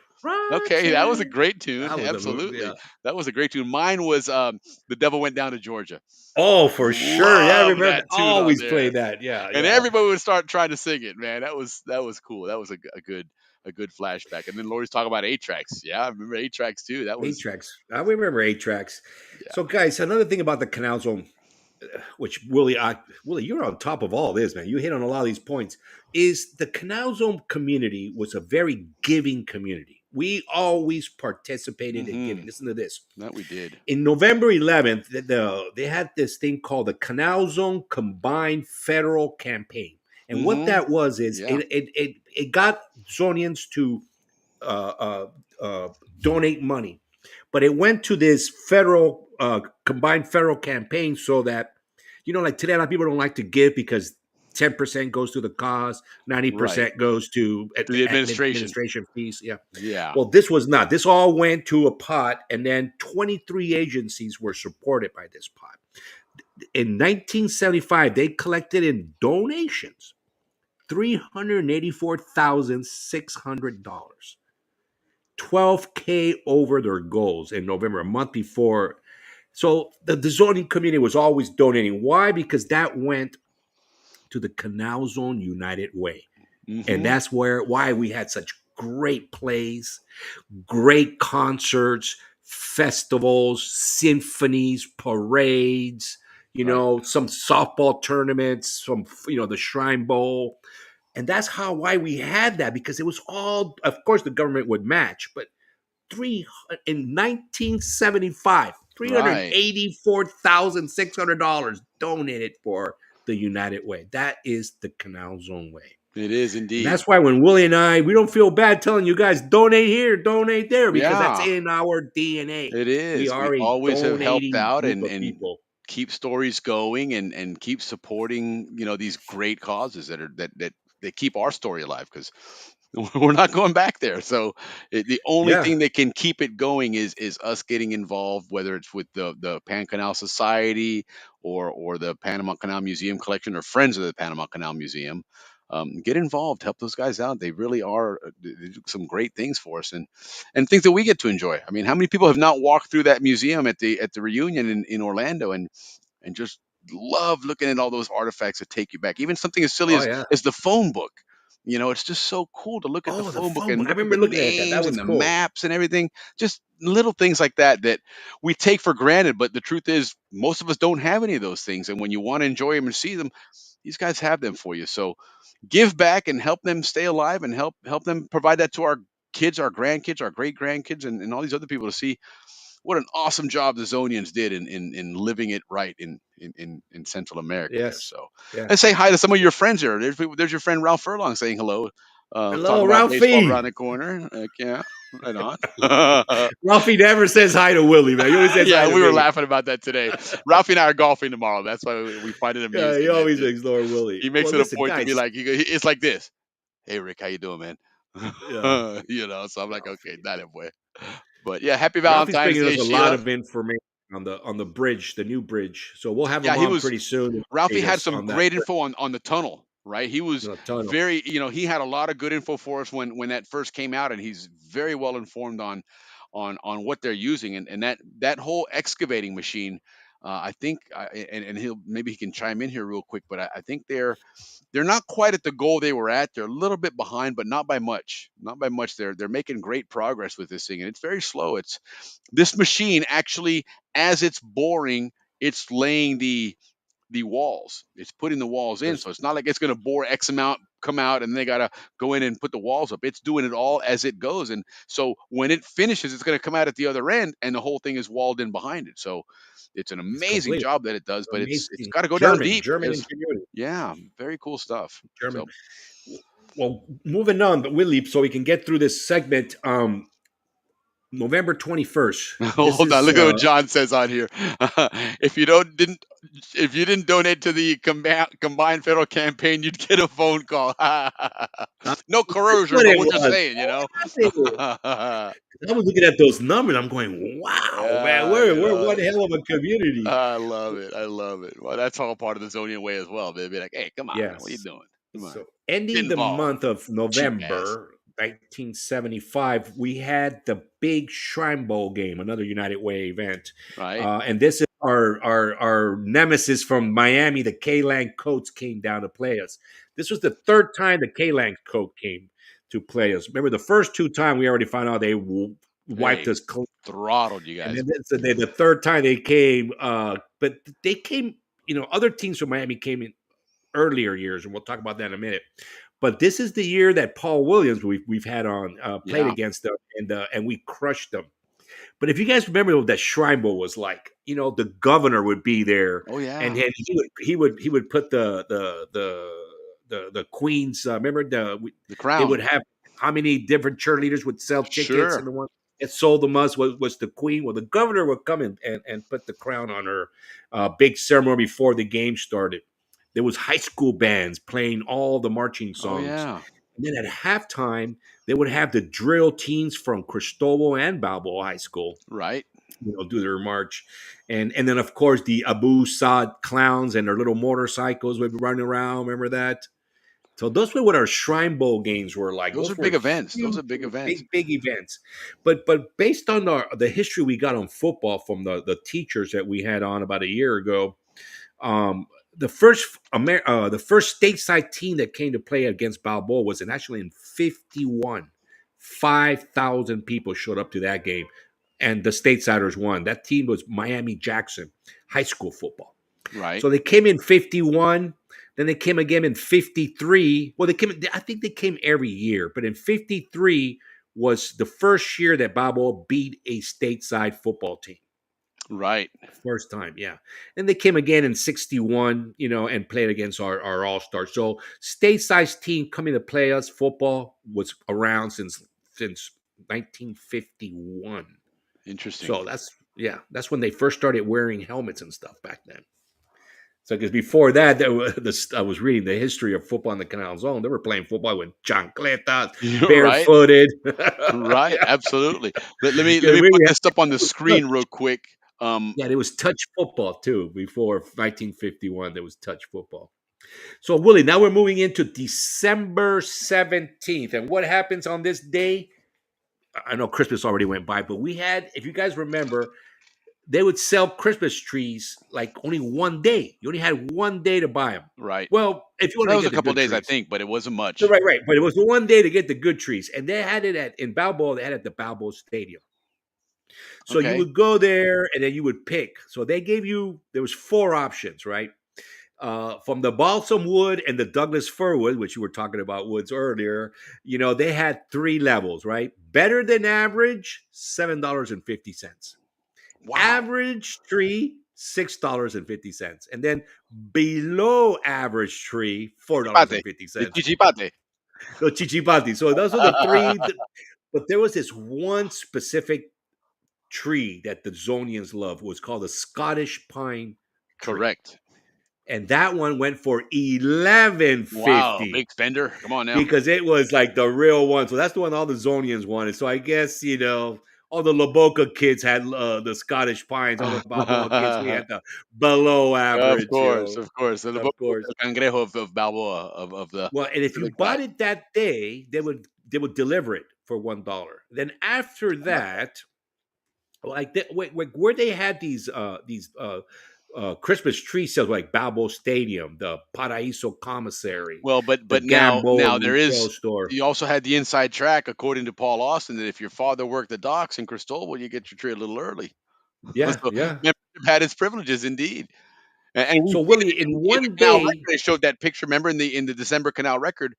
S8: Okay, that was a
S5: Roxanne.
S8: great tune.
S5: That was the movie.
S8: Absolutely.
S5: Yeah.
S8: That was a great tune. Mine was The Devil Went Down to Georgia.
S5: Oh, for sure. Yeah, I
S8: Love
S5: remember.
S8: that tune on
S5: Always play
S8: there.
S5: that. Yeah,
S8: And
S5: yeah.
S8: everybody would start trying to sing it, man. That was cool. That was a good flashback. And then Lori's talking about 8 tracks. Yeah, I remember 8 tracks too. That
S5: Eight
S8: was
S5: tracks. I remember 8 tracks.
S8: yeah.
S5: So, guys, another thing about the Canal Zone, which Willie, you're on top of all this, man. You hit on a lot of these points. Is the Canal Zone community was a very giving community. We always participated in
S8: Mm-hmm.
S5: giving. Listen to this.
S8: That we did.
S5: In November 11th, they had this thing called the Canal Zone Combined Federal Campaign, and what
S8: Mm-hmm.
S5: that was is
S8: Yeah.
S5: it got Zonians to uh, uh, donate money, but it went to this federal combined federal campaign so that like today a lot of people don't like to give because 10% goes to the cause,
S8: Right.
S5: 90% goes to
S8: To the administration.
S5: administration fees. Yeah.
S8: Yeah.
S5: Well, this was not. This all went to a pot, and then 23 agencies were supported by this pot. In 1975, they collected in donations $384,600. 12K over their goals in November, a month before. So the zoning community was always donating. Why? Because that went to the Canal Zone United Way. And
S8: Mm-hmm.
S5: that's why we had such great plays, great concerts, festivals, symphonies, parades,
S8: Right.
S5: some softball tournaments, some, the Shrine Bowl. And that's why we had that, because it was all, of course, the government would match, but in 1975,
S8: Right.
S5: $384,600 donated for the United Way. That is the Canal Zone Way.
S8: It is
S5: And
S8: indeed.
S5: that's why when Willie and we don't feel bad telling you guys, donate here, donate there, because that's
S8: Yeah.
S5: in our DNA.
S8: It
S5: We
S8: is. We
S5: are a
S8: always have helped
S5: donating
S8: out
S5: group of
S8: and
S5: people.
S8: keep stories going and keep supporting, these great causes that keep our story alive because we're not going back there. So the only
S5: Yeah.
S8: thing that can keep it going is us getting involved, whether it's with the Pan Canal Society or the Panama Canal Museum Collection or Friends of the Panama Canal Museum. Get involved, help those guys out. They really are they do some great things for us and things that we get to enjoy. I mean, how many people have not walked through that museum at the reunion in Orlando and just love looking at all those artifacts that take you back. Even something as silly
S5: Oh, yeah.
S8: as the phone book. It's just so cool to look at the
S5: Oh, the
S8: phone book
S5: phone
S8: and
S5: book. I
S8: look at
S5: remember
S8: the
S5: looking at that. That
S8: names
S5: was
S8: and the
S5: cool.
S8: maps and everything. Just little things like that we take for granted. But the truth is, most of us don't have any of those things. And when you want to enjoy them and see them, these guys have them for you. So give back and help them stay alive and help them provide that to our kids, our grandkids, our great grandkids, and all these other people to see what an awesome job the Zonians did in living it right in Central America there.
S5: Yes.
S8: So
S5: Yeah.
S8: and say hi to some of your friends there. There's your friend Ralph Furlong saying hello.
S5: Hello,
S8: Talking about baseball
S5: Ralphie.
S8: around the corner. Yeah, right on.
S5: Ralphie never says hi to Willie, man. He always says hi
S8: Yeah,
S5: to
S8: we were
S5: me.
S8: laughing about that today. Ralphie and I are golfing tomorrow. That's why we find it
S5: Yeah, he
S8: amusing
S5: always
S8: that
S5: ignore Willie.
S8: he makes
S5: Well,
S8: it a
S5: listen,
S8: point to be
S5: guys.
S8: like, it's like this. Hey, Rick, how you doing, man?
S5: Yeah.
S8: So I'm like, okay, that way. But yeah, happy
S5: Ralphie's
S8: Valentine's
S5: bringing
S8: Day,
S5: us a lot
S8: Sheila.
S5: of information on the bridge, the new bridge. So we'll have
S8: Yeah,
S5: him
S8: he
S5: on
S8: was
S5: pretty soon to
S8: Ralphie
S5: update
S8: had
S5: us
S8: some
S5: on that
S8: great info on the tunnel, right? He was
S5: tunnel.
S8: very, he had a lot of good info for us when that first came out, and he's very well informed on what they're using and that whole excavating machine. I think, and he can chime in here real quick, but I think they're not quite at the goal they were at. They're a little bit behind, but not by much. Not by much. They're making great progress with this thing, and it's very slow. It's this machine actually, as it's boring, it's laying the walls. It's putting the walls in.
S5: There's
S8: So it's not like it's going to bore X amount, come out, and they got to go in and put the walls up. It's doing it all as it goes. And so when it finishes, it's going to come out at the other end, and the whole thing is walled in behind it. So it's an
S5: it's
S8: amazing
S5: complete.
S8: job that it does, but it's
S5: Amazing.
S8: got to go down deep
S5: German
S8: because,
S5: ingenuity.
S8: yeah, very cool stuff.
S5: German.
S8: So
S5: Well, moving on, but Willie, so we can get through this segment. November 21st. This
S8: Hold on,
S5: is
S8: look at what John says on here. if you didn't donate to the combined federal campaign, you'd get a phone call. No
S5: that's
S8: coercion,
S5: what
S8: but
S5: it
S8: we're just
S5: was.
S8: saying, you know.
S5: I was looking at those numbers. I'm going, wow, man,
S8: Yeah,
S5: we're one hell of a community.
S8: I love it. I love it. Well, that's all part of the Zonian way as well. They'd be like, "Hey, come on, man, what are you
S5: Yes.
S8: doing? Come on,
S5: So
S8: get
S5: ending the
S8: involved,
S5: month of
S8: cheap ass."
S5: November 1975, we had the big Shrine Bowl game, another United Way event.
S8: Right?
S5: And this is our nemesis from Miami, the K-Lang Coats came down to play us. This was the third time the K-Lang Coat came to play us. Remember, the first two times we already found out they wiped
S8: Hey,
S5: us clean.
S8: throttled you
S5: And
S8: guys.
S5: then the third time they came, but they came, other teams from Miami came in earlier years, and we'll talk about that in a minute. But this is the year that Paul Williams we've had on played
S8: Yeah.
S5: against them, and we crushed them. But if you guys remember what that Shrine Bowl was like, the governor would be there,
S8: Oh
S5: and
S8: yeah.
S5: then he would put the queens. Remember
S8: The
S5: they
S8: crown.
S5: would have how many different cheerleaders would sell tickets, and
S8: Sure.
S5: the one that sold the most was the queen. Well, the governor would come in and put the crown on her. Big ceremony before the game started. There was high school bands playing all the marching
S8: Oh
S5: songs.
S8: yeah.
S5: And then at halftime, they would have the drill teams from Cristobal and Balboa High School,
S8: Right.
S5: do their march. And then, of course, the Abu Saad clowns and their little motorcycles would be running around. Remember that? So those were what our Shrine Bowl games were like.
S8: Those are
S5: Those were
S8: big events. Those
S5: huge,
S8: are big events.
S5: big events. But based on the history we got on football from the teachers that we had on about a year ago, um, the first stateside team that came to play against Balboa was actually in 51. 5,000 people showed up to that game, and the Statesiders won. That team was Miami Jackson high school football.
S8: Right.
S5: So they came in 51. Then they came again in 53. Well, I think they came every year, but in 53 was the first year that Balboa beat a stateside football team.
S8: Right.
S5: First time, yeah. And they came again in 61, and played against our all-stars. So state-sized team coming to play us football was around since 1951.
S8: Interesting.
S5: So that's when they first started wearing helmets and stuff back then. So because before that, I was reading the history of football in the Canal Zone. They were playing football with chancletas,
S8: Right.
S5: barefooted.
S8: Right.
S5: Yeah.
S8: Absolutely. Let me
S5: Yeah,
S8: put this up on the screen real quick.
S5: Yeah, there was touch football too. Before 1951, there was touch football. So, Willie, now we're moving into December 17th. And what happens on this day? I know Christmas already went by, but we had, if you guys remember, they would sell Christmas trees like only one day. You only had one day to buy them.
S8: Right.
S5: Well, if you want
S8: That
S5: to
S8: was
S5: get
S8: a
S5: the
S8: couple
S5: good
S8: days, I
S5: trees.
S8: think, but it wasn't much.
S5: Right. But it was the one day to get the good trees. And they had it in Balboa, they had it at the Balboa Stadium. So you
S8: Okay.
S5: would go there and then you would pick. So they gave you, there was 4 options, right? From the balsam wood and the Douglas fir wood, which you were talking about woods earlier, they had 3 levels, right? Better than average, $7.50.
S8: Wow.
S5: Average tree, $6.50. And then below average tree, $4.50.
S8: The chichipate.
S5: So chichipati. So those are the 3. But there was this one specific tree that the Zonians love, was called the Scottish pine tree.
S8: Correct.
S5: And that one went for $11.50.
S8: Wow, big spender. Come on now.
S5: Because it was like the real one. So that's the one all the Zonians wanted. So I guess, all the Laboca kids had the Scottish pines. All the Balboa kids, we had the below average.
S8: Of course. The
S5: Of course.
S8: cangrejo of Balboa of the.
S5: Well, and if you bought it that day, they would deliver it for $1. Then after that, like where they had these Christmas tree sales, like Balboa Stadium, the Paraíso Commissary.
S8: Well, but
S5: the
S8: now
S5: Gambo
S8: there
S5: retail
S8: is.
S5: store.
S8: You also had the inside track, according to Paul Austin, that if your father worked the docks in Cristobal, you get your tree a little early.
S5: Yeah,
S8: So
S5: yeah.
S8: membership had its privileges, indeed. And
S5: So Willie, in one
S8: Canal
S5: day,
S8: record, they showed that picture. Remember in the December Canal record,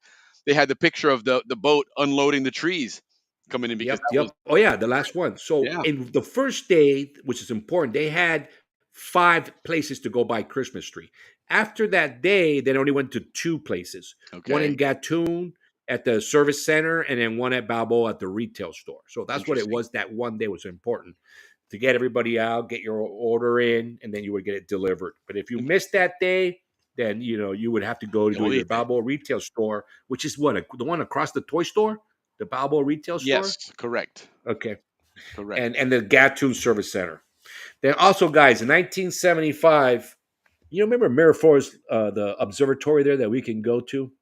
S8: they had the picture of the boat unloading the trees coming in because that
S5: yep.
S8: was
S5: Oh yeah, the last one. So
S8: Yeah.
S5: in the first day, which is important, they had 5 places to go buy Christmas tree. After that day, they only went to 2 places. One in
S8: okay.
S5: Gatun at the service center, and then one at Balboa at the retail store. So that's what it
S8: Interesting.
S5: was. That one day was important to get everybody out, get your order in, and then you would get it delivered. But if you missed that day, then you would have to go to either Balboa retail store, which is the one across the toy store, the Balboa retail store.
S8: Yes, correct.
S5: Okay,
S8: Correct.
S5: and the Gatun Service Center. Then also, guys, in 1975, you remember Miraflores, the observatory there that we can go to?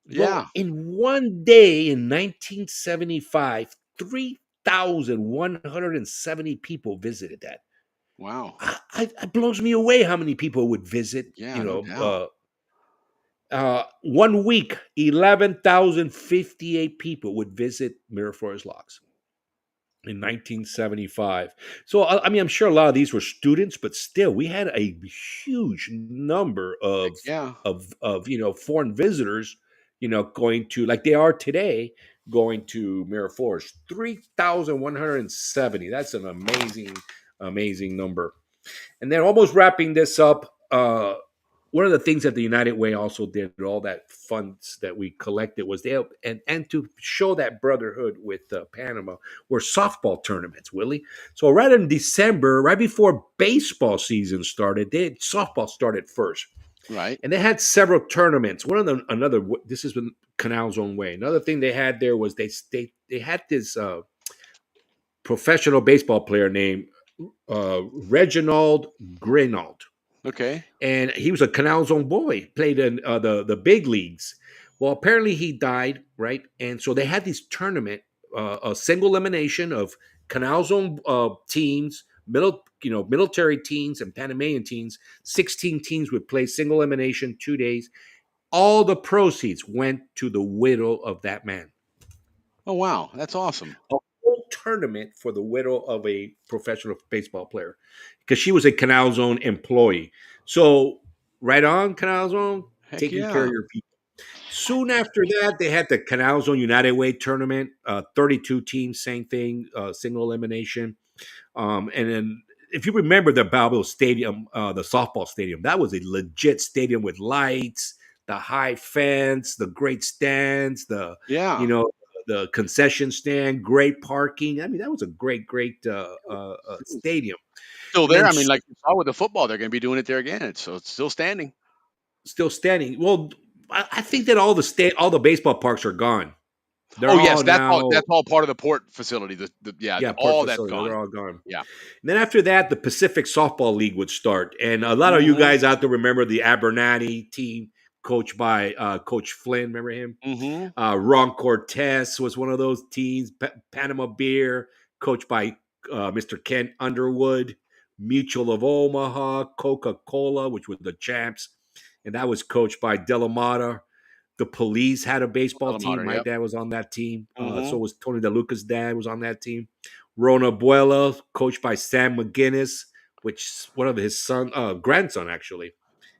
S5: Well,
S8: Yeah.
S5: in one day in 1975, 3,170 people visited that.
S8: Wow.
S5: It blows me away how many people would visit.
S8: Yeah, no doubt.
S5: 1 week, 11,058 people would visit Miraflores Locks in 1975. So I mean, I'm sure a lot of these were students, but still, we had a huge number
S8: Heck yeah.
S5: of foreign visitors, going to, like they are today, going to Miraflores. 3,170. That's an amazing number. And then, almost wrapping this up, one of the things that the United Way also did, all that funds that we collected, was and to show that brotherhood with Panama, were softball tournaments, Willie. So right in December, right before baseball season started, softball started first.
S8: Right.
S5: And they had several tournaments. This is Canal's own way. Another thing they had there was they had this professional baseball player named Reginald Grinaud.
S8: Okay.
S5: And he was a Canal's own boy, played in the big leagues. Well, apparently he died, right? And so they had this tournament, a single elimination of Canal's own teams, military teams and Panamanian teams. 16 teams would play single elimination, 2 days. All the proceeds went to the widow of that man.
S8: Oh wow, that's awesome.
S5: A whole tournament for the widow of a professional baseball player, because she was a Canal Zone employee. So right on, Canal Zone,
S8: Heck
S5: taking
S8: yeah.
S5: care of your people. Soon after that, they had the Canal Zone United Way tournament, 32 teams, same thing, single elimination. And then, if you remember the Balboa Stadium, the softball stadium, that was a legit stadium with lights, the high fence, the great stands,
S8: Yeah.
S5: the concession stand, great parking. I mean, that was a great stadium.
S8: Still
S5: And
S8: there.
S5: then
S8: I mean, like you saw with the football, they're going to be doing it there again. So it's still standing.
S5: still standing. Well, I think that all the baseball parks are gone. They're
S8: Oh yes,
S5: all
S8: that's
S5: now,
S8: all part of the port facility.
S5: port
S8: All that's
S5: facility.
S8: gone.
S5: They're all gone.
S8: Yeah.
S5: And then after that, the Pacific Softball League would start, and a lot of you guys out there remember the Abernathy team, coached by Coach Flynn. Remember him?
S8: Mm-hmm.
S5: Ron Cortez was one of those teams. Panama Beer, coached by Mr. Kent Underwood. Mutual of Omaha, Coca-Cola, which were the champs, and that was coached by Delamata. The Police had a baseball team. My dad was on that team. So was Tony DeLuca's dad was on that team. Rona Abuela, coached by Sam McGinnis, which is one of his grandson, actually.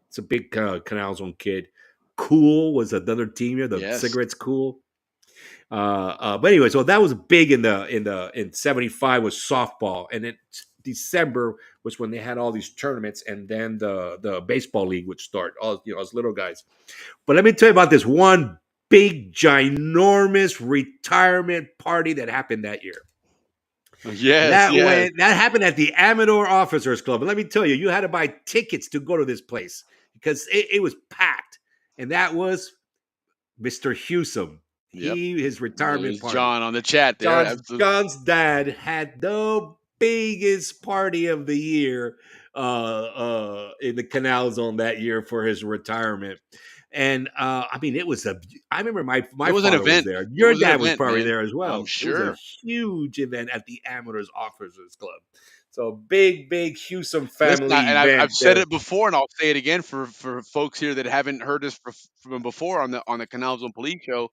S5: It's a big Canal Zone kid. Cool was another team here. The
S8: Yes.
S5: cigarettes Cool. But anyway, so that was big in 75 was softball, and then December was when they had all these tournaments, and then the baseball league would start. All as little guys. But let me tell you about this one big, ginormous retirement party that happened that year.
S8: Yes.
S5: That happened at the Amador Officers Club. And let me tell you, you had to buy tickets to go to this place because it was packed. And that was Mr. Hewsome.
S8: Yep.
S5: His retirement party.
S8: John on the chat there.
S5: John's dad had the biggest party of the year in the Canal Zone that year for his retirement. And I mean, I remember my
S8: It was an
S5: father
S8: event.
S5: was there. Your
S8: It was an
S5: dad was
S8: event,
S5: probably
S8: man.
S5: there as well.
S8: I'm sure.
S5: It was a huge event at the Amateurs Officers Club. So big Hewsome family
S8: Listen, and
S5: event.
S8: I've said it before, and I'll say it again for folks here that haven't heard us from before on the Canal Zone Police Show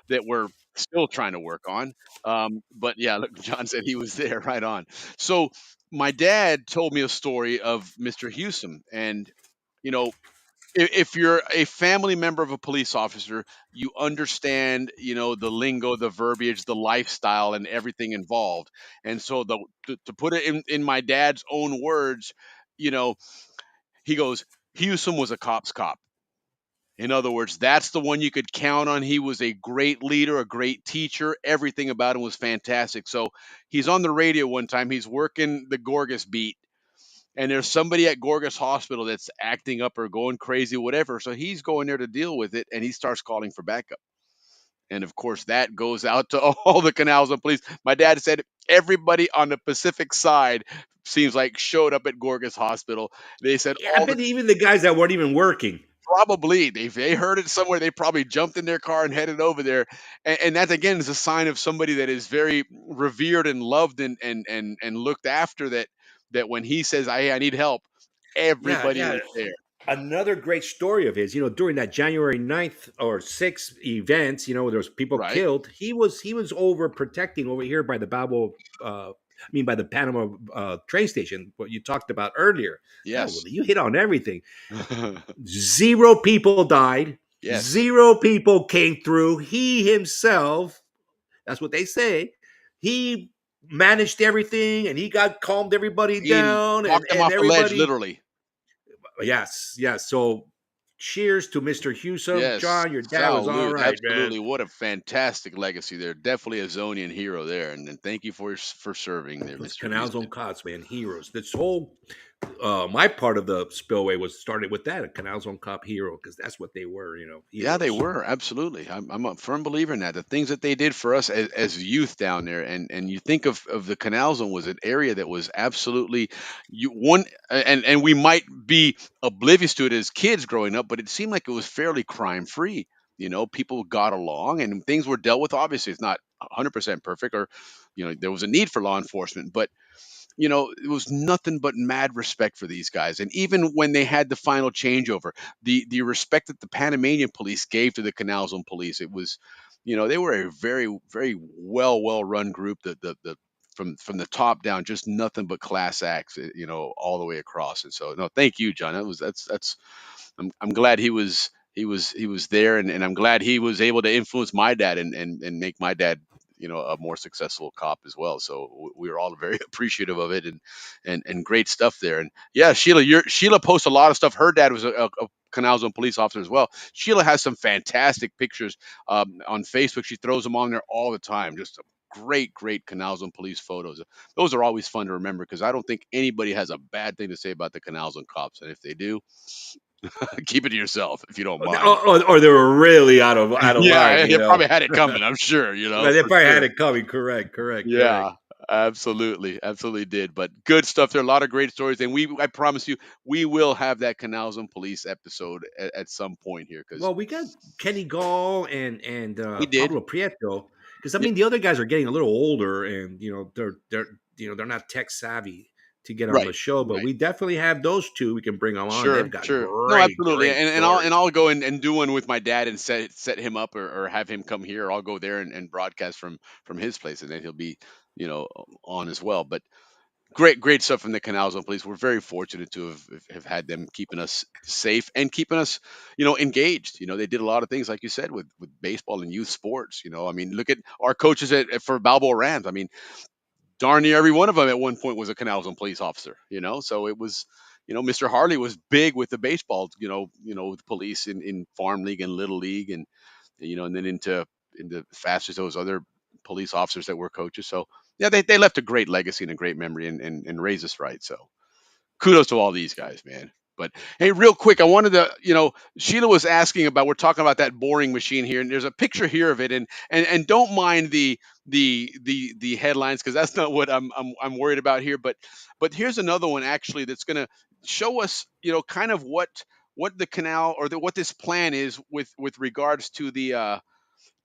S8: that we're still trying to work on. But yeah, look, John said he was there, right on. So my dad told me a story of Mr. Hewsome, and if you're a family member of a police officer, you understand, the lingo, the verbiage, the lifestyle, and everything involved. And so to put it in my dad's own words, he goes, Hewsome was a cop's cop. In other words, that's the one you could count on. He was a great leader, a great teacher. Everything about him was fantastic. So he's on the radio one time. He's working the Gorgas beat, and there's somebody at Gorgas Hospital that's acting up or going crazy, whatever. So he's going there to deal with it, and he starts calling for backup. And of course, that goes out to all the Canals and police. My dad said everybody on the Pacific side seems like showed up at Gorgas Hospital. They said
S5: Yeah, I
S8: all the
S5: bet even the guys that weren't even working.
S8: probably they heard it somewhere. They probably jumped in their car and headed over there. And that again is a sign of somebody that is very revered and loved and looked after. That when he says, "Hey, I need help,"
S5: Yeah,
S8: everybody
S5: yeah.
S8: was there.
S5: Another great story of his, during that January 9th or 6th events, there was people
S8: Right?
S5: killed. He was over protecting over here by the Balboa, by the Panama train station, what you talked about earlier. Hell,
S8: Yes.
S5: Willie, you hit on everything. 0 people died.
S8: Yes.
S5: 0 people came through. He himself, that's what they say, he managed everything and he calmed everybody
S8: He
S5: down
S8: knocked them
S5: and
S8: off the ledge,
S5: everybody.
S8: literally.
S5: Yes, yes. So cheers to Mr. Hewson.
S8: Yes,
S5: John, your dad was all
S8: salute.
S5: right, man.
S8: Absolutely. What a fantastic legacy there. Definitely a Zonian hero there. And thank you for serving there,
S5: Those
S8: Mr.
S5: canals on
S8: Houston.
S5: cots, man, heroes. This whole my part of the spillway was started with that, a canals on cop hero, because that's what they were,
S8: Yeah, they
S5: heroes.
S8: were. Absolutely. I'm a firm believer in that. The things that they did for us as youth down there. And you think of the Canal Zone was an area that was absolutely and we might be oblivious to it as kids growing up, but it seemed like it was fairly crime free. People got along and things were dealt with. Obviously, it's not 100% perfect, or there was a need for law enforcement, but it was nothing but mad respect for these guys. And even when they had the final changeover, the respect that the Panamanian police gave to the Canal Zone police, it was, they were a very, very well run group. The from the top down, just nothing but class acts, all the way across. And so, no, thank you, John. That's I'm glad he was there, and I'm glad he was able to influence my dad and make my dad a more successful cop as well. So we were all very appreciative of it, and great stuff there. And yeah, Sheila posts a lot of stuff. Her dad was a Canal Zone police officer as well. Sheila has some fantastic pictures on Facebook. She throws them on there all the time. Just some great Canal Zone police photos. Those are always fun to remember because I don't think anybody has a bad thing to say about the Canal Zone cops, and if they do, keep it to yourself if you don't mind.
S5: Or they were really out of line.
S8: Yeah, you probably had it coming. I'm sure.
S5: But they
S8: for
S5: probably
S8: sure.
S5: had it coming. Correct.
S8: Yeah, absolutely did. But good stuff there. A lot of great stories, and I promise you, we will have that Canal Zone Police episode at some point here because
S5: Well, we got Kenny Gall and
S8: we did.
S5: Pablo Prieto, because
S8: Yeah,
S5: the other guys are getting a little older, and they're not tech savvy to get on the
S8: right,
S5: show. But
S8: right.
S5: we definitely have those two. We can bring them on.
S8: Sure,
S5: They've got
S8: sure. No,
S5: great,
S8: absolutely.
S5: great
S8: And
S5: stories.
S8: I'll go and do one with my dad and set him up or have him come here. I'll go there and broadcast from his place, and then he'll be on as well. But great stuff from the Canal Zone Police. We're very fortunate to have had them keeping us safe and keeping us engaged. They did a lot of things like you said with baseball and youth sports. I mean, look at our coaches for Balboa Rams. I mean, darn near every one of them at one point was a Canal Zone police officer. So it was, Mr. Harley was big with the baseball, with police in farm league and little league, and then into fast as those other police officers that were coaches. So yeah, they left a great legacy and a great memory and raised us right. So kudos to all these guys, man. But hey, real quick, I wanted to, Sheila was asking about. We're talking about that boring machine here, and there's a picture here of it, and don't mind the headlines because that's not what I'm worried about here. But here's another one actually that's going to show us, kind of what the canal or what this plan is with regards to the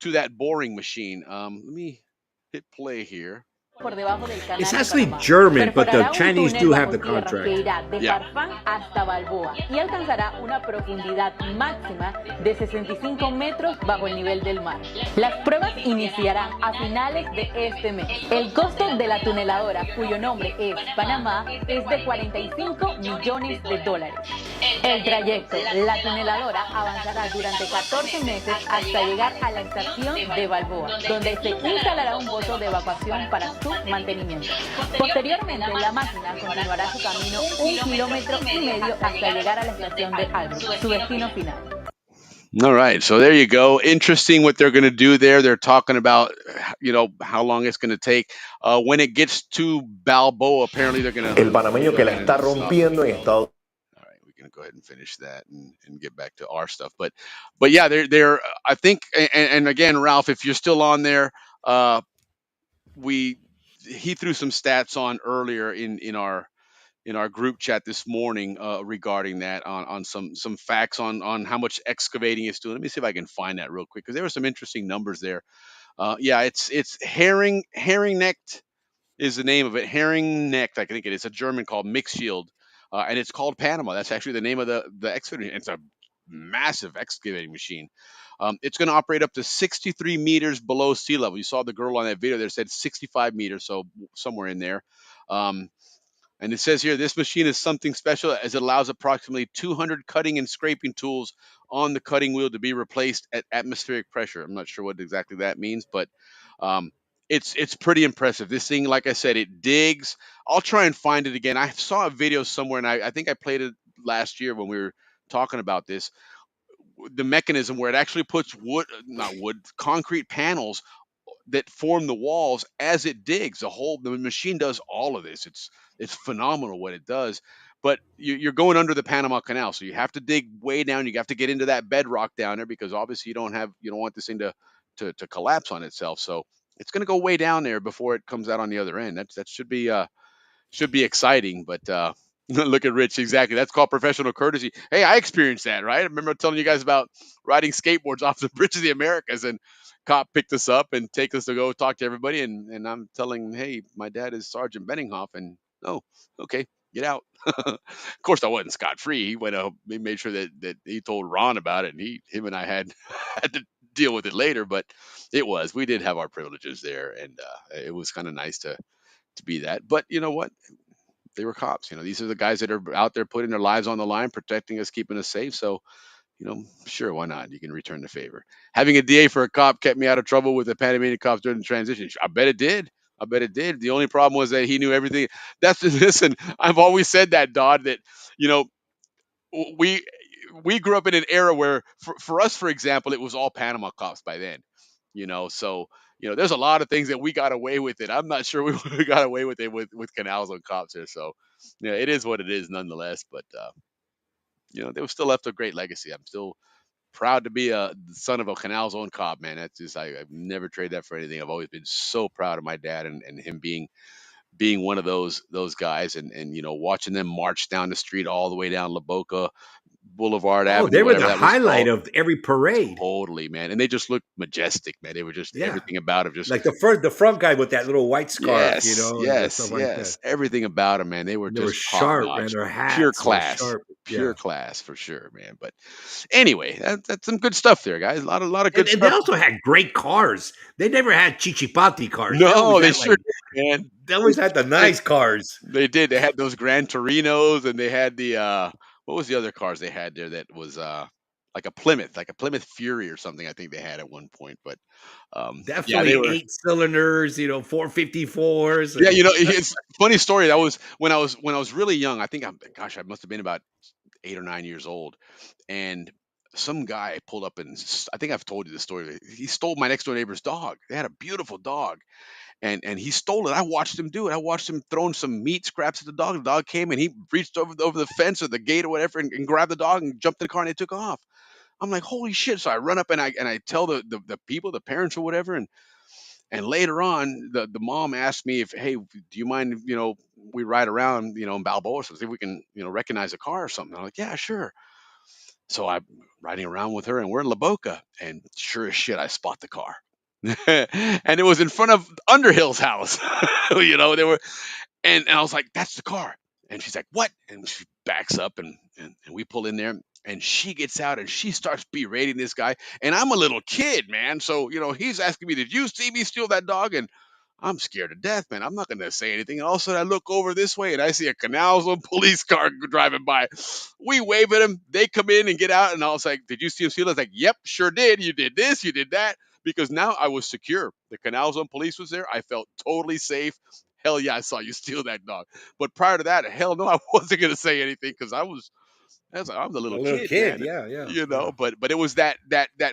S8: to that boring machine. Let me hit play here.
S5: It's actually German, but the Chinese do have the contract.
S10: Que irá de
S8: Yeah.
S10: Farfán hasta Balboa y alcanzará una profundidad máxima de 65 metros bajo el nivel del mar. Las pruebas iniciarán a finales de este mes. El costo de la tuneladora, cuyo nombre es Panamá, es de $45 millones. El trayecto, la tuneladora avanzará durante 14 meses hasta llegar a la estación de Balboa, donde se instalará un pozo de evacuación para su mantenimiento. Posteriormente, la máquina continuará su camino 1,5 kilómetros hasta llegar a la estación de Albrook, su destino final.
S8: All right, so there you go. Interesting what they're going to do there. They're talking about, how long it's going to take. When it gets to Balboa, apparently they're going to
S1: El panameño
S8: go
S1: que la
S8: ahead
S1: está
S8: and stop.
S1: rompiendo en Estados
S8: All right, we can go ahead and finish that and get back to our stuff. But yeah, they're. I think, and again, Ralph, if you're still on there, uh, we he threw some stats on earlier in our group chat this morning regarding that on some facts on how much excavating it's doing. Let me see if I can find that real quick because there were some interesting numbers there. Yeah, it's herring necked is the name of it. Herring necked, I think it is a German called Mixed Shield, and it's called Panama. That's actually the name of the excavating. It's a massive excavating machine. It's going to operate up to 63 meters below sea level. You saw the girl on that video there said 65 meters, so somewhere in there. Um, and it says here this machine is something special as it allows approximately 200 cutting and scraping tools on the cutting wheel to be replaced at atmospheric pressure. I'm not sure what exactly that means, but um, it's pretty impressive. This thing, like I said, it digs. I'll try and find it again. I saw a video somewhere, and I think I played it last year when we were talking about this. The mechanism where it actually puts wood, not wood, concrete panels that form the walls as it digs. The machine does all of this. It's phenomenal what it does. But you're going under the Panama Canal, so you have to dig way down. You have to get into that bedrock down there because obviously you don't want this thing to collapse on itself. So it's going to go way down there before it comes out on the other end. That should be exciting. But look at Rich, exactly. That's called professional courtesy. Hey, I experienced that, right? I remember telling you guys about riding skateboards off the Bridge of the Americas, and cop picked us up and take us to go talk to everybody. And I'm telling him, hey, my dad is Sergeant Benninghoff, and oh, okay, get out. Of course, I wasn't scot free. He went up, he made sure that he told Ron about it, and him and I had had to deal with it later. But we did have our privileges there, and it was kind of nice to be that. But you know what? They were cops. These are the guys that are out there putting their lives on the line, protecting us, keeping us safe. So, sure, why not? You can return the favor. Having a DA for a cop kept me out of trouble with the Panamanian cops during the transition. I bet it did. I bet it did. The only problem was that he knew everything. Listen. I've always said that, Dodd. That you know we we grew up in an era where for us, for example, it was all Panama cops by then. So there's a lot of things that we got away with it. I'm not sure we got away with it with canals on cops here. So yeah, it is what it is nonetheless. But they were still left a great legacy. I'm still proud to be the son of a canal zone cop, man. That's just I've never traded that for anything. I've always been so proud of my dad and him being one of those guys, and watching them march down the street all the way down La Boca Boulevard
S5: Oh,
S8: Avenue,
S5: they were
S8: whatever
S5: the
S8: that was
S5: highlight
S8: called.
S5: of every parade.
S8: Totally, man. And they just looked majestic, man. They were just
S5: Yeah.
S8: everything about it. Just
S5: Like the front guy with that little white scarf,
S8: yes,
S5: and the stuff
S8: yes,
S5: like that.
S8: yes. Everything about them, man. They were
S5: And they were
S8: just top
S5: sharp, man.
S8: notch,
S5: Their
S8: pure
S5: hats were
S8: class,
S5: sharp. Yeah.
S8: pure class for sure, man. But anyway, that's some good stuff there, guys. A lot of good
S5: And they
S8: stuff.
S5: also had great cars. They never had chichipati cars.
S8: No, they sure did, man.
S5: They always had the nice cars.
S8: They did. They had those Gran Torinos, and they had the what was the other cars they had there that was like a Plymouth Fury or something. I think they had at one point, but yeah, they
S5: Definitely
S8: were.
S5: 8 cylinders, 454s,
S8: Yeah,
S5: and
S8: it's funny story. That was when I was really young. I think I must have been about 8 or 9 years old, and some guy pulled up and I think I've told you the story. He stole my next door neighbor's dog. They had a beautiful dog, and he stole it. I watched him do it. I watched him throwing some meat scraps at the dog. The dog came and he reached over the fence or the gate or whatever and grabbed the dog and jumped in the car and they took off. I'm like, holy shit! So I run up and I tell the people, the parents or whatever, and later on, the mom asked me if, hey, do you mind, we ride around, in Balboa, so see if we can, recognize a car or something. I'm like, yeah, sure. So I'm riding around with her, and we're in La Boca, and sure as shit, I spot the car, and it was in front of Underhill's house. They were, and I was like, that's the car. And she's like, what? And she backs up, and we pull in there, and she gets out and she starts berating this guy. And I'm a little kid, man. So, he's asking me, did you see me steal that dog? And I'm scared to death, man. I'm not going to say anything. And all of a sudden, I look over this way and I see a Canal Zone police car driving by. We wave at them. They come in and get out. And I was like, did you see him steal? I was like, yep, sure did. You did this, you did that. Because now I was secure. The Canal Zone police was there. I felt totally safe. Hell yeah, I saw you steal that dog. But prior to that, hell no, I wasn't going to say anything because I'm the
S5: A
S8: little
S5: little
S8: kid,
S5: kid,
S8: man.
S5: yeah, yeah,
S8: You
S5: yeah.
S8: know, but it was that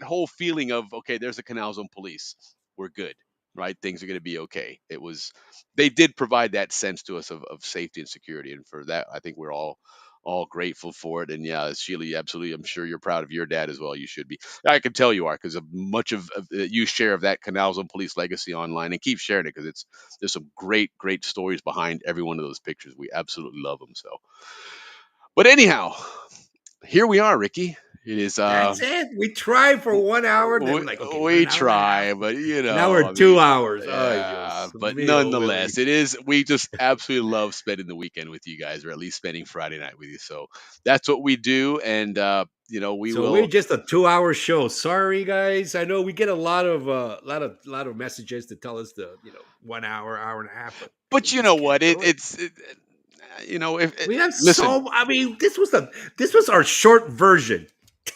S8: whole feeling of, okay, there's the Canal Zone police. We're good, right? Things are going to be okay. It was, they did provide that sense to us of safety and security, and for that, I think we're all grateful for it. And yeah, Sheila, absolutely, I'm sure you're proud of your dad as well. You should be. I can tell you are, because of much of you share of that Canal Zone police legacy online, and keep sharing it, because there's some great stories behind every one of those pictures. We absolutely love them. So, but anyhow, here we are, Ricky. It is
S5: That's it. We tried for 1 hour, then
S8: we,
S5: we're like, okay, we're
S8: we
S5: an hour and a half.
S8: try, but
S5: Now
S8: I
S5: we're
S8: mean,
S5: 2 hours. Ay,
S8: yeah,
S5: Dios
S8: but
S5: mío, Willie.
S8: nonetheless, it is. We just absolutely love spending the weekend with you guys, or at least spending Friday night with you. So that's what we do, and we
S5: So we're
S8: will.
S5: just a 2 hour show. Sorry, guys. I know we get a lot of messages to tell us the 1 hour, hour and a half, but
S8: But
S5: we
S8: you
S5: just
S8: know
S5: can't
S8: what?
S5: do it.
S8: If
S5: We have
S8: listen,
S5: so. I mean, this was our short version.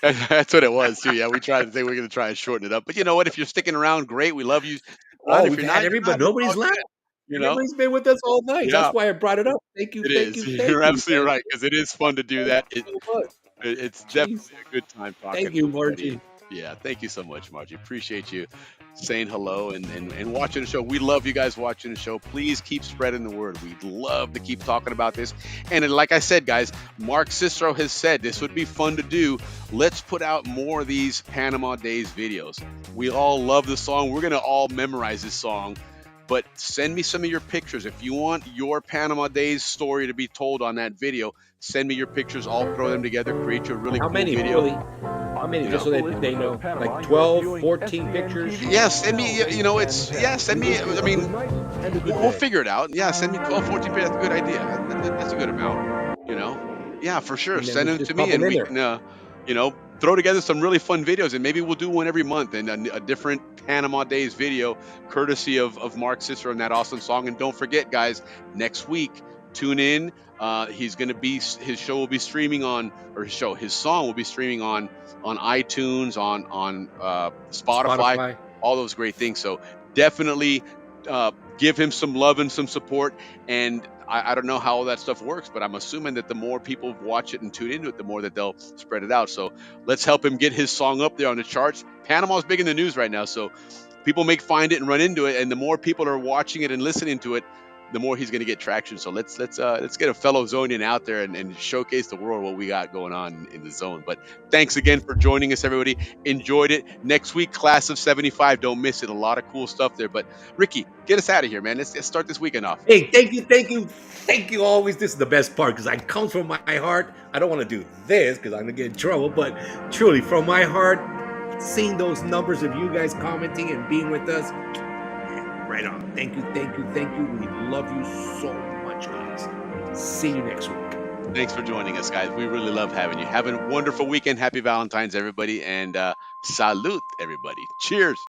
S8: that's what it was too. Yeah, we tried to say we're going to try and shorten it up. But you know what? If you're sticking around, great. We love you.
S5: Oh,
S8: If
S5: we've
S8: you're
S5: had
S8: not, you're
S5: everybody,
S8: not. It's all
S5: nobody's left.
S8: good. You know.
S5: Everybody's been with us all night. That's
S8: Yeah,
S5: why I brought it up. Thank you,
S8: it
S5: thank
S8: is.
S5: you, thank
S8: You're
S5: you,
S8: absolutely
S5: man.
S8: right, because it is fun to do
S5: Thank
S8: that.
S5: you so much.
S8: It's
S5: Jeez.
S8: definitely a good time talking
S5: Thank
S8: to
S5: you,
S8: everybody.
S5: Margie.
S8: And yeah, thank you so much, Margie. Appreciate you saying hello and watching the show. We love you guys watching the show. Please keep spreading the word. We'd love to keep talking about this. And like I said, guys, Mark Cicero has said this would be fun to do. Let's put out more of these Panama Days videos. We all love the song. We're going to all memorize this song. But send me some of your pictures. If you want your Panama Days story to be told on that video, send me your pictures. I'll throw them together, create you a really
S5: How
S8: cool
S5: many,
S8: video.
S5: Willie? How many? Just so that they know. Like 12, 14 pictures?
S8: Yeah, send me, send me, I mean, we'll figure it out. Yeah, send me 12, 14 pictures. That's a good idea. That's a good amount, you know? Yeah, for sure.
S5: And then we
S8: Send them
S5: just
S8: to
S5: pop
S8: me,
S5: them
S8: and
S5: in
S8: we
S5: there.
S8: can, throw together some really fun videos, and maybe we'll do one every month, and a different Panama Days video, courtesy of Mark Cicero and that awesome song. And don't forget, guys, next week, tune in. He's going to be, his show will be streaming on, or his song will be streaming on iTunes, on Spotify,
S5: Spotify.
S8: all those great things. So definitely give him some love and some support. And I don't know how all that stuff works, but I'm assuming that the more people watch it and tune into it, the more that they'll spread it out. So let's help him get his song up there on the charts. Panama's big in the news right now, so people may find it and run into it, and the more people are watching it and listening to it, the more he's going to get traction. So let's get a fellow Zonian out there and showcase the world what we got going on in the zone. But thanks again for joining us, everybody. Enjoyed it. Next week, class of '75. Don't miss it. A lot of cool stuff there. But Ricky, get us out of here, man. Let's start this weekend off.
S5: Hey, thank you always. This is the best part because it comes from my heart. I don't want to do this because I'm going to get in trouble, but truly from my heart, seeing those numbers of you guys commenting and being with us, right on. Thank you, thank you, thank you. We love you so much, guys. See you next week.
S8: Thanks for joining us, guys. We really love having you. Have a wonderful weekend. Happy Valentine's, everybody. And salute, everybody. Cheers.